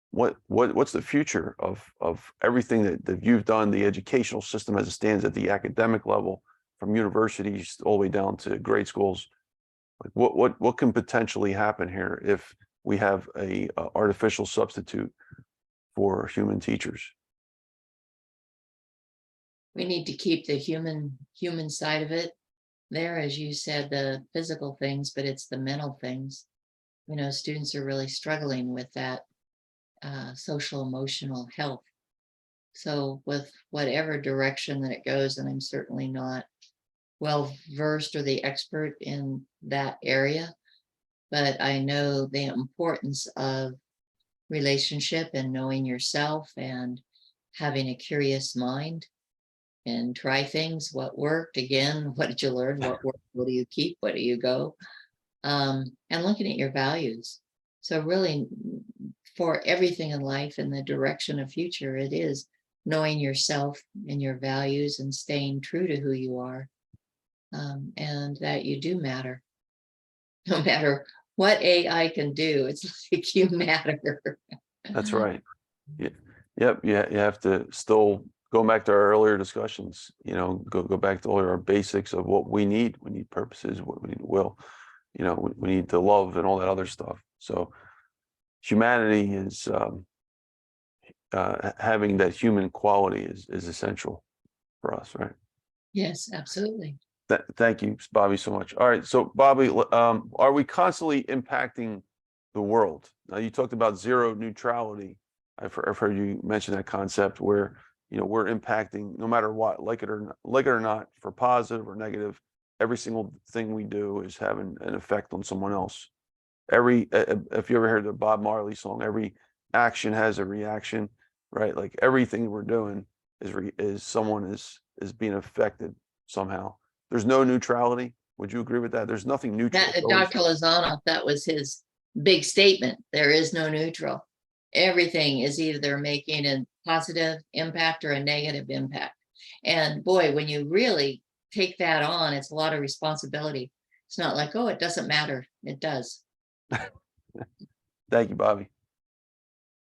what's the future of everything that you've done, the educational system as it stands at the academic level, from universities all the way down to grade schools? Like what can potentially happen here if we have a artificial substitute for human teachers? We need to keep the human side of it there, as you said, the physical things, but it's the mental things. Students are really struggling with that social emotional health. So with whatever direction that it goes, and I'm certainly not well versed or the expert in that area, but I know the importance of relationship and knowing yourself and having a curious mind and try things. What worked, again, what did you learn, what worked, what do you keep, what do you go, and looking at your values. So really, for everything in life and the direction of future, it is knowing yourself and your values and staying true to who you are, and that you do matter. No matter what AI can do, it's like you matter. That's right. Yep. You have to still go back to our earlier discussions, go back to all our basics of what we need. We need purposes, what we need will, we need to love and all that other stuff. So humanity is having that human quality is essential for us, right? Yes, absolutely. Thank you, Bobbi, so much. All right. So Bobbi, are we constantly impacting the world? Now, you talked about zero neutrality. I've heard you mention that concept where, we're impacting no matter what, like it or not, for positive or negative. Every single thing we do is having an effect on someone else. If you ever heard the Bob Marley song, every action has a reaction. right? Like everything we're doing is someone is being affected somehow. There's no neutrality. Would you agree with that? There's nothing neutral. That It's always- Dr. Lozanov, that was his big statement. There is no neutral. Everything is either making a positive impact or a negative impact. And boy, when you really take that on, it's a lot of responsibility. It's not like, oh, it doesn't matter. It does. Thank you, Bobbi.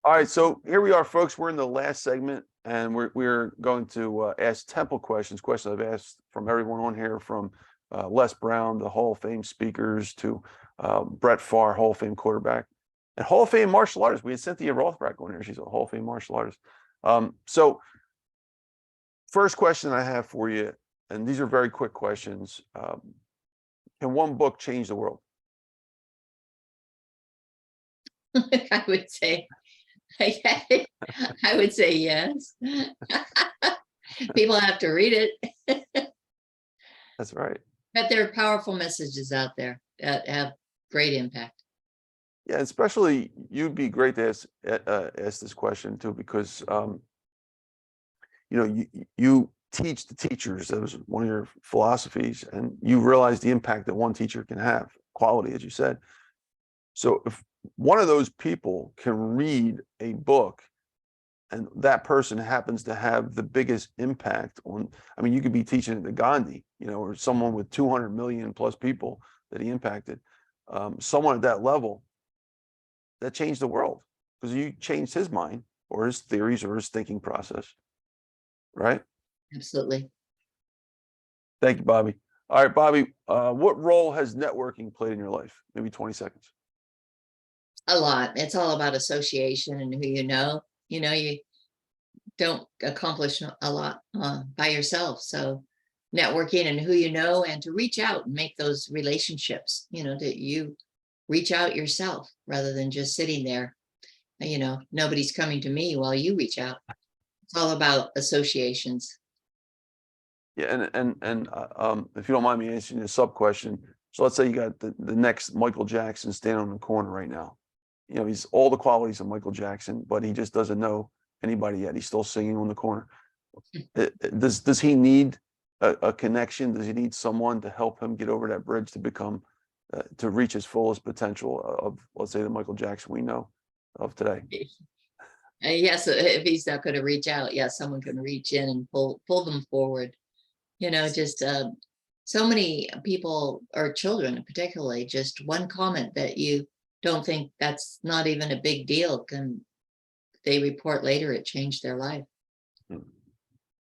All right, so here we are, folks. We're in the last segment, and we're going to ask Temple questions I've asked from everyone on here, from Les Brown, the Hall of Fame speakers, to Brett Favre, Hall of Fame quarterback, and Hall of Fame martial artist. We had Cynthia Rothbard on here. She's a Hall of Fame martial artist. So first question I have for you, and these are very quick questions. Can one book change the world? I would say, I would say yes. People have to read it. That's right. But there are powerful messages out there that have great impact. Yeah, especially you'd be great to ask this question too, because you teach the teachers. That was one of your philosophies, and you realize the impact that one teacher can have, quality, as you said. So if one of those people can read a book and that person happens to have the biggest impact on, I mean, you could be teaching it to Gandhi, or someone with 200 million plus people that he impacted, someone at that level, that changed the world because you changed his mind or his theories or his thinking process. Right? Absolutely. Thank you, Bobbi. All right, Bobbi, what role has networking played in your life? Maybe 20 seconds. A lot. It's all about association and who you know. You don't accomplish a lot by yourself. So networking and who you know, and to reach out and make those relationships, that you reach out yourself rather than just sitting there. Nobody's coming to me while you reach out. It's all about associations. Yeah, and if you don't mind me answering a sub question, so let's say you got the next Michael Jackson standing on the corner right now. He's all the qualities of Michael Jackson, but he just doesn't know anybody yet. He's still singing on the corner. Does he need a connection? Does he need someone to help him get over that bridge to become to reach his fullest potential of, let's say, the Michael Jackson we know of today? Yes, if he's not going to reach out, yes, someone can reach in and pull them forward. Just so many people, or children particularly, just one comment that you don't think that's not even a big deal, can they report later it changed their life.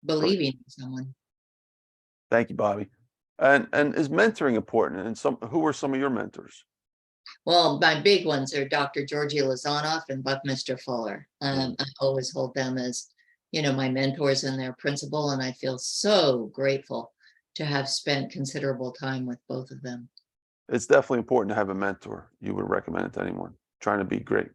Believing in someone. Thank you, Bobbi. And is mentoring important? And who are some of your mentors? Well, my big ones are Dr. Georgi Lozanov and Buckminster Fuller. I always hold them as, my mentors and their principal, and I feel so grateful to have spent considerable time with both of them. It's definitely important to have a mentor. You would recommend it to anyone trying to be great.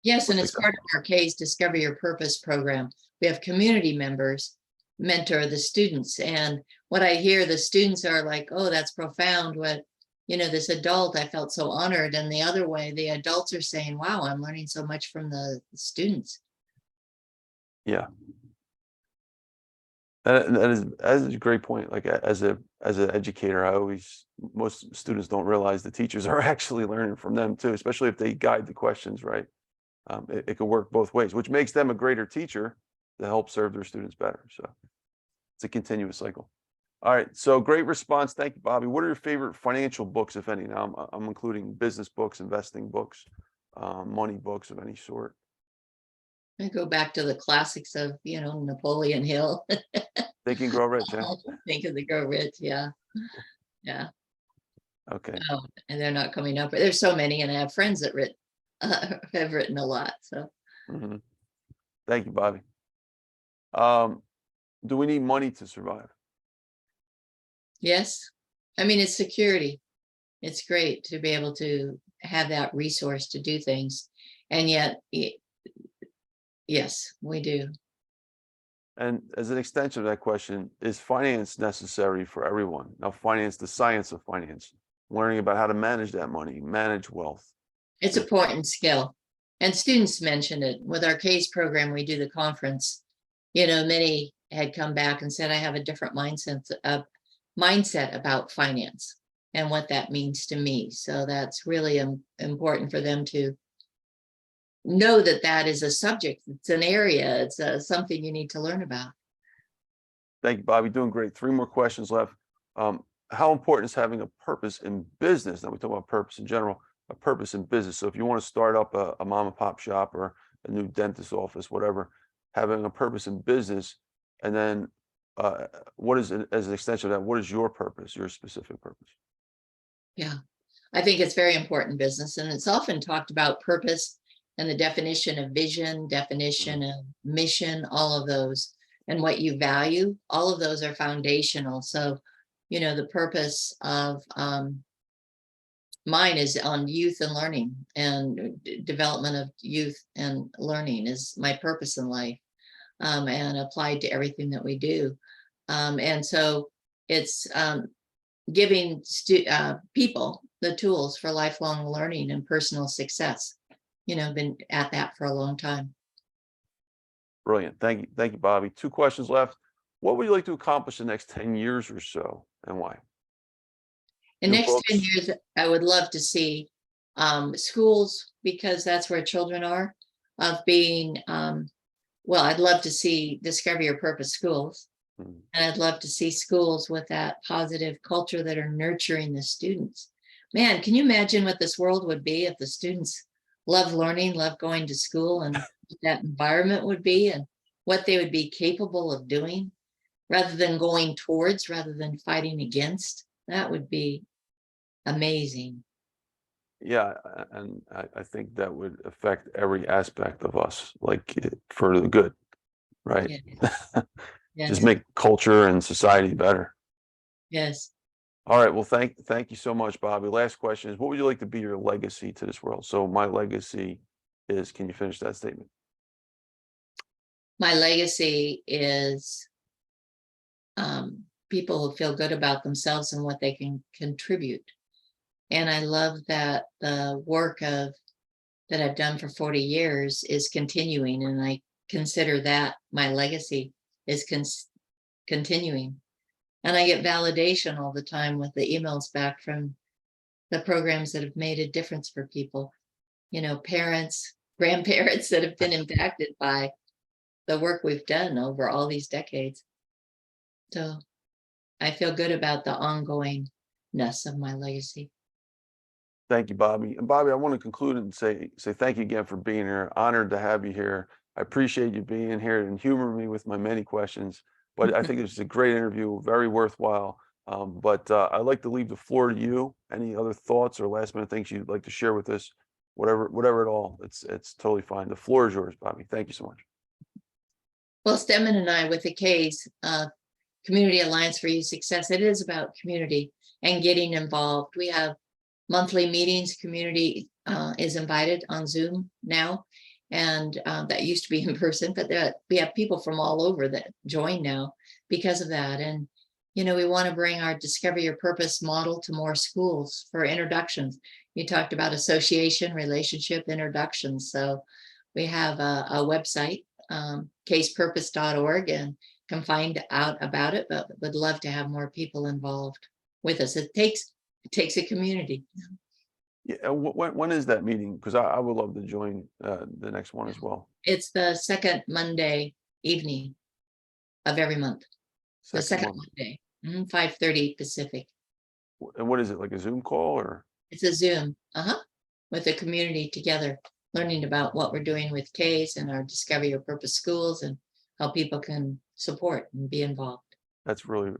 Yes, and as part of our CAYS Discover Your Purpose program, we have community members mentor the students. And what I hear, the students are like, oh, that's profound. What, this adult, I felt so honored. And the other way, the adults are saying, wow, I'm learning so much from the students. Yeah. That is a great point. Like as an educator, most students don't realize the teachers are actually learning from them too, especially if they guide the questions right. It could work both ways, which makes them a greater teacher to help serve their students better. So it's a continuous cycle. All right. So great response. Thank you, Bobbi. What are your favorite financial books, if any? Now I'm including business books, investing books, money books of any sort. I go back to the classics of, Napoleon Hill. Think and Grow Rich. Yeah. Think and Grow Rich. Yeah. Yeah. Okay. Oh, and they're not coming up. There's so many, and I have friends that have written a lot. So. Thank you, Bobbi. Do we need money to survive? Yes. I mean, it's security. It's great to be able to have that resource to do things. And yet, yes, we do. And as an extension of that question, is finance necessary for everyone? Now, finance, the science of finance, learning about how to manage that money, manage wealth. It's an important skill. And students mentioned it with our CAYS program. We do the conference. Many had come back and said, I have a different mindset about finance and what that means to me. So that's really important for them to know that that is a subject. It's an area. It's something you need to learn about. Thank you, Bobbi. Doing great. 3 more questions left. How important is having a purpose in business? Now we talk about purpose in general, a purpose in business. So if you want to start up a mom and pop shop or a new dentist office, whatever, having a purpose in business, and then what is, as an extension of that, what is your purpose, your specific purpose? Yeah, I think it's very important business, and it's often talked about purpose and the definition of vision, definition of mission, all of those, and what you value, all of those are foundational. So, the purpose of mine is on youth and learning, and development of youth and learning is my purpose in life, and applied to everything that we do. And so it's giving people the tools for lifelong learning and personal success. Been at that for a long time. Brilliant. Thank you, Bobbi. 2 questions left. What would you like to accomplish in the next 10 years or so, and why? In New the next 10 books? years, I would love to see schools, because that's where children are, of being, well, I'd love to see Discover Your Purpose schools. Mhm. And I'd love to see schools with that positive culture that are nurturing the students. Man, can you imagine what this world would be if the students love learning, love going to school, and what that environment would be, and what they would be capable of doing, rather than going towards, rather than fighting against? That would be amazing. Yeah, and I think that would affect every aspect of us, like for the good, right? Yeah. Just Yes. make culture and society better. Yes. All right. Well, thank you so much, Bobbi. Last question is, what would you like to be your legacy to this world? So my legacy is, can you finish that statement? My legacy is people who feel good about themselves and what they can contribute. And I love that the work that I've done for 40 years is continuing. And I consider that my legacy is continuing. And I get validation all the time with the emails back from the programs that have made a difference for people. Parents, grandparents that have been impacted by the work we've done over all these decades. So I feel good about the ongoingness of my legacy. Thank you, Bobbi. And Bobbi, I want to conclude and say thank you again for being here. Honored to have you here. I appreciate you being here and humor me with my many questions. But I think it's a great interview, very worthwhile. But I'd like to leave the floor to you. Any other thoughts or last minute things you'd like to share with us? Whatever at all. It's totally fine. The floor is yours, Bobbi. Thank you so much. Well, Stedman and I, with the CAYS Community Alliance for Youth Success, it is about community and getting involved. We have monthly meetings. Community is invited on Zoom now, and that used to be in person, but we have people from all over that join now because of that. And we want to bring our Discover Your Purpose model to more schools for introductions. You talked about association, relationship, introductions. So we have a website, CAYSPurpose.org, and can find out about it, but would love to have more people involved with us. It takes a community. Yeah. When is that meeting? Because I would love to join the next one as well. It's the second Monday evening of every month. The second Monday, 5:30 Pacific. And what is it, like a Zoom call or? It's a Zoom, with the community together, learning about what we're doing with CAYS and our Discover Your Purpose schools, and how people can support and be involved. That's really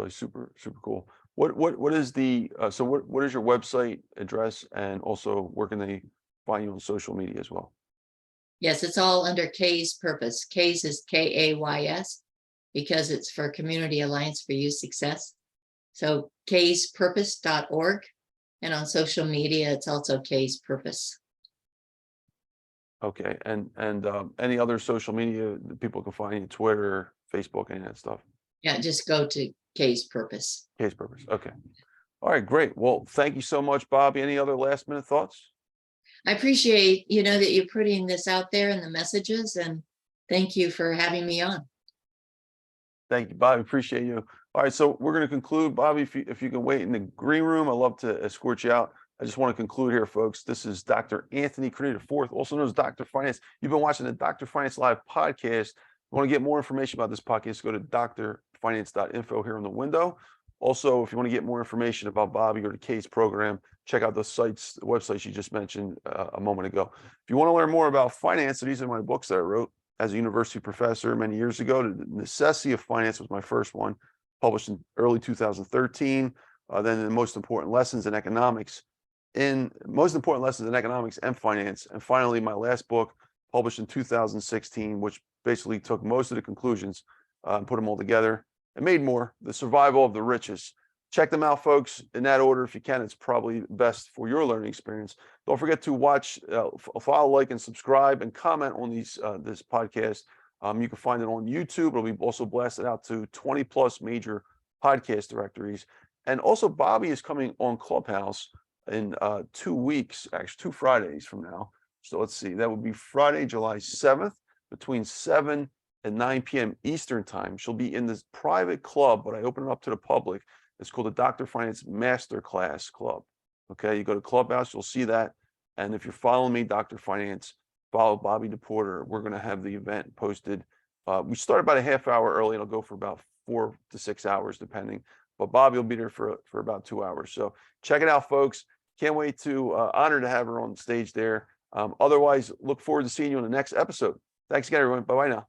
super cool. What is the so what is your website address, and also where can they find you on social media as well? Yes, it's all under CAYS Purpose. CAYS is KAYS because it's for Community Alliance for Youth Success. So CAYSPurpose.org, and on social media it's also CAYS Purpose. Okay, and any other social media that people can find you, Twitter, Facebook, any of that stuff? Yeah, just go to CAYS Purpose. CAYS Purpose. Okay. All right, great. Well, thank you so much, Bobbi. Any other last minute thoughts? I appreciate, that you're putting this out there in the messages, and thank you for having me on. Thank you, Bobbi. Appreciate you. All right, so we're going to conclude. Bobbi, if you can wait in the green room, I'd love to escort you out. I just want to conclude here, folks. This is Dr. Anthony Criniti IV, also known as Dr. Finance. You've been watching the Dr. Finance Live podcast. If you want to get more information about this podcast, go to drfinance.info here in the window. Also, if you want to get more information about Bobbi or the CAYS program, check out the websites you just mentioned a moment ago. If you want to learn more about finance, these are my books that I wrote as a university professor many years ago. The Necessity of Finance was my first one, published in early 2013. Then the Most Important Lessons in Economics and Finance. And finally, my last book, published in 2016, which basically took most of the conclusions and put them all together and made more, The Survival of the Richest. Check them out, folks, in that order if you can. It's probably best for your learning experience. Don't forget to watch, follow, like, and subscribe, and comment on this podcast. You can find it on YouTube. It'll be also blasted out to 20+ major podcast directories. And also, Bobbi is coming on Clubhouse in 2 weeks, actually 2 Fridays from now. So let's see, that would be Friday, July 7th, between 7 and 9 p.m. Eastern time. She'll be in this private club, but I open it up to the public. It's called the Dr. Finance Masterclass Club. Okay, you go to Clubhouse, you'll see that. And if you're following me, Dr. Finance, follow Bobbi DePorter. We're going to have the event posted. We start about a half hour early, and it'll go for about 4 to 6 hours, depending. But Bobbi will be there for about 2 hours. So check it out, folks. Can't wait to honored to have her on stage there. Otherwise, look forward to seeing you in the next episode. Thanks again, everyone. Bye-bye now.